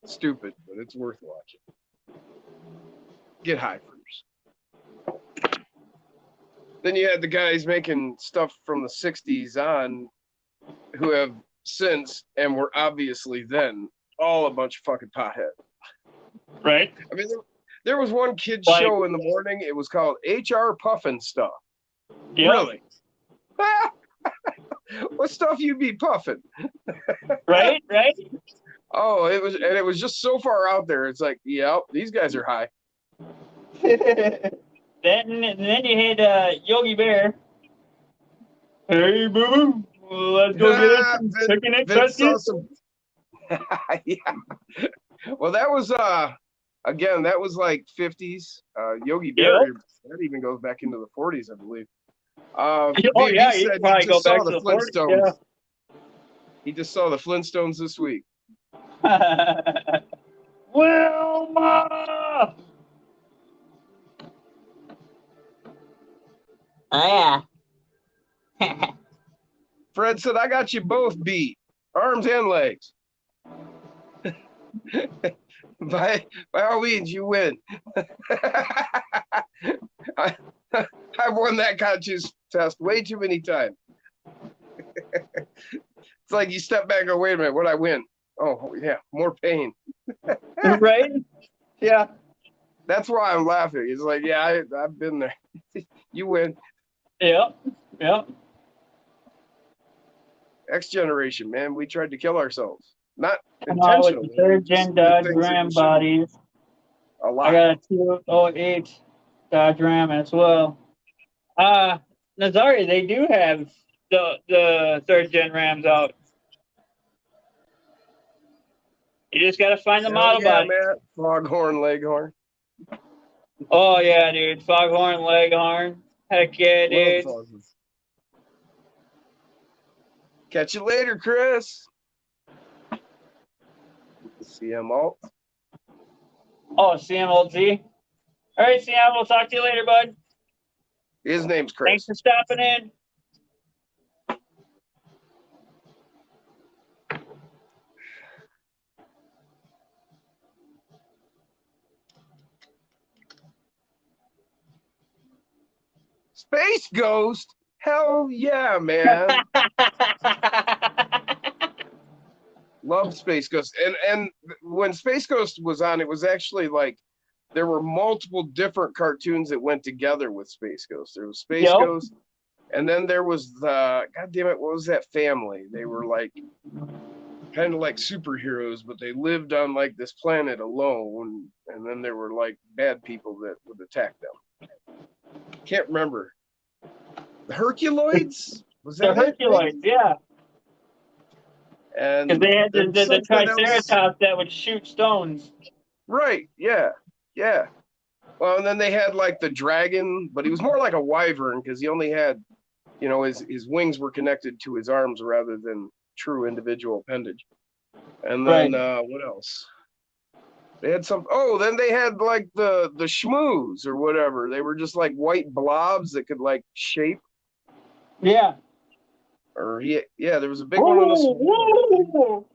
stupid, but it's worth watching. Get high first. Then you had the guys making stuff from the 60s on who have since and were obviously then all a bunch of fucking potheads. Right? I mean, there was one kid's Like- show in the morning. It was called HR Puffin Stuff. Yep. Really? What stuff you be puffing? Right? Right? Oh, it was just so far out there. It's like, yep, these guys are high. then you had Yogi Bear. Hey, boo boo, let's go get us some chicken and Vince saw cookies. some. Yeah. Well, that was again, that was like 50s. Yogi Bear. Yep. That even goes back into the 40s, I believe. Oh yeah, he you said can probably he go just back saw to the the 40s. Flintstones. He just saw the Flintstones this week. Yeah. Wilma. Oh yeah. Fred said, "I got you both beat, arms and legs." By all means, you win. I've won that conscious test way too many times. It's like you step back and go, wait a minute, what I win? Oh, yeah, more pain. Right? Yeah. That's why I'm laughing. It's like, yeah, I've been there. You win. Yep. Yep. X generation, man, we tried to kill ourselves. Not Come on with the intentionally. third just gen did Dodge things that Ram we shouldn't. bodies. A lot. I got a 208 Dodge Ram as well. Nazari, they do have the third gen Rams out. You just gotta find the Hell model yeah, body. Matt. Foghorn, Leghorn. Oh yeah, dude. Foghorn, Leghorn. Heck yeah, Love dude. foghorn. Catch you later, Chris. CM Alt. Oh, CMLZ. All right, CM, we'll talk to you later, bud. His name's Thanks Chris. for stopping in. Space Ghost? Hell yeah, man. Love Space Ghost. And when Space Ghost was on, it was actually like there were multiple different cartoons that went together with Space Ghost. There was Space Yep. Ghost, and then there was the God damn it, what was that family? They were like kind of like superheroes, but they lived on like this planet alone, and then there were like bad people that would attack them. Can't remember. The Herculoids? Was The that it? Herculoids, yeah. And Because they had the there's something else. Triceratops that would shoot stones. Right, yeah, yeah. Well, and then they had like the dragon, but he was more like a wyvern because he only had, you know, his wings were connected to his arms rather than true individual appendage. And then what else? They had some. Oh, then they had like the shmoos or whatever. They were just like white blobs that could like shape. Yeah. Or yeah, there was a big one on this. Woo!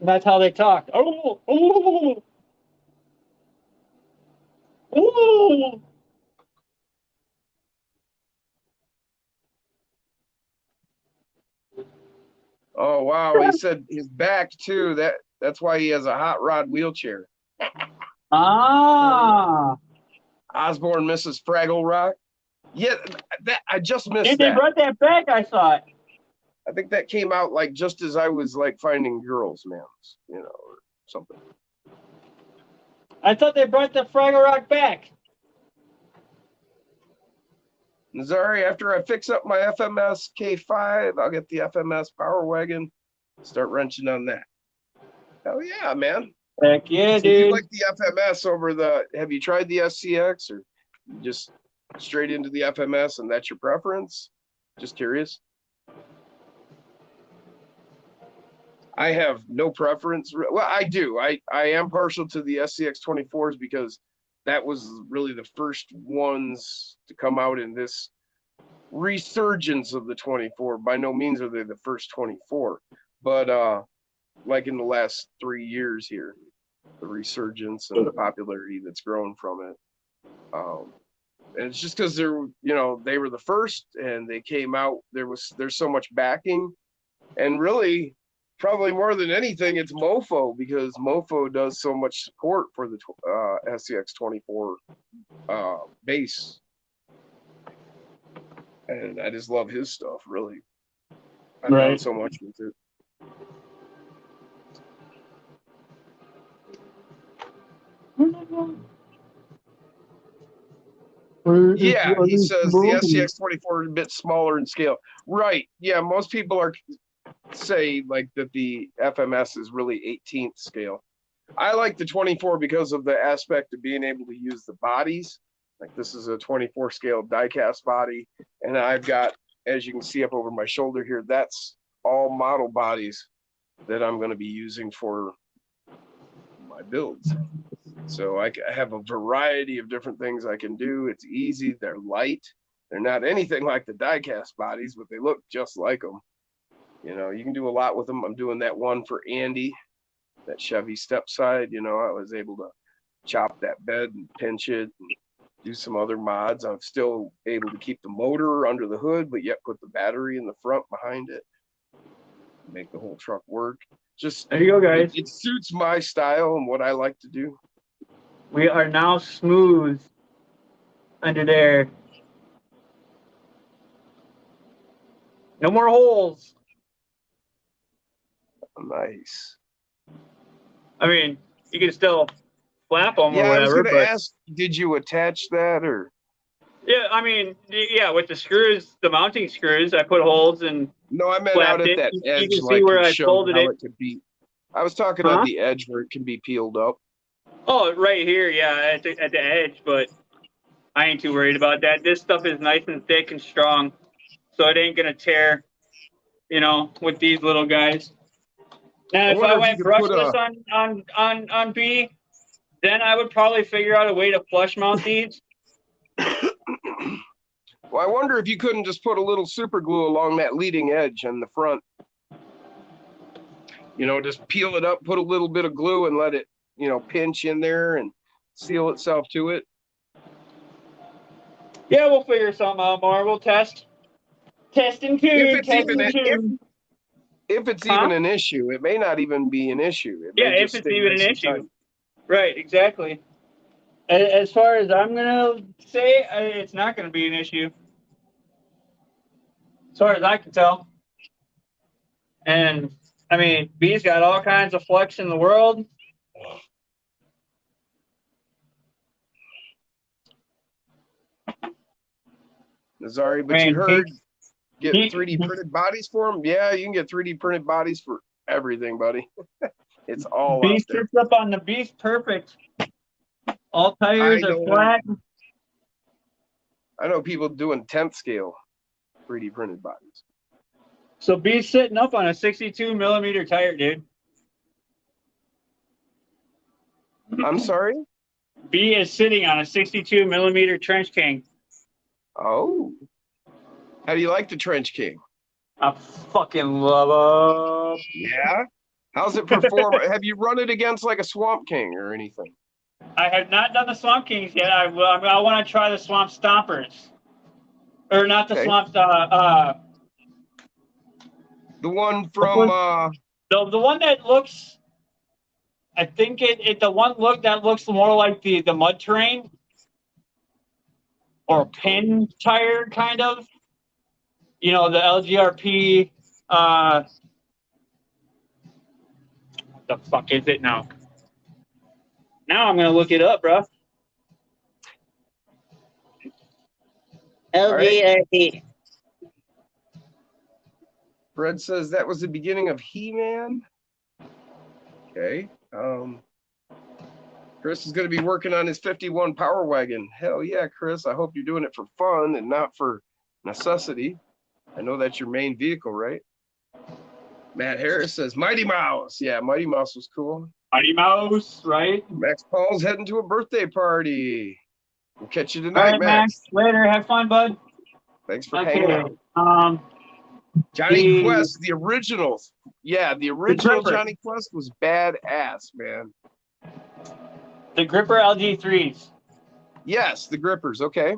That's how they talk. Oh, oh, oh. Oh wow, he said his back too. That's why he has a hot rod wheelchair. Ah. Osborne misses Fraggle Rock. Yeah, that I just missed Dude, they that. brought that back, I thought. I think that came out like just as I was like finding girls, man, you know, or something. I thought they brought the Fraggle Rock back. Nazari, after I fix up my FMS K5, I'll get the FMS Power Wagon, start wrenching on that. Hell yeah, man. Heck yeah, So you dude. like the FMS over the, have you tried the SCX or just straight into the FMS and that's your preference? Just curious. I have no preference. Well, I do. I am partial to the SCX 24s because that was really the first ones to come out in this resurgence of the 24. By no means are they the first 24, but like in the last 3 years here, the resurgence and the popularity that's grown from it. And it's just because they're, you know, they were the first and they came out. There's so much backing, and really, probably more than anything, it's Mofo because Mofo does so much support for the SCX 24 base, and I just love his stuff. Really, I've done so much with it. Yeah, he says the SCX 24 is a bit smaller in scale. Right. Yeah, most people say like that the FMS is really 18th scale. I like the 24 because of the aspect of being able to use the bodies. Like this is a 24 scale die-cast body, and I've got, as you can see up over my shoulder here, that's all model bodies that I'm going to be using for my builds. So I have a variety of different things I can do. It's easy. They're light. They're not anything like the die-cast bodies, but they look just like them. You know, you can do a lot with them. I'm doing that one for Andy, that Chevy step side. You know, I was able to chop that bed and pinch it and do some other mods. I'm still able to keep the motor under the hood, but yet put the battery in the front behind it. Make the whole truck work. Just there you go, guys. It suits my style and what I like to do. We are now smooth under there. No more holes. Nice. I mean, you can still flap them Yeah, or I was whatever. going to ask, did you attach that or? Yeah, I mean, yeah, with the screws, the mounting screws, I put holes and No, I meant flapped out at it. that You edge, can see like where you I showed folded how it. it could be. I was talking Huh? on the edge where it can be peeled up. Oh, right here, yeah, at the edge, but I ain't too worried about that. This stuff is nice and thick and strong, so it ain't gonna tear. you know, with these little guys. Now, if wonder I if you went could put brushless on B, then I would probably figure out a way to flush mount these. Well, I wonder if you couldn't just put a little super glue along that leading edge on the front. You know, just peel it up, put a little bit of glue and let it, you know, pinch in there and seal itself to it. Yeah, we'll figure something out more. We'll test. Test and tune. If it's Test even and tune. If it's Huh? even an issue, it may not even be an issue. It Yeah, may if just it's stay even an nice and issue. tight. Right, exactly. As far as I'm gonna say, it's not gonna be an issue, as far as I can tell. And I mean, B's got all kinds of flex in the world. Sorry, but I you mean, heard get he- 3D printed bodies for them? Yeah, you can get 3D printed bodies for everything, buddy. It's all out Beast there. trips up on the Beast, perfect. All tires I are know. flat. I know people doing 10th scale 3D printed bodies. So B's sitting up on a 62 millimeter tire, dude. I'm sorry? B is sitting on a 62 millimeter Trench King. Oh. How do you like the Trench King? I fucking love him. Yeah? How's it perform? Have you run it against like a Swamp King or anything? I have not done the Swamp Kings yet. I want to try the Swamp Stompers, or not the Okay. Swamp. The one from The one that looks. I think the one that looks more like the mud terrain, or pin tire kind of. You know, the LGRP. What the fuck is it now? Now I'm gonna look it up, bro. LGRT. Fred says that was the beginning of He-Man. Okay. Chris is going to be working on his 51 Power Wagon. Hell yeah, Chris. I hope you're doing it for fun and not for necessity. I know that's your main vehicle, right? Matt Harris says Mighty Mouse. Yeah, Mighty Mouse was cool. Mighty Mouse, right? Max Paul's heading to a birthday party. We'll catch you All tonight, right, Max. Later. Have fun, bud. Thanks for hanging Okay. out. Johnny The- Quest, the originals. Yeah, the original Gripper. Johnny Quest was badass, man. The Gripper LG3s. Yes, the grippers. Okay.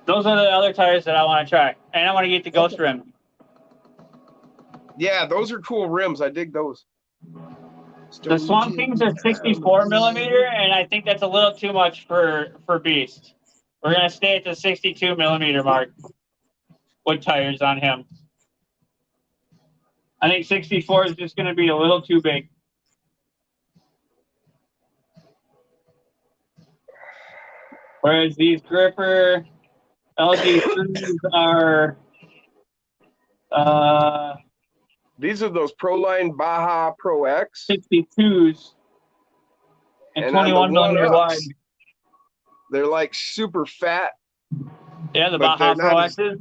Those are the other tires that I want to try, and I want to get the Ghost Rim. Yeah, those are cool rims. I dig those. The Swamp Kings are 64 millimeter, and I think that's a little too much for Beast. We're gonna stay at the 62 millimeter mark with tires on him. I think 64 is just gonna be a little too big. Whereas these Gripper LG3s are These are those Proline Baja Pro X. 62s and And on the 21 millimeter wide. one-ups, they're like super fat. Yeah, the but Baja they're Pro not X's.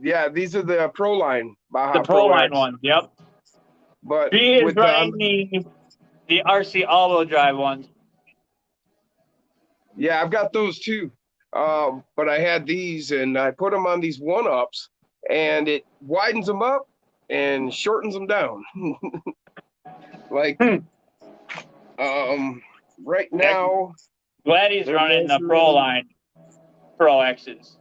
Yeah, these are the Proline Baja The Pro Line X. ones, yep. But B is with riding the RC all-wheel drive ones. yeah, I've got those too. But I had these and I put them on these one-ups and it widens them up and shortens them down. Like, right now, Glad he's They're running the measuring- Pro Line Pro X's.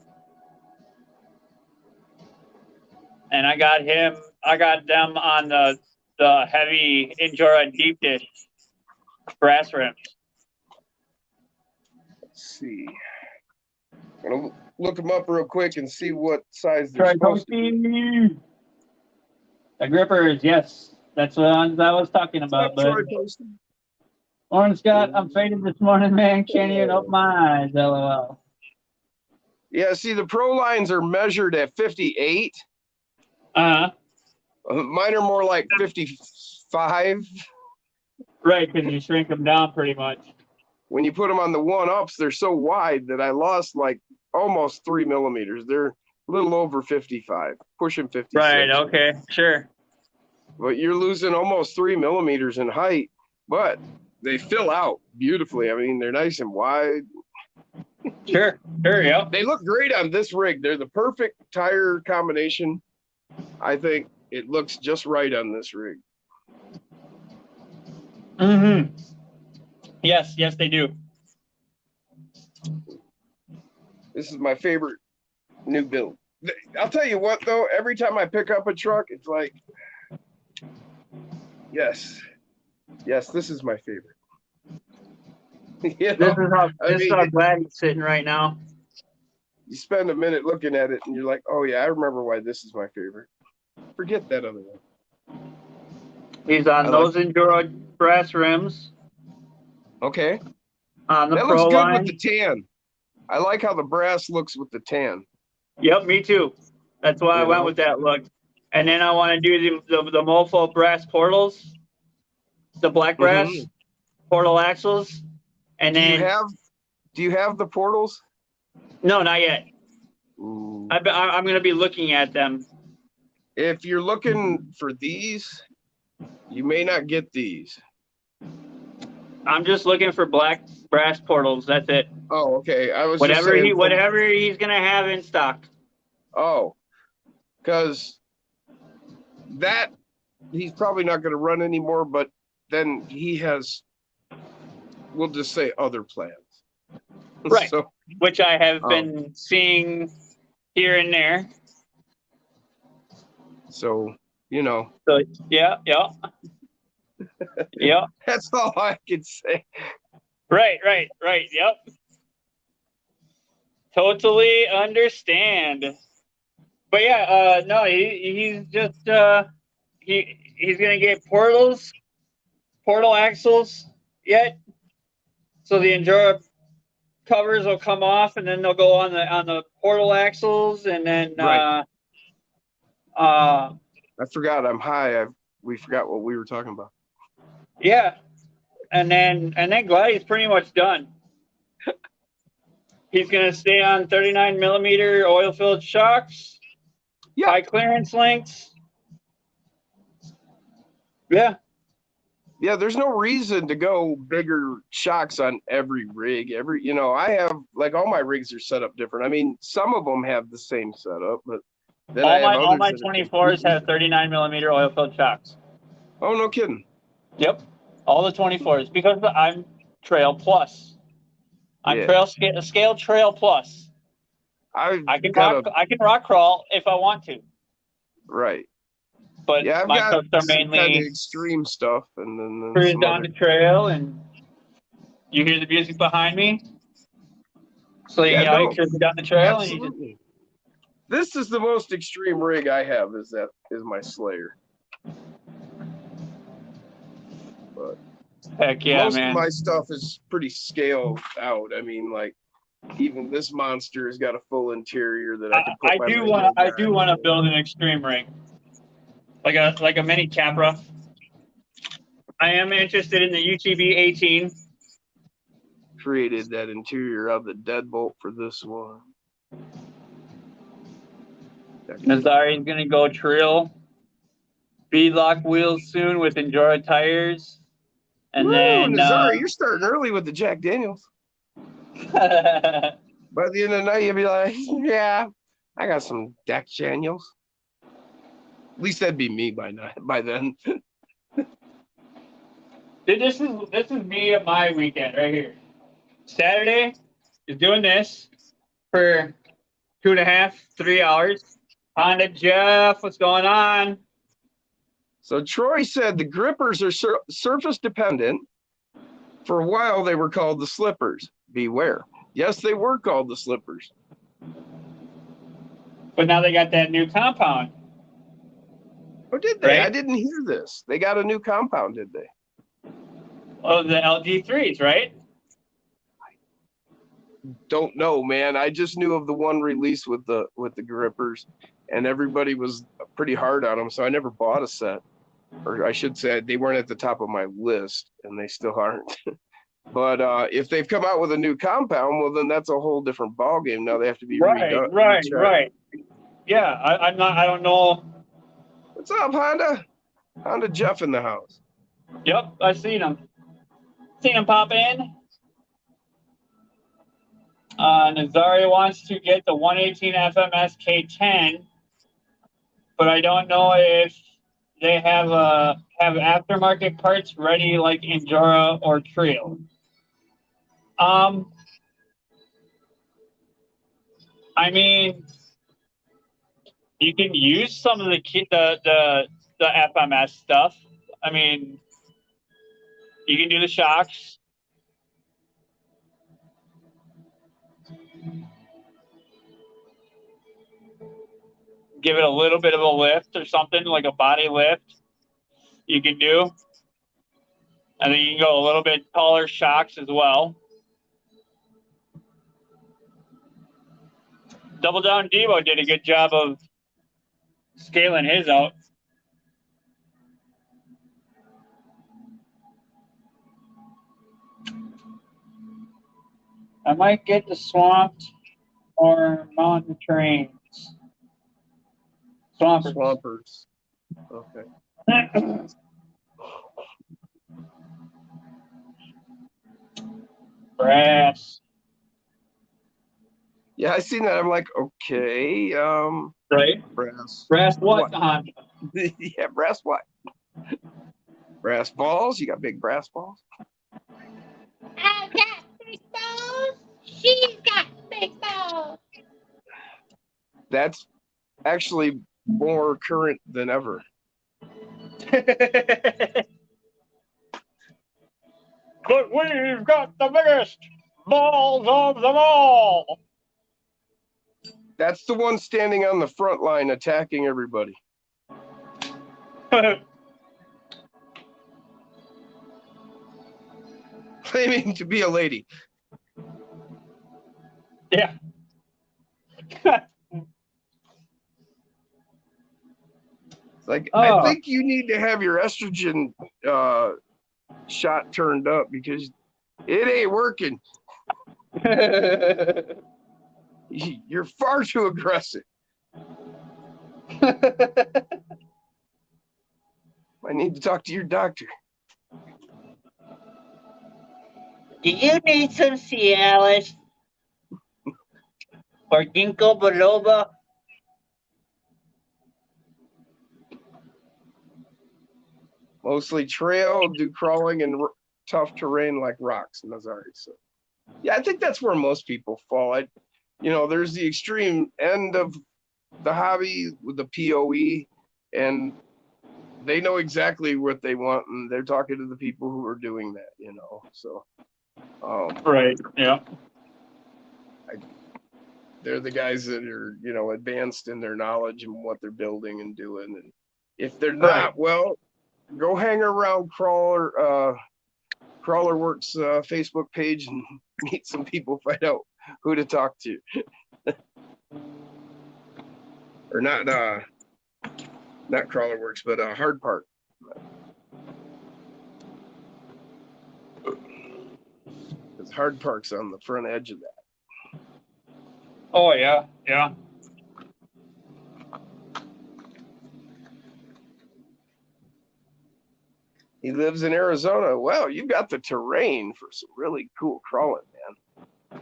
And I got them on the heavy Endura deep dish brass rims. let's see. I'm gonna look them up real quick and see what size they're supposed to be. Tricoasty. The grippers, yes. That's what I was talking about, What's up, bud. Troy Poston? Morning, Scott. I'm faded this morning, man. Can't even open my eyes. LOL. Yeah, see, the Pro Lines are measured at 58. Uh-huh. Mine are more like 55. Right, because you shrink them down pretty much. When you put them on the one-ups, they're so wide that I lost like almost 3 millimeters. They're a little over 55, pushing 56. Right. Okay. Sure. But you're losing almost 3 millimeters in height, but they fill out beautifully. I mean, they're nice and wide. Sure. Sure. Yep. They look great on this rig. They're the perfect tire combination. I think it looks just right on this rig. Mm-hmm. Yes. Yes, they do. This is my favorite new build. I'll tell you what, though, every time I pick up a truck, it's like, yes, this is my favorite. You know, This is how glad he's sitting right now. you spend a minute looking at it and you're like, oh, yeah, I remember why this is my favorite. Forget that other one. He's on those Enduro brass rims Okay. on the That Pro looks good line. with the tan. I like how the brass looks with the tan. Yep, me too. That's why I You went know? with that look. And then I want to do the Mofo brass portals, the black brass portal axles, and Do then you have the portals? no, not yet. Ooh. I'm going to be looking at them. If you're looking for these, you may not get these. I'm just looking for black brass portals. That's it. Oh, okay. I was Whatever just saying whatever he's going to have in stock. Oh, because that he's probably not going to run anymore, but then he has, we'll just say, other plans. Right. So, Which I have been seeing here and there. so you know, So yeah. Yeah. that's all I can say. Right. Yep. Totally understand. But yeah, no, he's just he's gonna get portal axles yet. So the Enduro covers will come off, and then they'll go on the portal axles, and then Right. I forgot I'm high. We forgot what we were talking about. yeah, and then Gladdy's pretty much done. He's gonna stay on 39 millimeter oil filled shocks. Yeah. High clearance links. Yeah. Yeah, there's no reason to go bigger shocks on every rig. I have, like, all my rigs are set up different. I mean, some of them have the same setup, but then All my 24s have 39 millimeter oil filled shocks. Oh, no kidding. Yep. All the 24s because I'm Trail Plus. I'm scale Trail Plus. I can rock crawl if I want to. Right. But yeah, I've my got trucks are some mainly kind of extreme stuff, and then cruise some down other... the trail, and you hear the music behind me. So you're cruising down the trail, absolutely. This is the most extreme rig I have. Is my Slayer. But heck yeah, most man. of my stuff is pretty scaled out. I mean, like, even this monster has got a full interior that I can put I do want to build an extreme rig, like a mini Capra. I am interested in the UTV 18. Created that interior of the deadbolt for this one. Nazari's gonna go trail beadlock wheels soon with Enduro tires, and then Nazari, you're starting early with the Jack Daniels. By the end of the night, you'll be like, yeah, I got some Jack Daniels. At least that'd be me by then. Dude, this is me at my weekend right here. Saturday is doing this for 2.5, 3 hours. Honda Jeff, what's going on? So Troy said the grippers are surface dependent. For a while, they were called the slippers. Beware. Yes, they were called the slippers. But now they got that new compound. Oh, did they? Right? I didn't hear this. They got a new compound, did they? Oh, the LG3s, right? Don't know, man. I just knew of the one release with the grippers, and everybody was pretty hard on them, so I never bought a set. Or I should say, they weren't at the top of my list, and they still aren't. But if they've come out with a new compound, well, then that's a whole different ballgame. Now they have to be redone. Right. Yeah, I'm not. I don't know. What's up, Honda? Honda Jeff in the house. Yep, I seen him. Seen him pop in. Nazari wants to get the 118 FMS K10, but I don't know if they have aftermarket parts ready like Endura or Trio. I mean, you can use some of the FMS stuff. I mean, you can do the shocks. Give it a little bit of a lift or something, like a body lift you can do. And then you can go a little bit taller shocks as well. Double Down Devo did a good job of scaling his out. I might get the Swamped or Mountain Trains. Swampers. Okay. Brass. Yeah, I seen that. I'm like, okay, Right? brass. Brass what, Honda? Yeah, brass what? Brass balls? You got big brass balls? I got big balls. She's got big balls. That's actually more current than ever. But we've got the biggest balls of them all. That's the one standing on the front line attacking everybody. Claiming to be a lady. Yeah. Like, Oh. I think you need to have your estrogen shot turned up because it ain't working. You're far too aggressive. I need to talk to your doctor. Do you need some Cialis? Or ginkgo biloba? Mostly trail, do crawling and tough terrain like rocks and Nazari. So, yeah, I think that's where most people fall. There's the extreme end of the hobby with the POE, and they know exactly what they want, and they're talking to the people who are doing that. So. Right. Yeah. They're the guys that are, advanced in their knowledge and what they're building and doing. And if they're not, Right. well, go hang around Crawlerworks Facebook page and meet some people, find out who to talk to. Or not Crawlerworks, but Hard Part. Because Hard Park's on the front edge of that. Oh yeah. Yeah. He lives in Arizona. Well, you've got the terrain for some really cool crawling, man.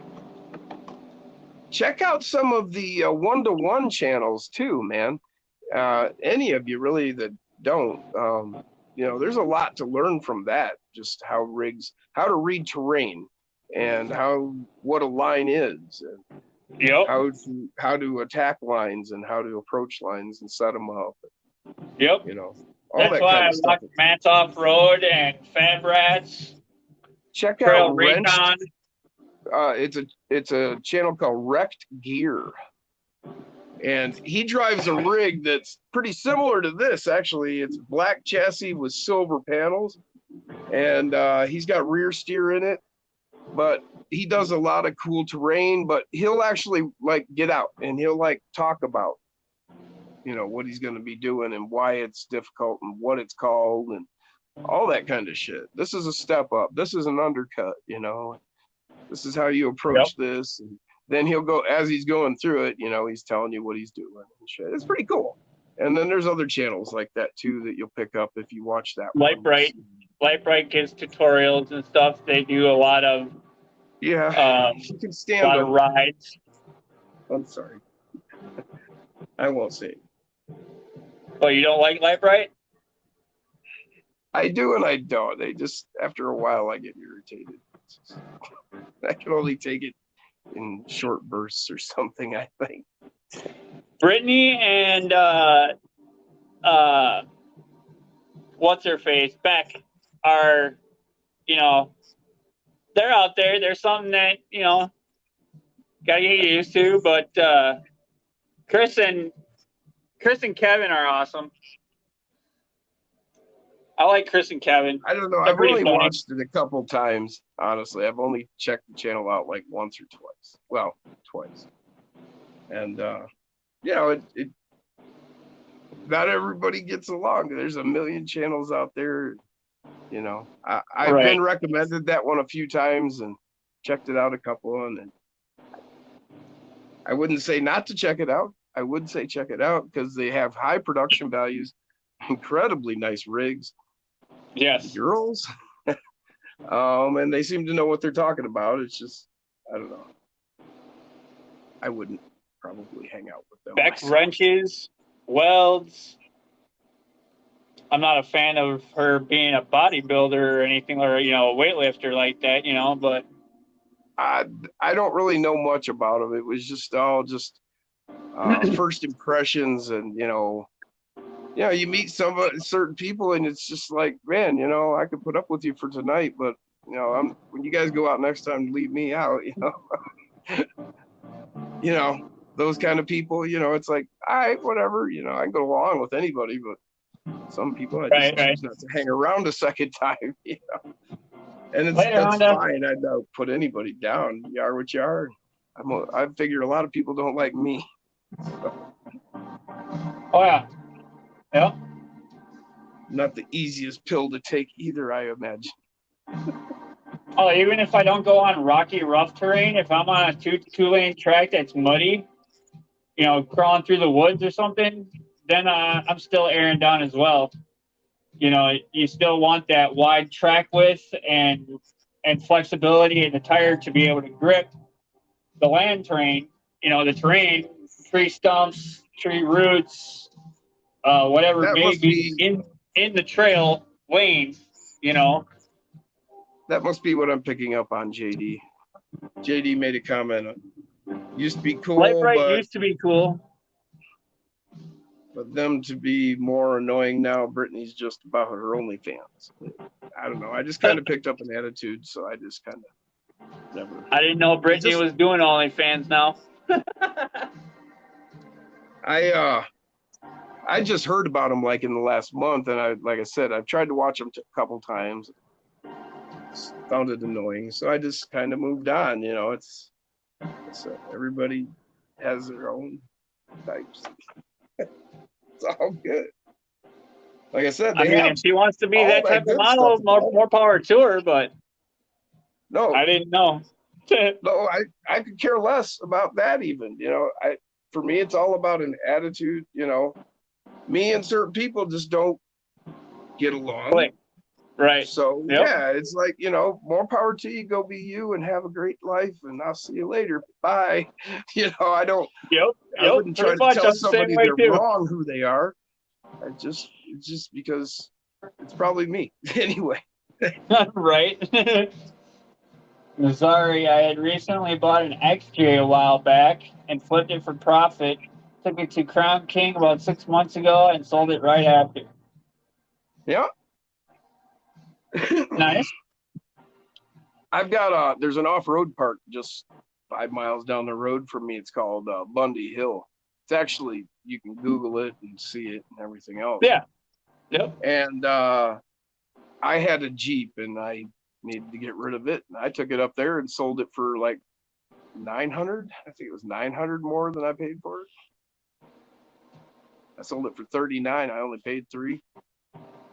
Check out some of the one-to-one channels too, man. Any of you really that don't, there's a lot to learn from that. Just how to read terrain, and what a line is, and Yep. how to attack lines and how to approach lines and set them up. Yep. All That's that why kind I of stuff. watch Mats Off Road and Fan Rats. Check Trail out Wrenched. Recon. It's a channel called Wrecked Gear, and he drives a rig that's pretty similar to this. Actually, it's black chassis with silver panels, and he's got rear steer in it. But he does a lot of cool terrain. But he'll actually get out and he'll talk about what he's going to be doing and why it's difficult and what it's called and all that kind of shit. This is a step up. This is an undercut. This is how you approach this. And then he'll go, as he's going through it, you know, he's telling you what he's doing and shit. It's pretty cool. And then there's other channels like that too that you'll pick up if you watch that one. Light Bright gives tutorials and stuff. They do a lot of Yeah, you can a stand lot of them. rides. I'm sorry. I won't say it. Oh, you don't like Light Bright? I do and I don't. They just, after a while, I get irritated. I can only take it in short bursts or something, I think. Brittany and what's her face, Beck, are, you know, they're out there. There's something that, you know, gotta get used to. But Chris and Kevin are awesome. I like Chris and Kevin. I don't know. They're I've pretty only funny. watched it a couple times, honestly. I've only checked the channel out like once or twice. Well, twice. And, you know, it not everybody gets along. There's a million channels out there. You know, I've Right. been recommended that one a few times and checked it out a couple. And I wouldn't say not to check it out. I would say check it out because they have high production values, incredibly nice rigs. Yes. Girls, and they seem to know what they're talking about. It's just, I don't know. I wouldn't probably hang out with them. Beck myself. wrenches, welds. I'm not a fan of her being a bodybuilder or anything, or, you know, a weightlifter like that, you know, but I don't really know much about them. It was just all just first impressions, and you meet certain people, and it's just like, man, you know, I could put up with you for tonight, but you know, when you guys go out next time, leave me out, you know. You know, those kind of people, you know, it's like, all right, whatever, you know, I can go along with anybody, but some people I just choose not to hang around a second time, you know. And that's fine. I don't put anybody down. You are what you are. I figure a lot of people don't like me. So. Oh yeah. Yeah. Not the easiest pill to take either, I imagine. Oh, even if I don't go on rocky, rough terrain, if I'm on a two-lane track that's muddy, you know, crawling through the woods or something, then I'm still airing down as well. You know, you still want that wide track width and flexibility in the tire to be able to grip the land terrain. You know, the terrain, tree stumps, tree roots, whatever That may must be in the trail lane. You know. That must be what I'm picking up on, JD. JD made a comment. Used to be cool, Light Bright but used to be cool. But them to be more annoying now, Brittany's just about her OnlyFans. I don't know. I just kind of picked up an attitude, so I just kind of never. I didn't know Brittany was doing OnlyFans now. I just heard about them like in the last month, and like I said, I've tried to watch them a couple times. Found it annoying, so I just kind of moved on. You know, it's everybody has their own types. It's all good. Like I said, if she wants to be that type of model, more power to her. But no, I didn't know. No, I could care less about that even. You know, for me, it's all about an attitude. You know, me and certain people just don't get along. Right. So yeah, it's like, you know, more power to you. Go be you and have a great life, and I'll see you later. Bye. You know, I don't. I wouldn't try to tell somebody they're wrong who they are. It's just because it's probably me anyway. Right. Missouri, I had recently bought an XJ a while back and flipped it for profit. Took it to Crown King about 6 months ago and sold it right after. Yeah. Nice. I've got there's an off-road park just 5 miles down the road from me. It's called Bundy Hill. It's actually, you can Google it and see it and everything else. Yeah. Yep. And I had a Jeep and I needed to get rid of it. And I took it up there and sold it for like 900. I think it was 900 more than I paid for it. I sold it for 39. I only paid 3.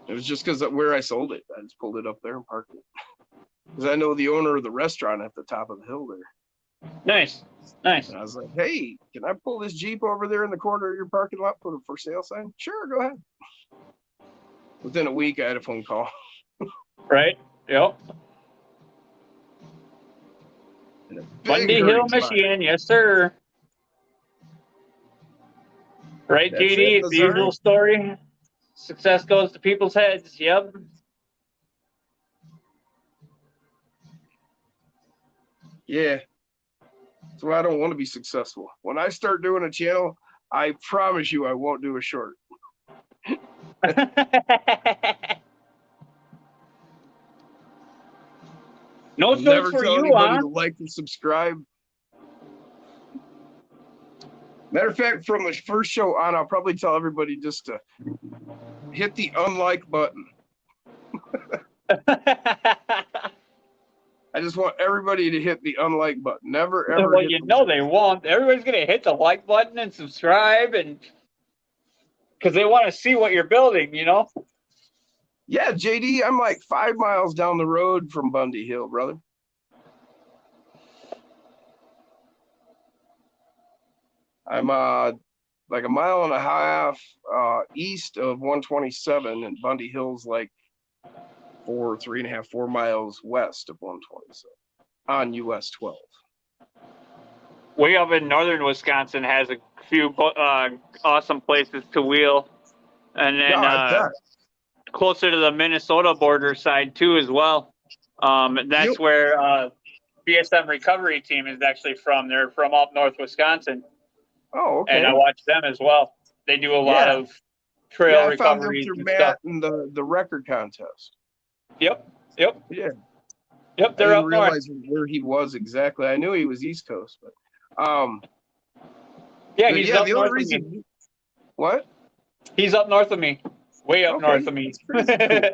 It was just because of where I sold it. I just pulled it up there and parked it. Because I know the owner of the restaurant at the top of the hill there. Nice. Nice. And I was like, hey, can I pull this Jeep over there in the corner of your parking lot, put a for sale sign? Sure, go ahead. Within a week, I had a phone call. Right? Yep. And a big Bundy hurting Hill, spot. Michigan. Yes, sir. Right, That's JD? it, It's the usual Missouri. story. Success goes to people's heads. Yep. Yeah. That's why I don't want to be successful. When I start doing a channel, I promise you I won't do a short. No I'll never shorts for tell you, anybody huh? to like and subscribe. Matter of fact, from the first show on, I'll probably tell everybody just to hit the unlike button. I just want everybody to hit the unlike button. Never ever Well, hit you the know like. they won't. Everybody's gonna hit the like button and subscribe, and because they want to see what you're building, you know. Yeah, JD, I'm like 5 miles down the road from Bundy Hill, brother. I'm like a mile and a half east of 127, and Bundy Hill's like 3.5, 4 miles west of 127 on US 12. Way up in northern Wisconsin has a few awesome places to wheel, and then Yeah, I bet. closer to the Minnesota border side too as well. That's Yep. where BSM Recovery Team is actually from. They're from up north Wisconsin, Oh, okay. and I watch them as well. They do a lot Yeah. of trail Yeah, I found them recoveries through and Matt stuff. and the record contest. Yep. Yeah. Yep, I they're didn't up north. realize where he was exactly. I knew he was East Coast, but Yeah, but he's yeah, up the north only of me. reason what? He's up north of me. Way up Okay, north of me. that's pretty cool.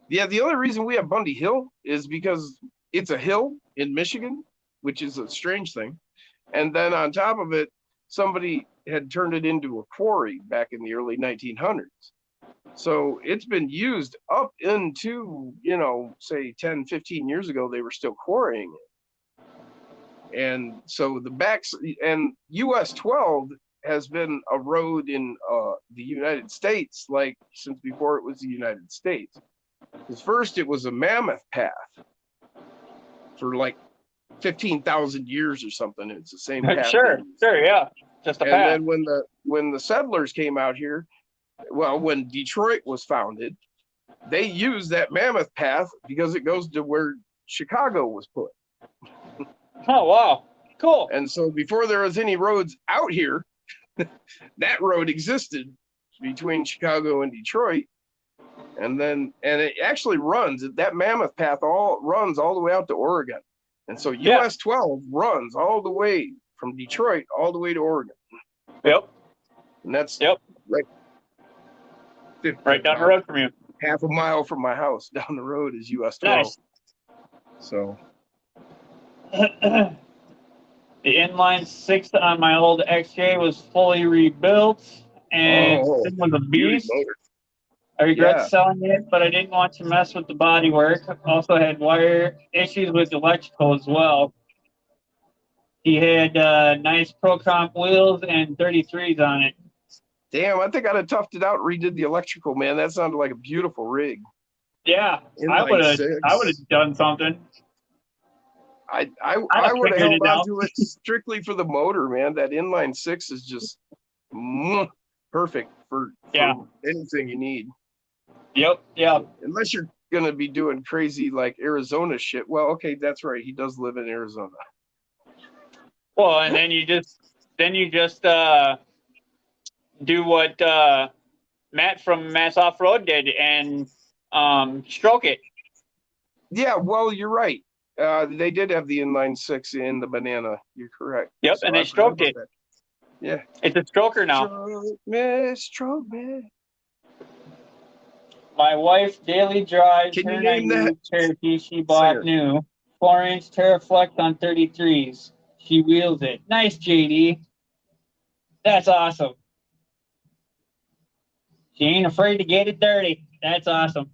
Yeah, the only reason we have Bundy Hill is because it's a hill in Michigan, which is a strange thing. And then on top of it, somebody had turned it into a quarry back in the early 1900s. So it's been used up into, say 10, 15 years ago, they were still quarrying it. And so the backs and US 12 has been a road in the United States, like since before it was the United States. Because first it was a mammoth path for like 15,000 years or something. It's the same path. Sure, yeah. Just a and path. then when the settlers came out here, well, when Detroit was founded, they used that mammoth path because it goes to where Chicago was put. Oh, wow. Cool. And so before there was any roads out here, that road existed between Chicago and Detroit. And it actually runs, that mammoth path runs all the way out to Oregon. And so US 12 runs all the way from Detroit all the way to Oregon. Yep. And that's right down the road from you. Half a mile from my house down the road is US 12. Nice. So the inline 6 on my old XJ was fully rebuilt and it was a beast. I regret selling it, but I didn't want to mess with the bodywork. Also had wire issues with electrical as well. He had nice Pro Comp wheels and 33s on it. Damn, I think I'd have toughed it out, redid the electrical, man. That sounded like a beautiful rig. Yeah, I would have done something. I would have held on to it strictly for the motor, man. That inline 6 is just perfect for anything you need. Yep. Unless you're gonna be doing crazy like Arizona shit. Well, okay, that's right. He does live in Arizona. Well, and then you just do what Matt from Mass Off Road did and stroke it. Yeah, well, you're right. They did have the inline 6 in the Banana. You're correct. Yep, so and they stroked it. That. Yeah. It's a stroker now. Stroke me. My wife daily drives Can her you name that? Cherokee she bought new. 4-inch Terraflex on 33s. She wheels it. Nice, JD. That's awesome. She ain't afraid to get it dirty. That's awesome.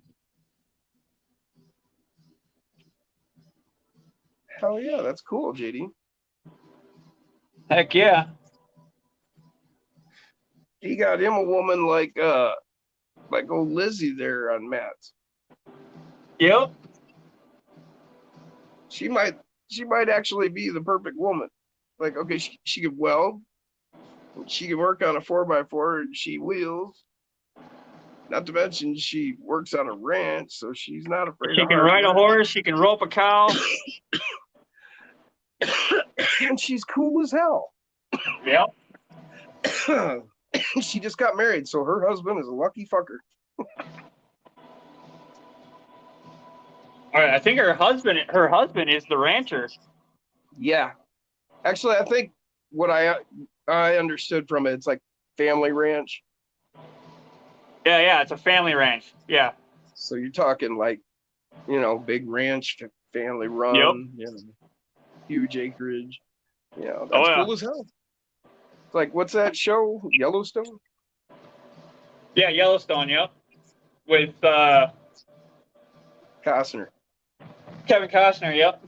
Hell yeah, that's cool, JD. Heck yeah. He got him a woman like old Lizzie there on Matt's. Yep. She might actually be the perfect woman. Like, okay, she could weld, she could work on a 4x4, and she wheels. Not to mention she works on a ranch, so she's not afraid She of can hard ride a work. horse. She can rope a cow. And she's cool as hell. Yep. She just got married, so her husband is a lucky fucker. All right, I think her husband is the rancher. Yeah. Actually, I think what I understood from it, it's like family ranch. Yeah, it's a family ranch. Yeah. So you're talking like, big ranch, family run, huge acreage. That's yeah. cool as hell. It's like, what's that show? Yellowstone? Yeah, Yellowstone, yep. With Costner. Kevin Costner, yep.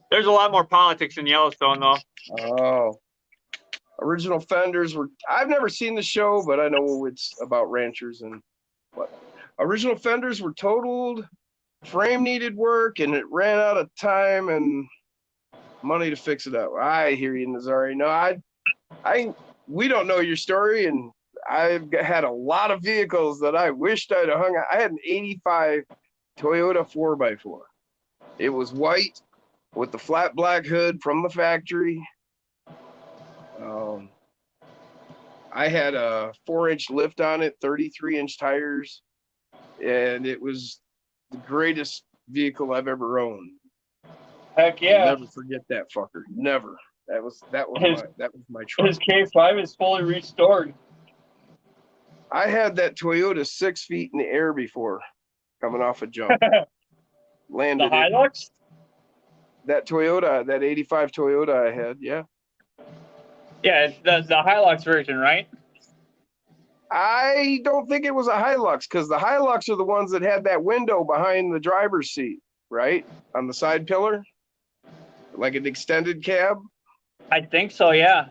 There's a lot more politics in Yellowstone, though. Oh. Original Fenders were, I've never seen the show, but I know it's about ranchers and what. Original Fenders were totaled, frame needed work, and it ran out of time and money to fix it up. I hear you, Nazari. No, we don't know your story, and I've had a lot of vehicles that I wished I'd have hung out. I had an 85 Toyota 4x4. It was white with the flat black hood from the factory. I had a 4-inch lift on it, 33-inch tires, and it was the greatest vehicle I've ever owned. Heck yeah. I'll never forget that fucker. Never. That was my truck. His K5 is fully restored. I had that Toyota 6 feet in the air before, coming off a jump. Landed The Hilux? That Toyota, that 85 Toyota I had, yeah. Yeah, it's the Hilux version, right? I don't think it was a Hilux, because the Hilux are the ones that had that window behind the driver's seat, right? On the side pillar? Like an extended cab? I think so, yeah.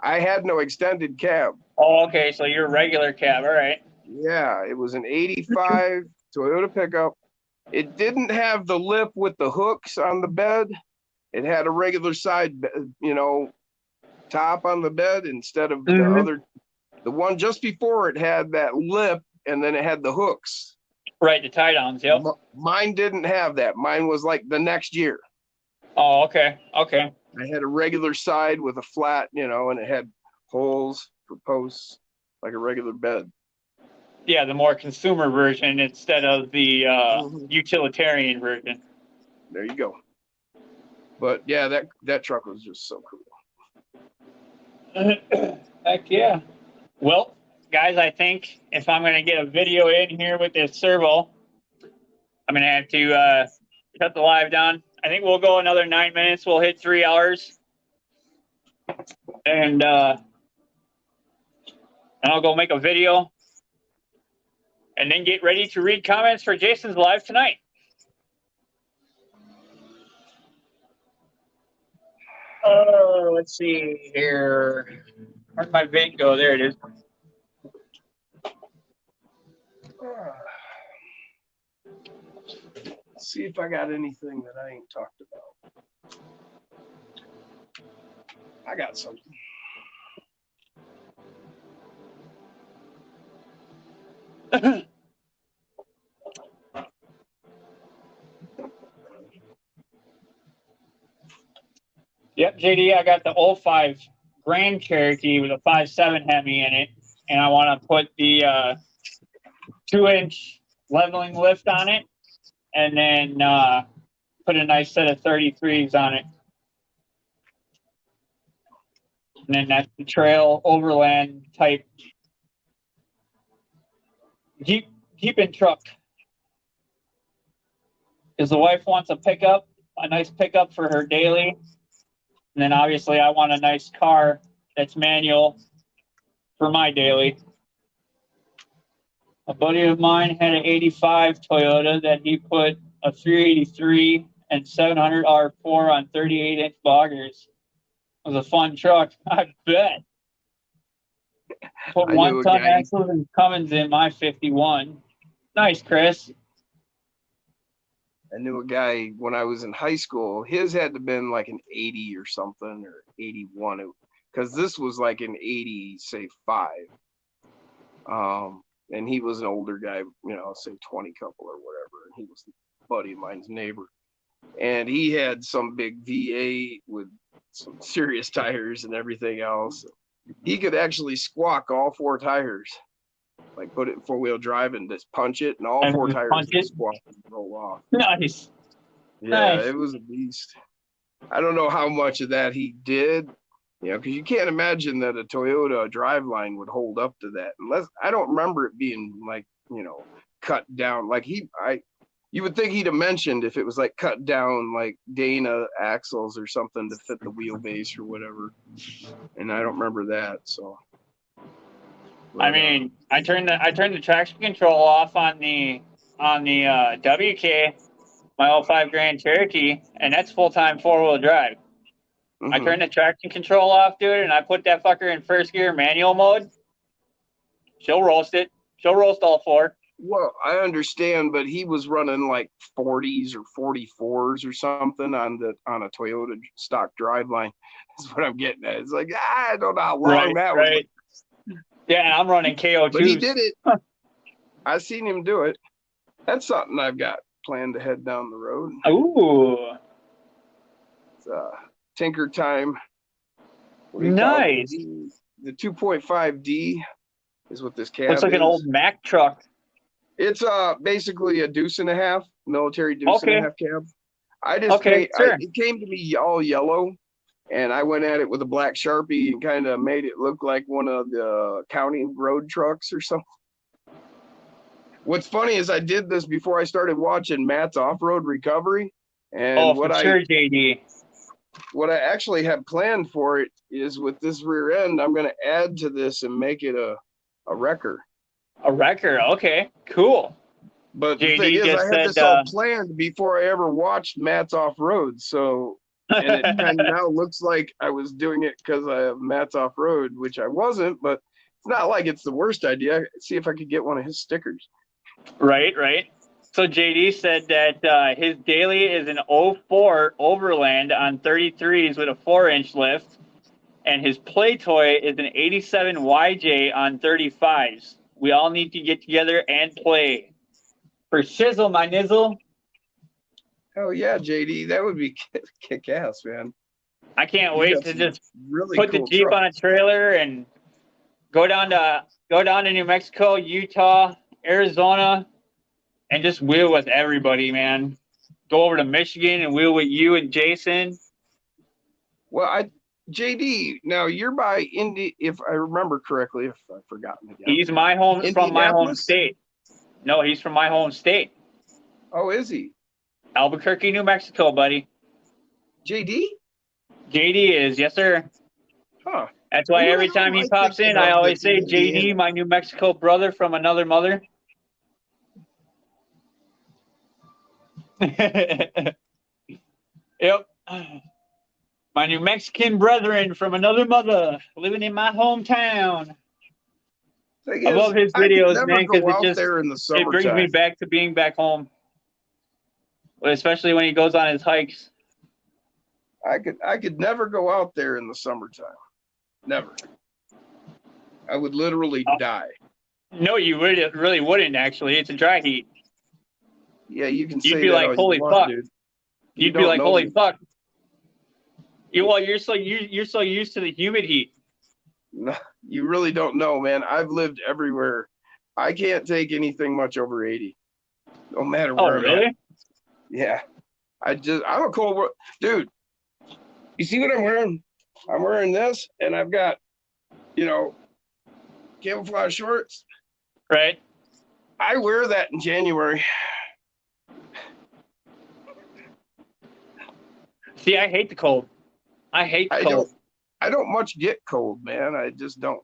I had no extended cab. Oh, okay, so you're regular cab, all right. Yeah, it was an 85 Toyota pickup. It didn't have the lip with the hooks on the bed. It had a regular side, top on the bed instead of the one just before it had that lip, and then it had the hooks. Right, the tie downs, yep. Mine didn't have that. Mine was like the next year. Oh, okay. I had a regular side with a flat, and it had holes for posts, like a regular bed. Yeah, the more consumer version instead of the utilitarian version. There you go. But yeah, that truck was just so cool. Heck yeah. Well, guys, I think if I'm going to get a video in here with this servo, I'm going to have to cut the live down. I think we'll go another 9 minutes. We'll hit 3 hours. And I'll go make a video. And then get ready to read comments for Jason's live tonight. Oh, let's see here. Where'd my vid go? There it is. Let's see if I got anything that I ain't talked about. I got something. Yep, JD, I got the 05 Grand Cherokee with a 5.7 Hemi in it, and I want to put the 2-inch leveling lift on it, and then put a nice set of 33s on it. And then that's the trail overland type Jeep and truck. Because the wife wants a pickup, a nice pickup for her daily. And then obviously I want a nice car that's manual for my daily. A buddy of mine had an 85 Toyota that he put a 383 and 700 R4 on 38-inch boggers. It was a fun truck, I bet. Put I knew a 1-ton guy- axles and Cummins in my 51. Nice, Chris. I knew a guy when I was in high school. His had to been like an 80 or something, or 81, because this was like an 80, say 5. And he was an older guy, say 20 couple or whatever. And he was a buddy of mine's neighbor. And he had some big V8 with some serious tires and everything else. He could actually squawk all 4 tires, like put it in 4-wheel drive and just punch it, and all And 4 tires punch would it? squawk and roll off. Nice. Yeah, Nice. it was a beast. I don't know how much of that he did, because you can't imagine that a Toyota driveline would hold up to that. Unless, I don't remember it being like, cut down. Like you would think he'd have mentioned if it was like cut down like Dana axles or something to fit the wheelbase or whatever. And I don't remember that. So. I mean, I turned the traction control off on the WK, my 05 Grand Cherokee, and that's full-time 4-wheel drive. I turned the traction control off, dude, and I put that fucker in first gear manual mode. She'll roast it. She'll roast all 4. Well, I understand, but he was running like 40s or 44s or something on a Toyota stock driveline. That's what I'm getting at. It's like, I don't know how long that was. Yeah, and I'm running KO2s. But he did it. I seen him do it. That's something I've got planned to head down the road. Ooh. It's Tinker Time. What do you call it? Nice. The 2.5D is what this cab Looks like is. an old Mack truck. It's basically a deuce and a half, military deuce and a half cab. I just it came to me all yellow, and I went at it with a black Sharpie and kind of made it look like one of the county road trucks or something. What's funny is I did this before I started watching Matt's Off-Road Recovery, and JD. What I actually have planned for it is with this rear end, I'm going to add to this and make it a wrecker. A wrecker, okay, cool. But JD the thing is, I had said, this all planned before I ever watched Matt's Off-Road, so, and it kind of now looks like I was doing it because I have Matt's Off-Road, which I wasn't, but it's not like it's the worst idea. See if I could get one of his stickers. Right. So JD said that his daily is an 04 Overland on 33s with a 4-inch lift, and his play toy is an 87 YJ on 35s. We all need to get together and play. For shizzle, my nizzle. Oh yeah, JD, that would be kick ass, man. I can't wait to just really put cool the Jeep truck on a trailer and go down to New Mexico, Utah, Arizona, and just wheel with everybody, man. Go over to Michigan and wheel with you and Jason. Well, JD, now you're by Indy, if I remember correctly, if I've forgotten again. He's from my home state. No, he's from my home state. Oh, is he? Albuquerque, New Mexico, buddy. JD? JD is, yes, sir. Huh. That's why every time he pops in, I always say, JD, my New Mexico brother from another mother. Yep. My New Mexican brethren from another mother living in my hometown. I love his videos, man, because it brings me back to being back home. Especially when he goes on his hikes. I could never go out there in the summertime. Never. I would literally die. No, you really wouldn't, actually. It's a dry heat. Yeah, you can say You'd be that like, all holy you want, fuck. dude. You'd be like, holy fuck. You're so used to the humid heat. No, you really don't know, man. I've lived everywhere. I can't take anything much over 80. No matter where I'm at. Yeah. I'm a cold world. Dude, you see what I'm wearing? I'm wearing this, and I've got, camouflage shorts. Right. I wear that in January. See, I hate the cold. I hate the cold. I don't much get cold, man. I just don't.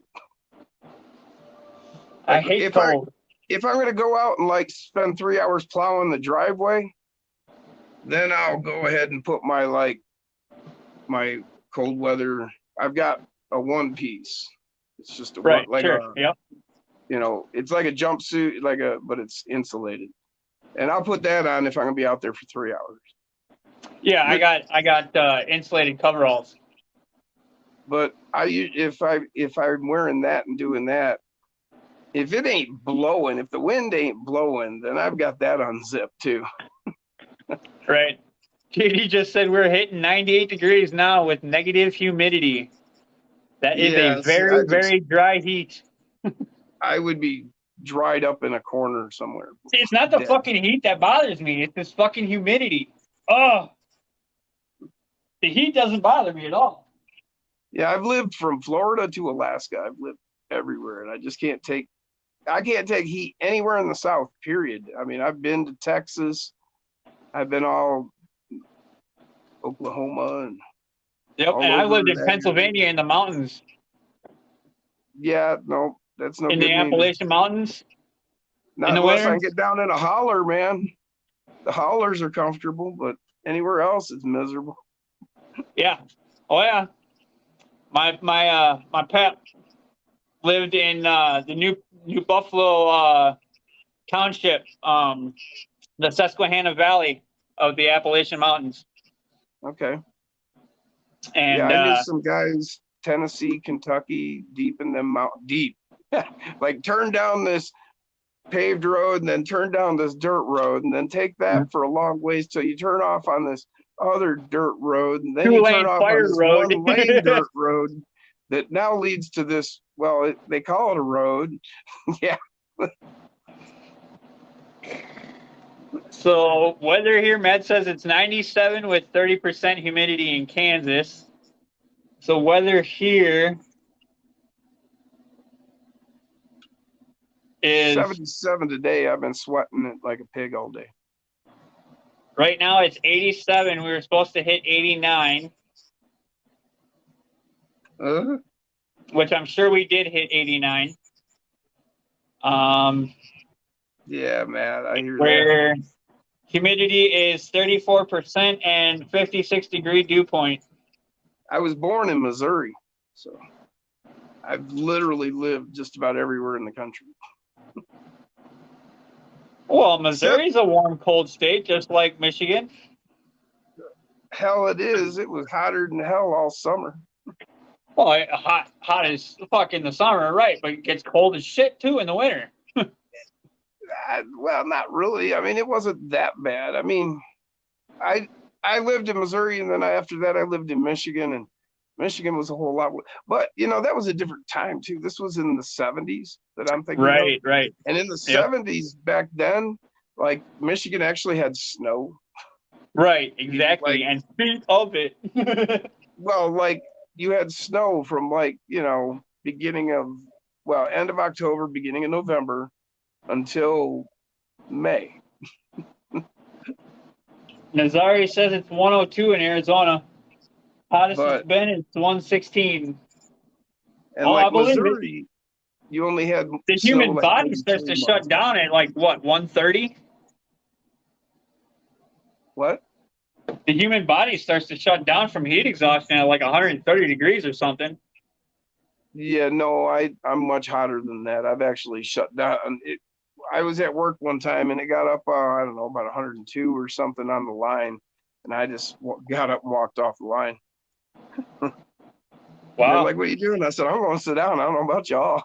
I hate cold. If I'm going to go out and spend 3 hours plowing the driveway, then I'll go ahead and put my cold weather. I've got a one piece. It's just a Right. one, like Sure. a, Yep. it's like a jumpsuit, but it's insulated. And I'll put that on if I'm gonna be out there for 3 hours. Yeah, I got insulated coveralls. But if I'm wearing that and doing that, if it ain't blowing, if the wind ain't blowing, then I've got that unzipped too. Right. JD just said we're hitting 98 degrees now with negative humidity. That is a Yeah, see, very, very dry heat. I would be dried up in a corner somewhere. See, it's not the Dead. fucking heat that bothers me. It's this fucking humidity. Oh, the heat doesn't bother me at all. Yeah, I've lived from Florida to Alaska. I've lived everywhere, and I just can't take heat anywhere in the South, period. I mean, I've been to Texas. I've been all Oklahoma and Yep, all and I over lived in that Pennsylvania in the mountains, yeah, no, that's no in good the neither. Appalachian Mountains. Not in the unless I winter? can get down in a holler, man. The hollers are comfortable, but anywhere else it's miserable. Yeah. Oh yeah. My pet lived in the New Buffalo township, the Susquehanna Valley of the Appalachian Mountains, Okay. and Yeah, I knew some guys, Tennessee, Kentucky, deep in them deep. Like turn down this paved road and then turn down this dirt road and then take that for a long ways till you turn off on this other dirt road and then you turn 2-lane off fire on this road. 1 lane dirt road that now leads to this, well, they call it a road. Yeah. So weather here, Matt says it's 97 with 30% humidity in Kansas. So weather here is 77 today. I've been sweating it like a pig all day. right now it's 87. We were supposed to hit 89, which I'm sure we did hit 89. Yeah, man, I hear that. Where humidity is 34% and 56-degree dew point. I was born in Missouri, so I've literally lived just about everywhere in the country. Well, Missouri's a warm, cold state, just like Michigan. Hell, it is. It was hotter than hell all summer. Well, hot as fuck in the summer, right? But it gets cold as shit too in the winter. Well, not really. I mean, it wasn't that bad. I mean, I lived in Missouri, and then after that, I lived in Michigan, and Michigan was a whole lot. But that was a different time too. This was in the 70s that I'm thinking of. Right. And in the 70s back then, like Michigan actually had snow. Right, exactly. And speak of it. Well, like you had snow from end of October, beginning of November until May. Nazari says it's 102 in Arizona. Hottest it's been is 116. And I like believe Missouri, you only had the human body starts to shut down at like what, 130? What? The human body starts to shut down from heat exhaustion at like 130 degrees or something. Yeah, no, I'm much hotter than that. I've actually shut down. I was at work one time and it got up, I don't know, about 102 or something on the line. And I just got up and walked off the line. Wow. They're like, what are you doing? I said, I'm going to sit down. I don't know about y'all.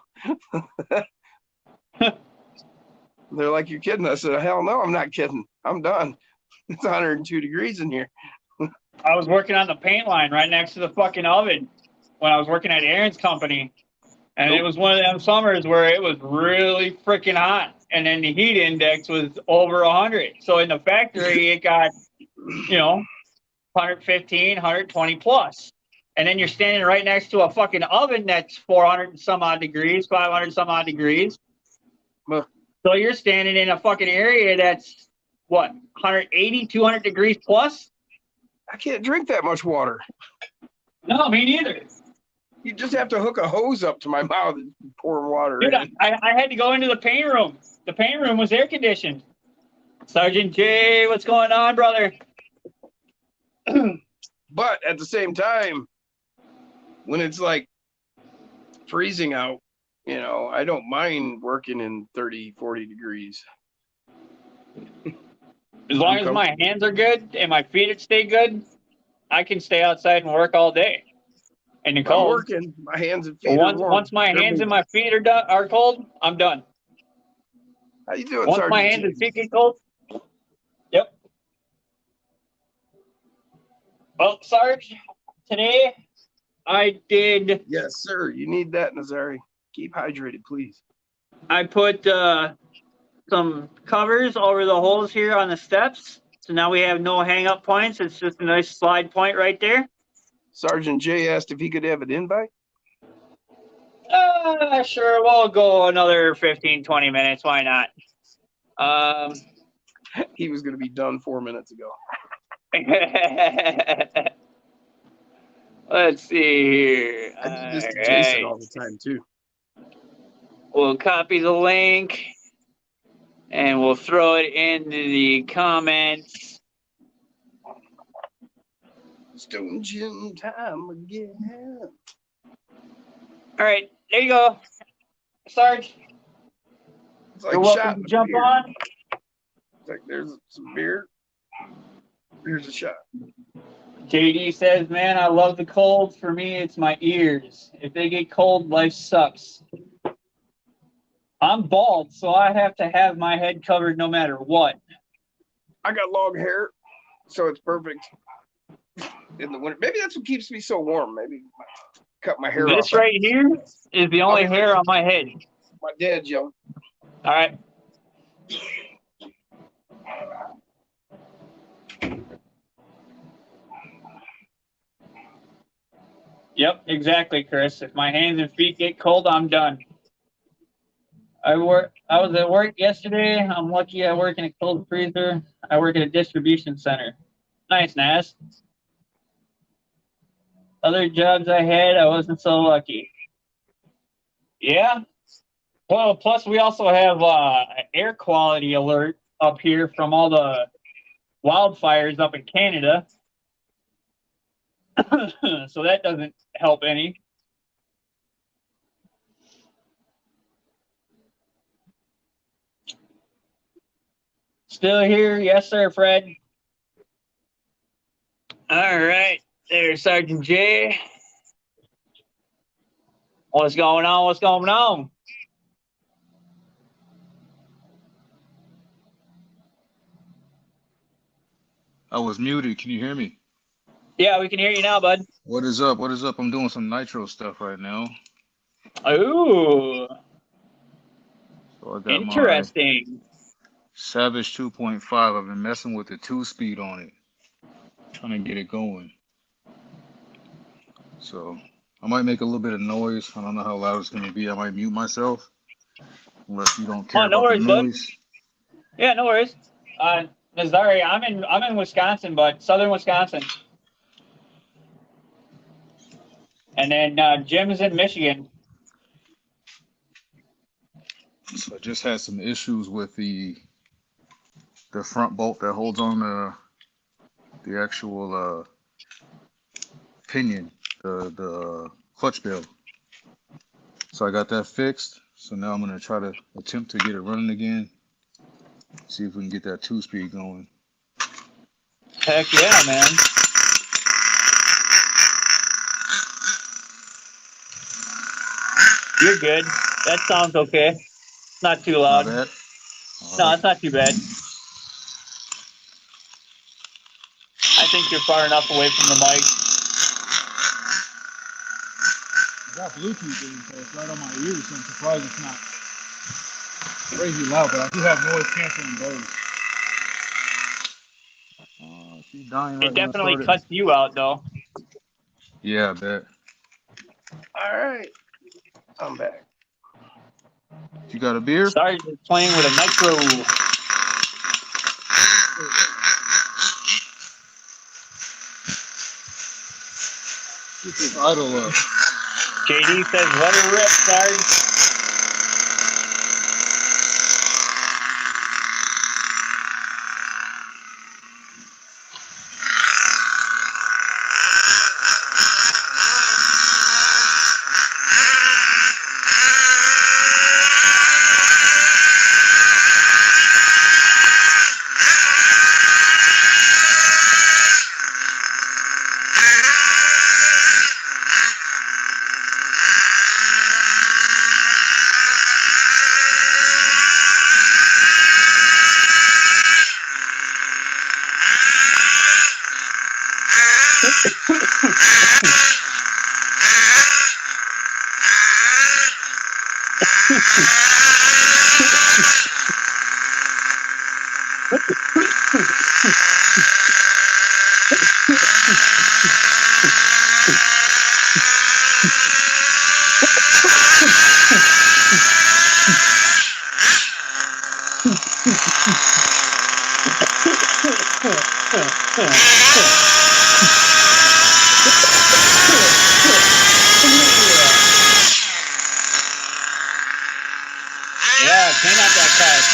They're like, you're kidding. I said, hell no, I'm not kidding. I'm done. It's 102 degrees in here. I was working on the paint line right next to the fucking oven when I was working at Aaron's company. And it was one of them summers where it was really freaking hot. And then the heat index was over 100. So in the factory, it got, 115, 120 plus. And then you're standing right next to a fucking oven that's 400 and some odd degrees, 500 some odd degrees. So you're standing in a fucking area that's, 180, 200 degrees plus? I can't drink that much water. No, me neither. You just have to hook a hose up to my mouth and pour water Dude, in. I had to go into the paint room. The paint room was air conditioned. Sergeant J, what's going on, brother? But at the same time, when it's like freezing out, I don't mind working in 30, 40 degrees. As long as my hands are good and my feet stay good, I can stay outside and work all day. And the I'm cold. working. My hands and feet are warm. Once my They're hands and moving. my feet are cold, I'm done. How you doing, Once my Sergeant hands and James? feet get cold, yep. Well, Sarge, today I did. Yes, sir. You need that, Nazari. Keep hydrated, please. I put some covers over the holes here on the steps, so now we have no hang up points. It's just a nice slide point right there. Sergeant J asked if he could have an invite. Sure, we'll go another 15, 20 minutes. Why not? He was going to be done 4 minutes ago. Let's see here. I do this to All Jason right. all the time, too. We'll copy the link and we'll throw it into the comments. Stone Gym time again. All right, there you go, Sarge. It's like You're shot welcome to with jump beer. on. It's like there's some beer. Here's a shot. JD says, "Man, I love the cold. For me, it's my ears. If they get cold, life sucks." I'm bald, so I have to have my head covered no matter what. I got long hair, so it's perfect in the winter. Maybe that's what keeps me so warm. Maybe cut my hair This off. right here is the only Okay. hair on my head. My dad's young. All right. Yep, exactly, Chris. If my hands and feet get cold, I'm done. I was at work yesterday. I'm lucky I work in a cold freezer. I work at a distribution center. Nice, Naz. Other jobs I had, I wasn't so lucky. Yeah. Well, plus we also have air quality alert up here from all the wildfires up in Canada. So that doesn't help any. Still here? Yes, sir, Fred. All right. There's Sergeant J. What's going on? What's going on? I was muted. Can you hear me? Yeah, we can hear you now, bud. What is up? What is up? I'm doing some nitro stuff right now. Ooh, So I got interesting. my Savage 2.5. I've been messing with the 2-speed on it, trying to get it going. So I might make a little bit of noise. I don't know how loud it's going to be. I might mute myself unless you don't care no about worries, the bud. noise. Yeah, no worries. Nazari, I'm in Wisconsin, but southern Wisconsin. And then Jim is in Michigan. So I just had some issues with the front bolt that holds on the actual pinion, the clutch bell. So I got that fixed. So now I'm gonna try to attempt to get it running again. See if we can get that 2-speed going. Heck yeah, man. You're good. That sounds okay. Not too loud. Not bad. No, it's not too bad. I think you're far enough away from the mic. I got Bluetooth in, so it's right on my ears, so I'm surprised it's not crazy loud, but I do have noise canceling those. She's dying right It when I definitely started. cuts you out, though. Yeah, I bet. All right. I'm back. You got a beer? Sorry, just playing with a nitro. Keep this idle up. JD says, let her rip, Sarge. Yeah, clean up that car.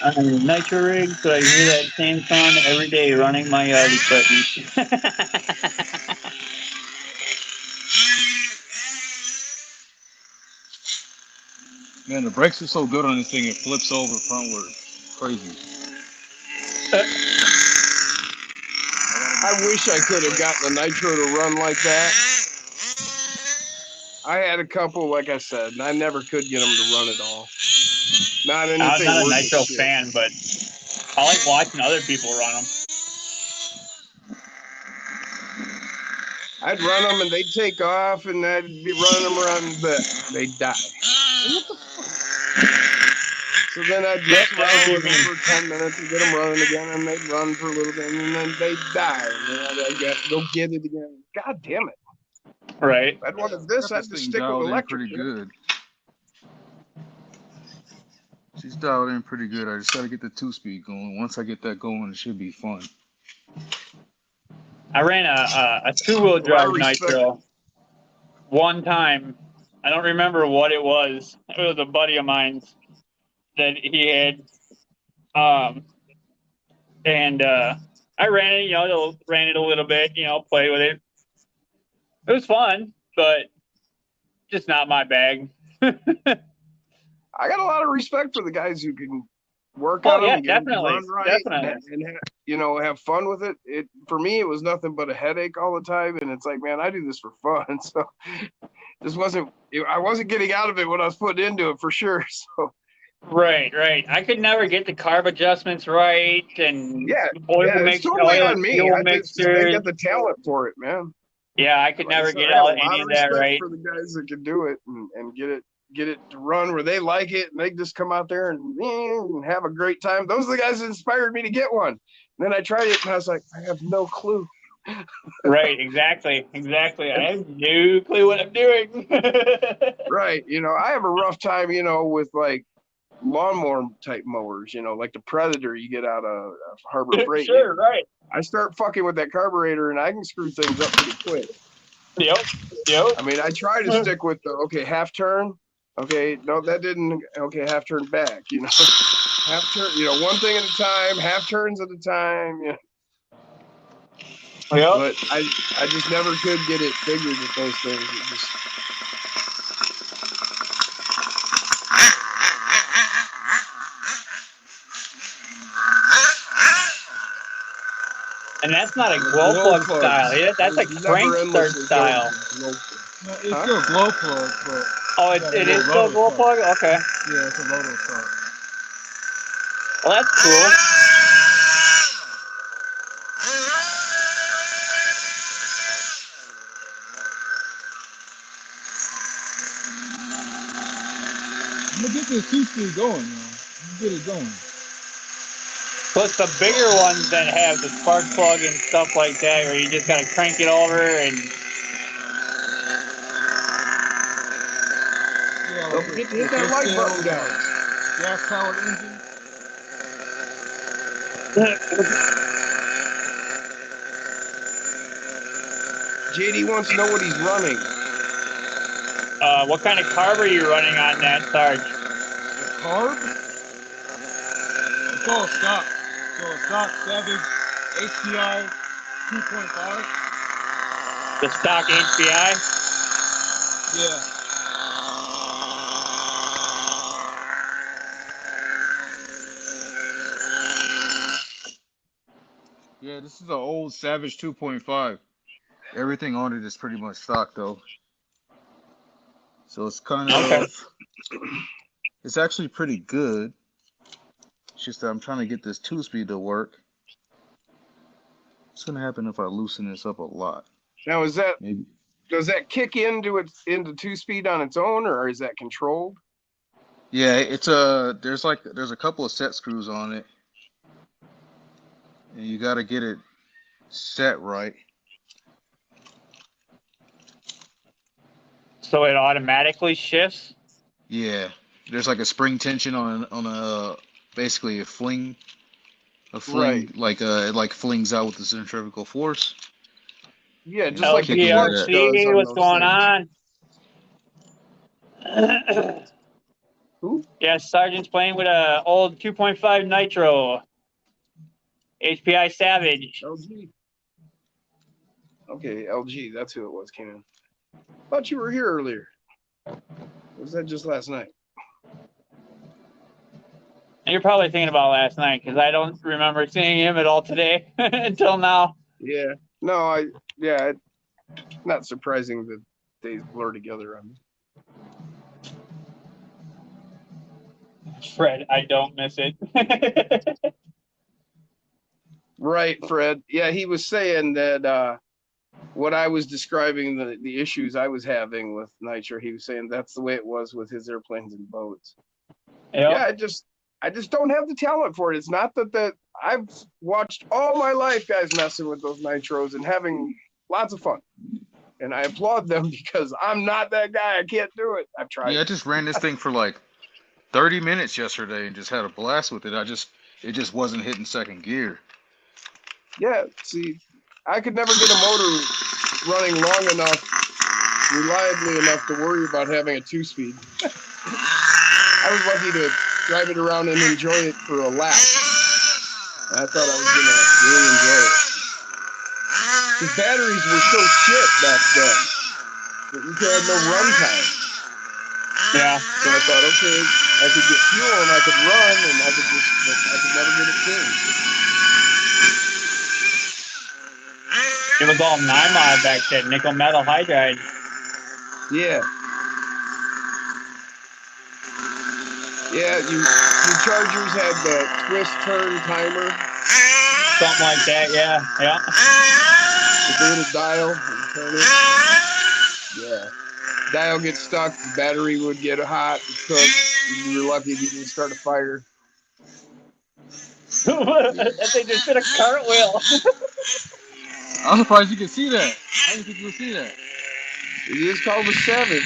On Nitro Rig, so I hear that same sound every day running my yard equipment. Man, the brakes are so good on this thing, it flips over frontward. Crazy. I wish I could have gotten the Nitro to run like that. I had a couple, like I said, and I never could get them to run at all. Not anything I'm not a worth Nitro shit. fan, but I like watching other people run them. I'd run them and they'd take off, and I'd be running them around, but they'd die. What the fuck? So then I'd mess around with them for 10 minutes and get them running again, and they'd run for a little bit, and then they'd die. And then I'd have to go get it again. God damn it. Right. I'd wanted Got this, I'd this just thing stick with dialed in electric. pretty good. She's dialed in pretty good. I just gotta get the 2-speed going. Once I get that going, it should be fun. I ran a two-wheel drive Nitro one time. I don't remember what it was. It was a buddy of mine's that he had. And I ran it, ran it a little bit, played with it. It was fun, but just not my bag. I got a lot of respect for the guys who can work Oh, on them yeah, and get them to definitely, run right definitely. and have fun with it. For me, it was nothing but a headache all the time, and it's like, man, I do this for fun. So I wasn't getting out of it when I was putting into it for sure. So Right. I could never get the carb adjustments right, and it's totally on me. fuel I mixtures. got the talent for it, man. Yeah, I could Like I never said, get I have all a lot any of of that respect right. for the guys that can do it and get it to run where they like it, and they just come out there and have a great time. Those are the guys that inspired me to get one. And then I tried it, and I was like, I have no clue. Right, exactly. I have no clue what I'm doing. Right, I have a rough time, with like lawnmower type mowers, like the Predator you get out of Harbor Freight. Sure, right. I start fucking with that carburetor, and I can screw things up pretty quick. Yep. I mean, I try to stick with the half turn. Okay, no, that didn't. Okay, half turn back. Half turn. One thing at a time, half turns at a time. Yep. But I just never could get it figured with those things. It just. And that's not a glow plug style. Yeah, that's a crank start style. No, it's still a glow plug, but Oh, it is still a glow plug? Okay. yeah, it's a rotor start. Well, that's cool. I'm gonna get this 2-speed going now. Get it going. Plus the bigger ones that have the spark plug and stuff like that, where you just gotta crank it over and Yeah, Don't forget to hit that like button down. Gas powered engine. JD wants to know what he's running. what kind of carb are you running on that, Sarge? The carb? It's all stock. So stock Savage HPI 2.5. The stock HPI? Yeah. this is an old Savage 2.5. Everything on it is pretty much stock though. So it's kind Okay. of, it's actually pretty good. It's just that I'm trying to get this 2-speed to work. What's gonna happen if I loosen this up a lot? Now, Maybe. does that kick into 2-speed on its own, or is that controlled? Yeah, it's there's a couple of set screws on it, and you got to get it set right. So it automatically shifts. Yeah, there's like a spring tension on a basically a fling Right. like it like flings out with the centrifugal force. Yeah, just Yeah, like the kick into clutch that. does LGRC, on what's those going things. on? Who? Yeah, Sergeant's playing with a old 2.5 Nitro. HPI Savage. LG. Okay, LG. That's who it was, Kenan. Thought you were here earlier. Was that just last night? And you're probably thinking about last night because I don't remember seeing him at all today until now. Yeah. No, it's not surprising that days blur together on me. Fred, I don't miss it. Right, Fred. Yeah, he was saying that what I was describing the issues I was having with Nitro, he was saying that's the way it was with his airplanes and boats. Yep. Yeah, I just don't have the talent for it. It's not that I've watched all my life guys messing with those Nitros and having lots of fun. And I applaud them because I'm not that guy. I can't do it. I've tried. Yeah, I just ran this thing for like 30 minutes yesterday and just had a blast with it. It just wasn't hitting second gear. Yeah, see, I could never get a motor running long enough, reliably enough to worry about having a 2-speed. I was lucky to drive it around and enjoy it for a lap. And I thought I was gonna really enjoy it. The batteries were so shit back then that you had no runtime. Yeah. So I thought, okay, I could get fuel and I could run and I could never get it changed. It was all NIMOD back then, nickel metal hydride. Yeah. Yeah, your Chargers had the twist turn timer. Something like that, yeah. Yeah. With the little dial and turn it. Yeah. Dial gets stuck, the battery would get hot and cook. You were lucky if you didn't start a fire. That thing just did a cartwheel. I'm surprised you could see that. I didn't think you would see that. It is called a Savage.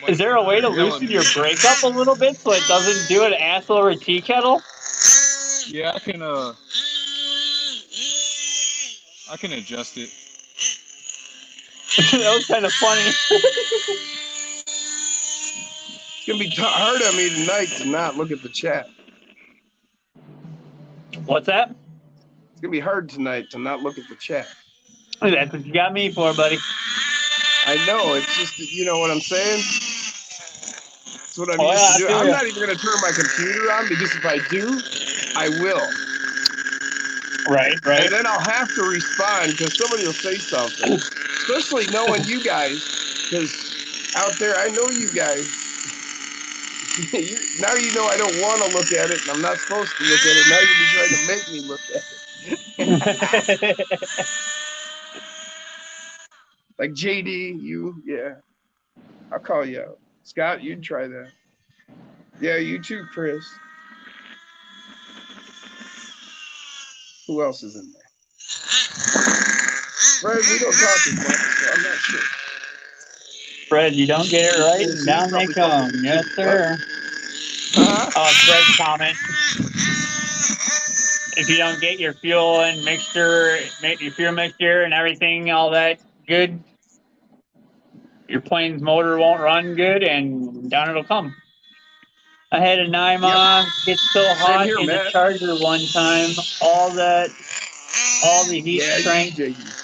Is there a way to loosen your brake up a little bit so it doesn't do an ass over tea kettle? Yeah, I can adjust it. That was kind of funny. It's going to be hard on me tonight to not look at the chat. What's that? It's going to be hard tonight to not look at the chat. That's what you got me for, buddy. I know. It's just, you know what I'm saying? That's what I'm Oh, used yeah, to do. I feel I'm ya. not even going to turn my computer on because if I do, I will. Right. And then I'll have to respond because somebody will say something. Especially knowing you guys, because out there, I know you guys. Now you know I don't want to look at it, and I'm not supposed to look at it. Now you'll be trying to make me look at it. Like JD, yeah. I'll call you out. Scott, you'd try that. Yeah, you too, Chris. Who else is in there? Fred, we don't talk as much, so I'm not sure. Fred, you don't get it right, and down they come. Yes, sir. Fred's comment. If you don't get your fuel and mixture, your fuel mixture and everything, all that good, your plane's motor won't run good, and down it'll come. I had a NIMA get so hot here, in the Matt. Charger one time, all the heat strength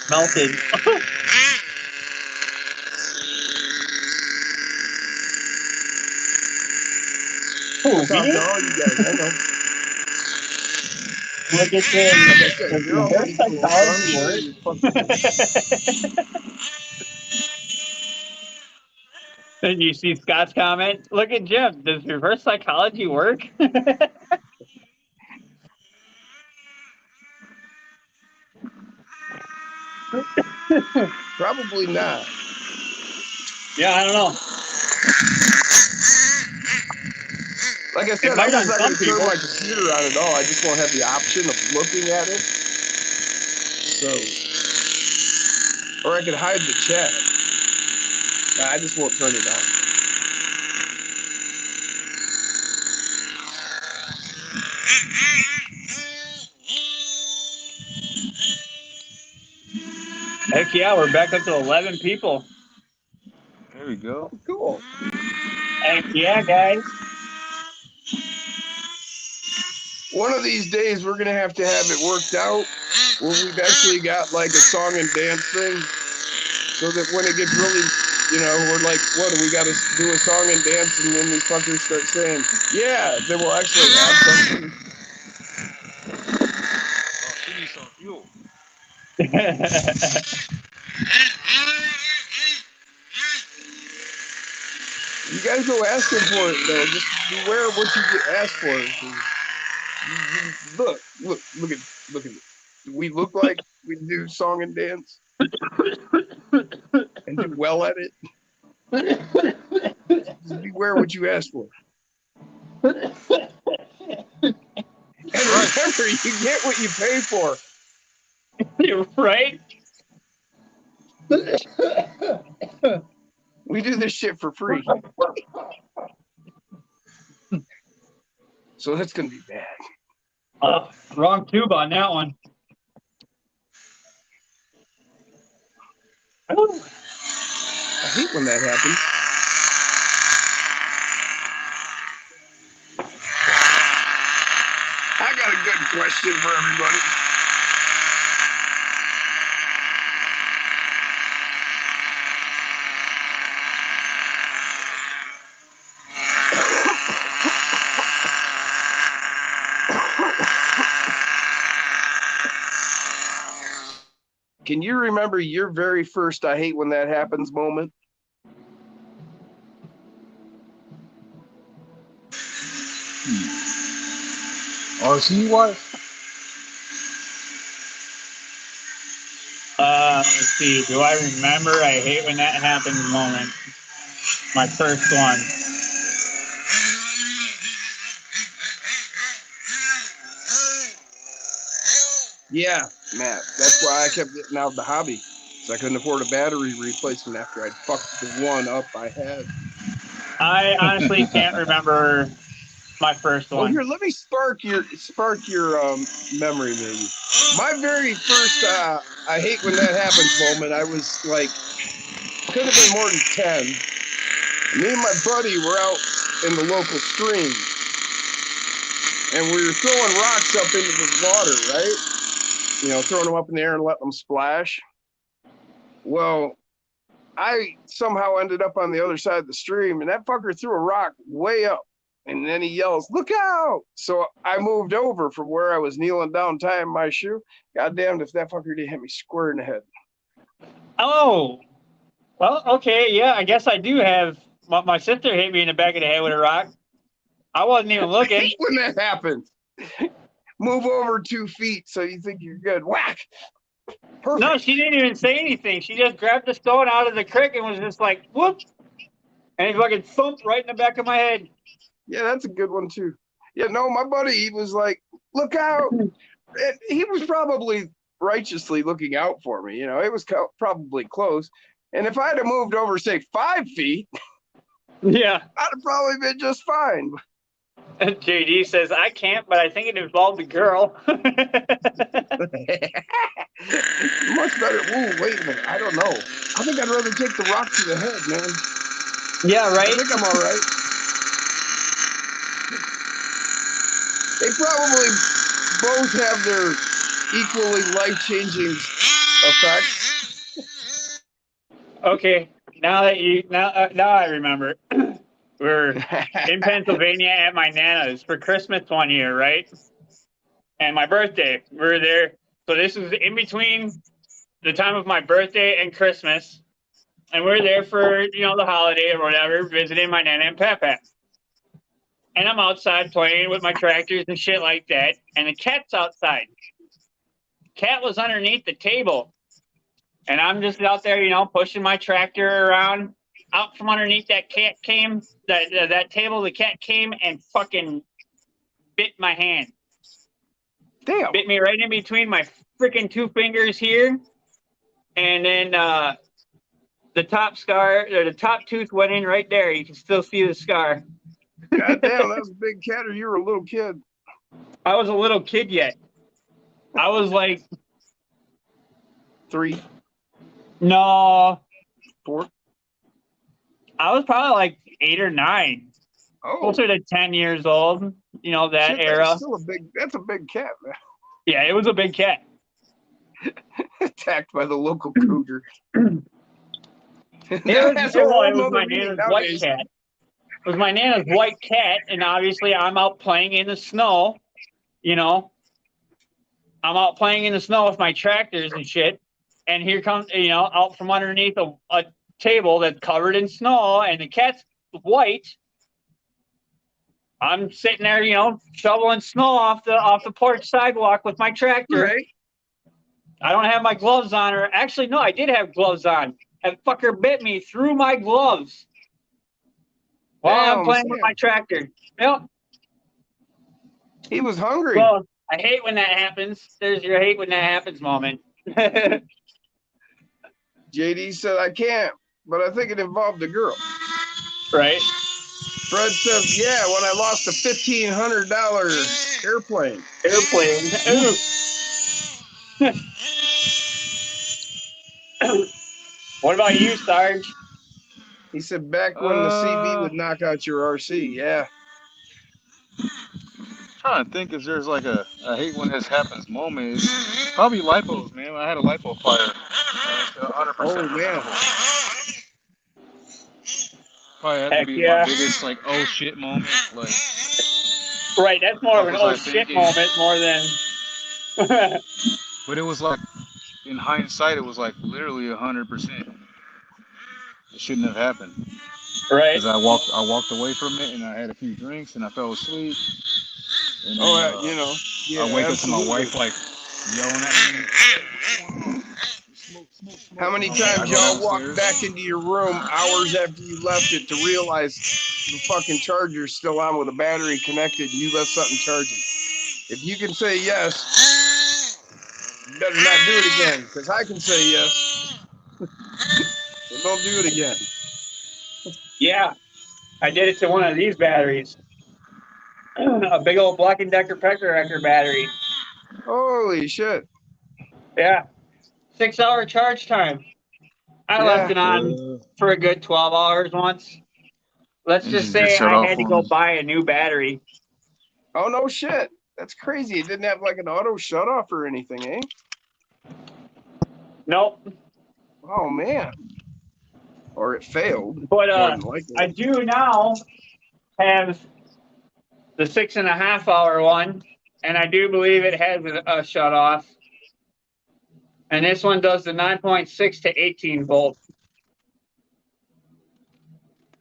melted. I talk to all you guys, I know. Look at Like I this. said, Does you're all reverse pretty cool, so I'm psychology sure work? you're fucking. Did you see Scott's comment? Look at Jim. Does reverse psychology work? Probably not. Yeah, I don't know. Like I It said, I'm might just on not some going to turn people. my computer on at all. I just won't have the option of looking at it. So, or I could hide the chat. Nah, I just won't turn it on. Heck yeah, we're back up to 11 people. There we go. Cool. Heck yeah, guys. One of these days, we're going to have it worked out where we've actually got like a song and dance thing so that when it gets really, you know, we're like, what, do we got to do a song and dance? And then these fuckers start saying, yeah, then we'll actually have something. Oh, she needs some fuel. You guys go asking for it, though. Just beware of what you get asked for. Look at it. Do we look like we do song and dance and do well at it? Just beware what you ask for. And remember, you get what you pay for. You're right. We do this shit for free. So that's gonna be bad. Wrong tube on that one. I hate when that happens. I got a good question for everybody. Can you remember your very first I hate when that happens moment? RC wife? Let's see. Do I remember? I hate when that happens moment. My first one. Yeah, Matt. That's why I kept getting out of the hobby. So I couldn't afford a battery replacement after I'd fucked the one up I had. I honestly can't remember my first Well, one. here, let me spark your memory, maybe. My very first I hate when that happens moment, I was like, could have been more than 10. Me and my buddy were out in the local stream, and we were throwing rocks up into the water, right? You know, throwing them up in the air and letting them splash. Well, I somehow ended up on the other side of the stream, and that fucker threw a rock way up. And then he yells, "Look out!" So I moved over from where I was kneeling down tying my shoe. God damned if that fucker didn't hit me square in the head. Oh, well, okay, yeah. I guess I do have. My sister hit me in the back of the head with a rock. I wasn't even I looking. hate when that happens. Move over 2 feet so you think you're good. Whack! Perfect. No, she didn't even say anything. She just grabbed the stone out of the creek and was just like, whoop. And he fucking thumped right in the back of my head. Yeah, that's a good one too. Yeah, no, my buddy, he was like, "Look out!" And he was probably righteously looking out for me. You know, it was probably close. And if I'd have moved over, say, 5 feet, Yeah. I'd have probably been just fine. JD says, I can't, but I think it involved a girl. Much better. Ooh, wait a minute. I don't know. I think I'd rather take the rock to the head, man. Yeah, right? I think I'm all right. They probably both have their equally life-changing effects. Okay. Now I remember. We're in Pennsylvania at my Nana's for Christmas one year, right? and my birthday. We were there. So this was in between the time of my birthday and Christmas. And we were there for, the holiday or whatever, visiting my Nana and Papa. And I'm outside playing with my tractors and shit like that. And the cat's outside. Cat was underneath the table. And I'm just out there, pushing my tractor around. Out from underneath that cat came, that table, the cat came and fucking bit my hand. Damn. Bit me right in between my freaking two fingers here. And then the top tooth went in right there. You can still see the scar. God damn, that was a big cat, or you were a little kid? I was a little kid yet. I was like 3, no, 4. I was probably like 8 or 9, Oh, closer to 10 years old. That shit, era. That's a big cat, man. Yeah, it was a big cat. Attacked by the local cougar. It was my Nana's white cat. It was my Nana's white cat, and obviously I'm out playing in the snow. I'm out playing in the snow with my tractors and shit. And here comes, out from underneath a table that's covered in snow, and the cat's white. I'm sitting there, shoveling snow off the porch sidewalk with my tractor. Right. I don't have my gloves on, or actually, no, I did have gloves on. That fucker bit me through my gloves while I'm playing with my tractor. Yep. He was hungry. Well, I hate when that happens. There's your hate when that happens moment. JD said, I can't, but I think it involved a girl. Right. Fred says, yeah, when I lost a $1,500 airplane. What about you, Sarge? He said, back when the CB would knock out your RC. Yeah. Trying to think if there's like a I hate when this happens moment. It's probably lipos, man. I had a lipo fire. It's 100% Oh, man. Probably had to be my biggest like oh shit moment. Like right, that's more of an oh shit moment more than. But it was like in hindsight, it was like literally 100%. It shouldn't have happened. Right. Because I walked away from it, and I had a few drinks, and I fell asleep. And then, I wake up to my wife like yelling at me. How many times y'all walked back into your room hours after you left it to realize the fucking charger's still on with a battery connected and you left something charging? If you can say yes, you better not do it again, because I can say yes. So don't do it again. Yeah, I did it to one of these batteries. A big old Black & Decker Pecker Wrecker battery. Holy shit. Yeah. 6-hour charge time. I left it on for a good 12 hours once. Let's just say I had to go buy a new battery. Oh, no shit. That's crazy. It didn't have like an auto shut off or anything, eh? Nope. Oh, man. Or it failed. But I do now have the 6.5-hour one, and I do believe it has a shut off. And this one does the 9.6 to 18 volt.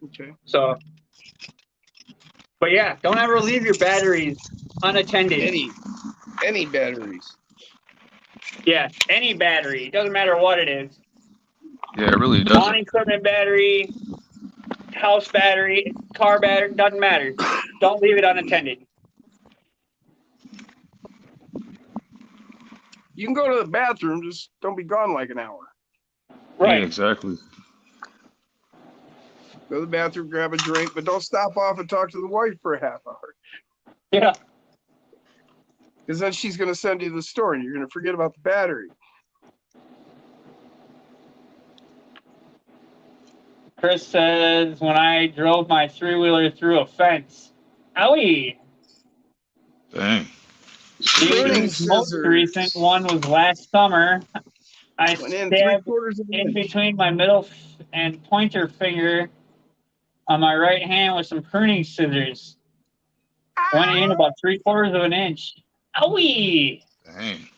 Okay. So, but yeah, don't ever leave your batteries unattended. Any batteries. Yeah, any battery. It doesn't matter what it is. Yeah, it really does. Lawn equipment battery, house battery, car battery, doesn't matter. Don't leave it unattended. You can go to the bathroom, just don't be gone like an hour. Right. Yeah, exactly. Go to the bathroom, grab a drink, but don't stop off and talk to the wife for a half hour. Yeah. Because then she's going to send you to the store and you're going to forget about the battery. Chris says, when I drove my 3-wheeler through a fence. Owie. Dang. The most recent one was last summer. I stabbed in between my middle and pointer finger on my right hand with some pruning scissors. Went in about 3/4 of an inch. Owie! Dang.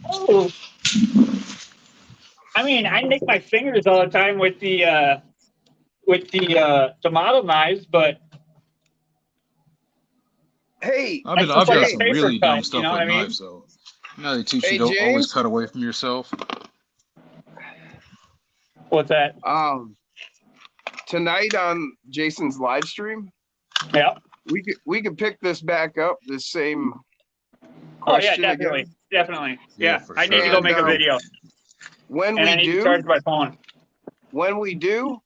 Oh. I mean, I nick my fingers all the time with the model knives, but Hey, I've that's been just I've like got a some paper really dumb cut. You stuff know what with I mean? knives though. You know they teach hey, you don't always James. cut away from yourself. What's that? Tonight on Jason's live stream, Yeah. we could pick this back up, this same Oh yeah, question definitely, again. definitely. Yeah, Yeah, for I need to sure. go And make a video, when and I need to charge my phone. we do,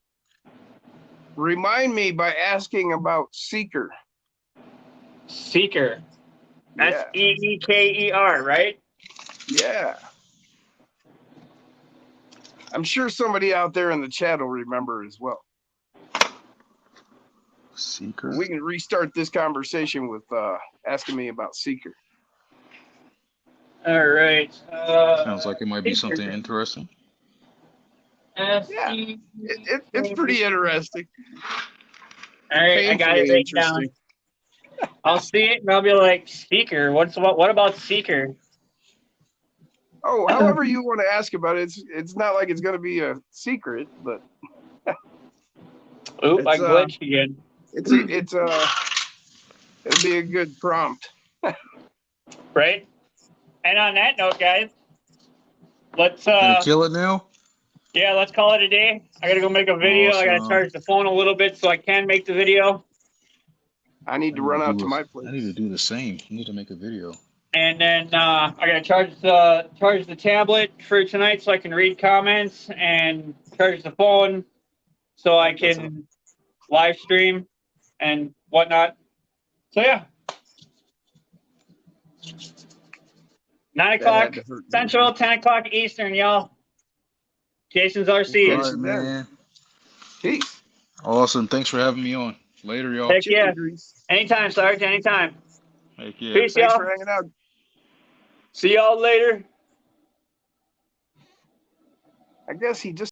remind me by asking about Seeker. Seeker. Yeah, Seeker, right? yeah. I'm sure somebody out there in the chat will remember as well. Seeker. We can restart this conversation with asking me about Seeker. All right. Sounds like it might be something interesting. Yeah, it's pretty interesting. All right, I got it Painfully written down. interesting. I'll see it and I'll be like, Seeker. What about Seeker? Oh, however you want to ask about it, it's not like it's going to be a secret, but Oop, It's, I glitched again. it'll be a good prompt. Right? And on that note, guys, let's Gonna kill it now? let's call it a day. I gotta go make a video. I gotta Awesome. charge the phone a little bit so I can make the video. I need to run out to my place. I need to do the same. I need to make a video. And then I gotta charge the tablet for tonight so I can read comments, and charge the phone so I can live stream and whatnot. So yeah. 9 o'clock Central, 10 o'clock Eastern, y'all. Jason's RC. All Yes, right, man. man. Peace. Awesome. Thanks for having me on. Later, y'all. Heck yeah. Chicken grease. Anytime, Sarge, anytime. Heck yeah. Peace, Thanks y'all. for hanging out. See y'all later. I guess he just